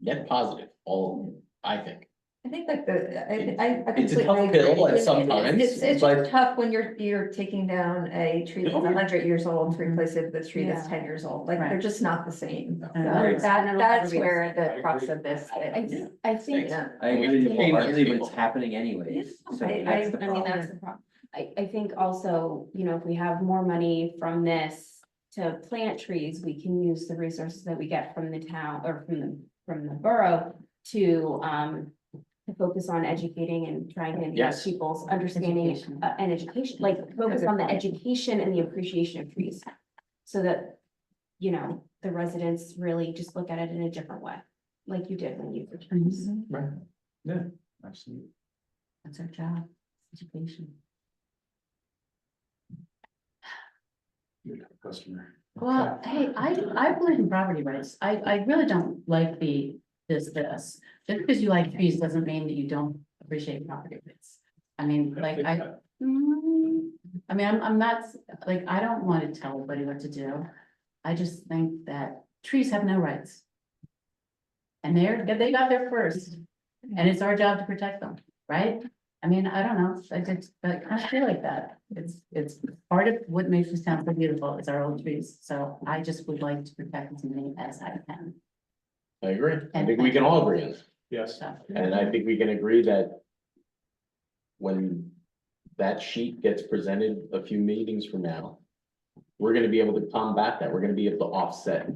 net positive, all, I think. I think like I It's a completely tough agree. pill at It- some it is. times, It's but- just tough when you're taking down a tree that's Oh, yeah. 100 years old to replace it with a tree that's Yeah. 10 years old, like they're Right. just not the same. So And Right. that's it'll where never the be crux the of this I, is. I think, Yeah. I agree Yeah. wholeheartedly, but it's happening anyways, so I- that's the I mean, that's problem. the problem. I think also, if we have more money from this to plant trees, we can use the resources that we get from the town or from the borough to focus on educating and trying to enhance Yes. people's understanding Education. and education, like focus on the education and the appreciation of trees. So that, the residents really just look at it in a different way, like you did when you were trees. Right. Yeah, absolutely. That's our job, education. You're a customer. Well, hey, I believe in property rights. I really don't like this. Just because you like trees doesn't mean that you don't appreciate property rights. I mean, like, I'm not, like, I don't want to tell everybody what to do. I just think that trees have no rights. And they got there first, and it's our job to protect them, right? I mean, I don't know, I kind of feel like that. It's part of what makes this town so beautiful is our old trees, so I just would like to protect as many as I can. I agree. I think we can all agree on this. Yes, So, And I think we can agree that when that sheet gets presented a few meetings from now, we're gonna be able to combat that. We're gonna be able to offset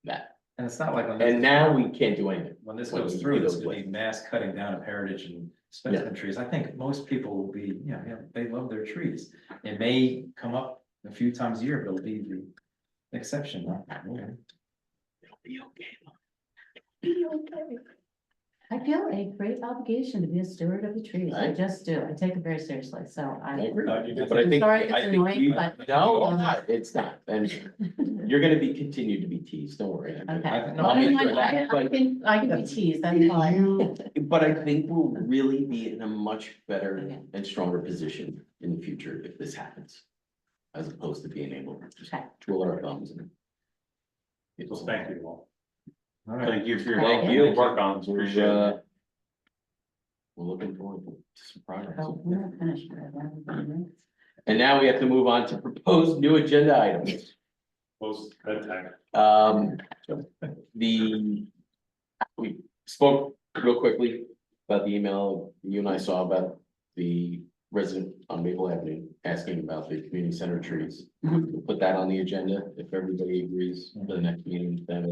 that. And it's not like And now we can't do anything. when this when goes we through, do there's those gonna be ways. mass cutting down of heritage and specimen trees. I think most people will be, they love their trees. It may come up a few times a year, but it'll be the exception, not the rule. It'll be okay. It'll be okay. I feel a great obligation to be a steward of the trees. I Right. just do. I take it very seriously, so I I. agree. You did But I think, Sorry, it's I think annoying, we, but- no, it's not, and you're gonna be continued to be teased, don't worry. Okay. I- no, Well, I'll make I sure of that, I can be teased, that's fine. But I think we'll really be in a much better Okay. and stronger position in the future if this happens. As opposed to being able to just Okay. twiddle our thumbs and. Well, thank you all. All right. Thank you for your Thank help. you. and work on, this. appreciate it. We're looking forward to some progress. Oh, we're not finished. Right? And now we have to move on to proposed new agenda items. Post bedtime. We spoke real quickly about the email you and I saw about the resident on Maple Avenue asking about the community center trees. We'll put that on the agenda if everybody agrees for the next meeting, then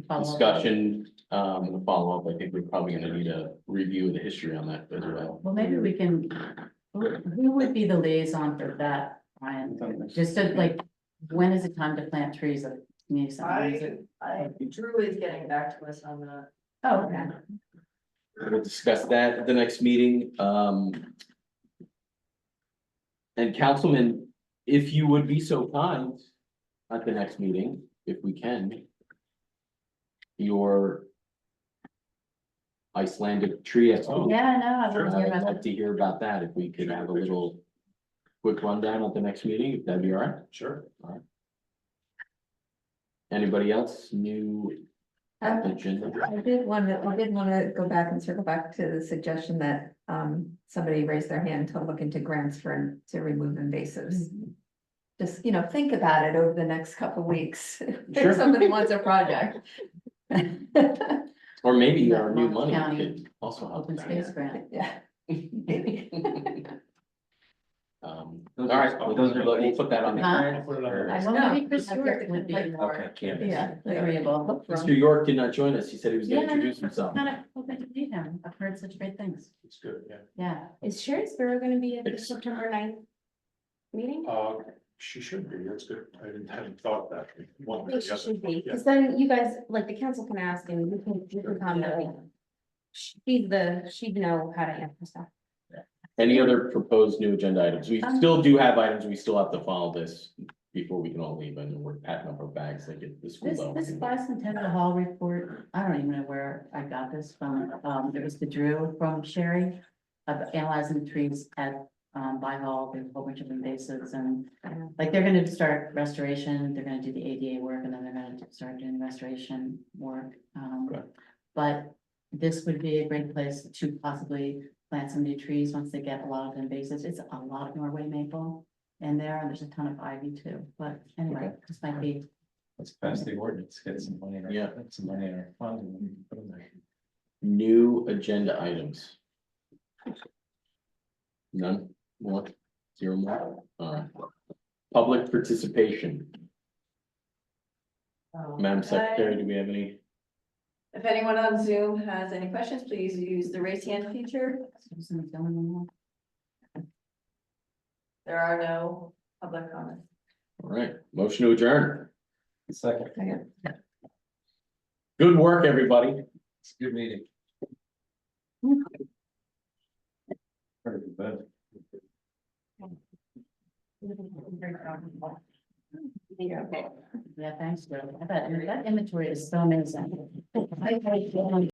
a discussion, and a follow-up. I think we're probably gonna need a review of the history on that as well. Well, maybe we can, who would be the liaison for that, Brian? Just to like, when is it time to plant trees at community center? Is it- Drew is getting back to us on the. Oh, okay. We'll discuss that at the next meeting, and councilman, if you would be so kind at the next meeting, if we can. Your Icelandic tree. expo. Yeah, no, I Sure, want to hear I'd about love that. to hear about that, if we could have a little quick rundown at the next meeting, if that'd be all right. Sure. Anybody else new agenda? I did want to go back and circle back to the suggestion that somebody raised their hand to look into grants to remove invasives. Just, think about it over the next couple weeks, Sure. if somebody wants a project. Or maybe That our new Monmouth money County could also help. Open space grant. Yeah. All right, well, we'll put that on the. Huh? Put it on the I list. well, maybe Chris No, Stewart would be more Okay, canvas. Yeah. agreeable. Mr. York did not join us, he said he was Yeah, gonna introduce himself. kind of hoping to meet him. I've heard such great things. It's good, yeah. Yeah. Is Sherry's Borough gonna be at the It's- September 9th meeting? She should be, that's good. Hadn't thought of that. One I way or think the she other. should be, Yeah. because then you guys, like, the council can ask and we can comment. She'd know how to answer stuff. Any other proposed new agenda items? We still do have items, we still have to follow this before we can all leave, and we're packing up our bags like at the school This level. bicentennial hall report, I don't even know where I got this from. It was the Drew from Sherry of analyzing the trees at by hall. There's a whole bunch of invasives and like they're gonna start restoration, they're gonna do the ADA work and then they're gonna start doing restoration work. Okay. But this would be a great place to possibly plant some new trees once they get a lot of invasives. It's a lot of Norway maple in there and there's a ton of ivy too. But anyway, this might be. Let's pass the ordinance, get some money in our, Yeah. some money in our fund and then we can put them there. New agenda items. None more, zero more, alright. Public participation, Madam Secretary, do we have any? If anyone on Zoom has any questions, please use the raise hand feature. There are no public comments. Alright, motion to adjourn, Second, good work, everybody. it's a good meeting. Pretty good. Yeah, thanks, Joe. That inventory is so amazing.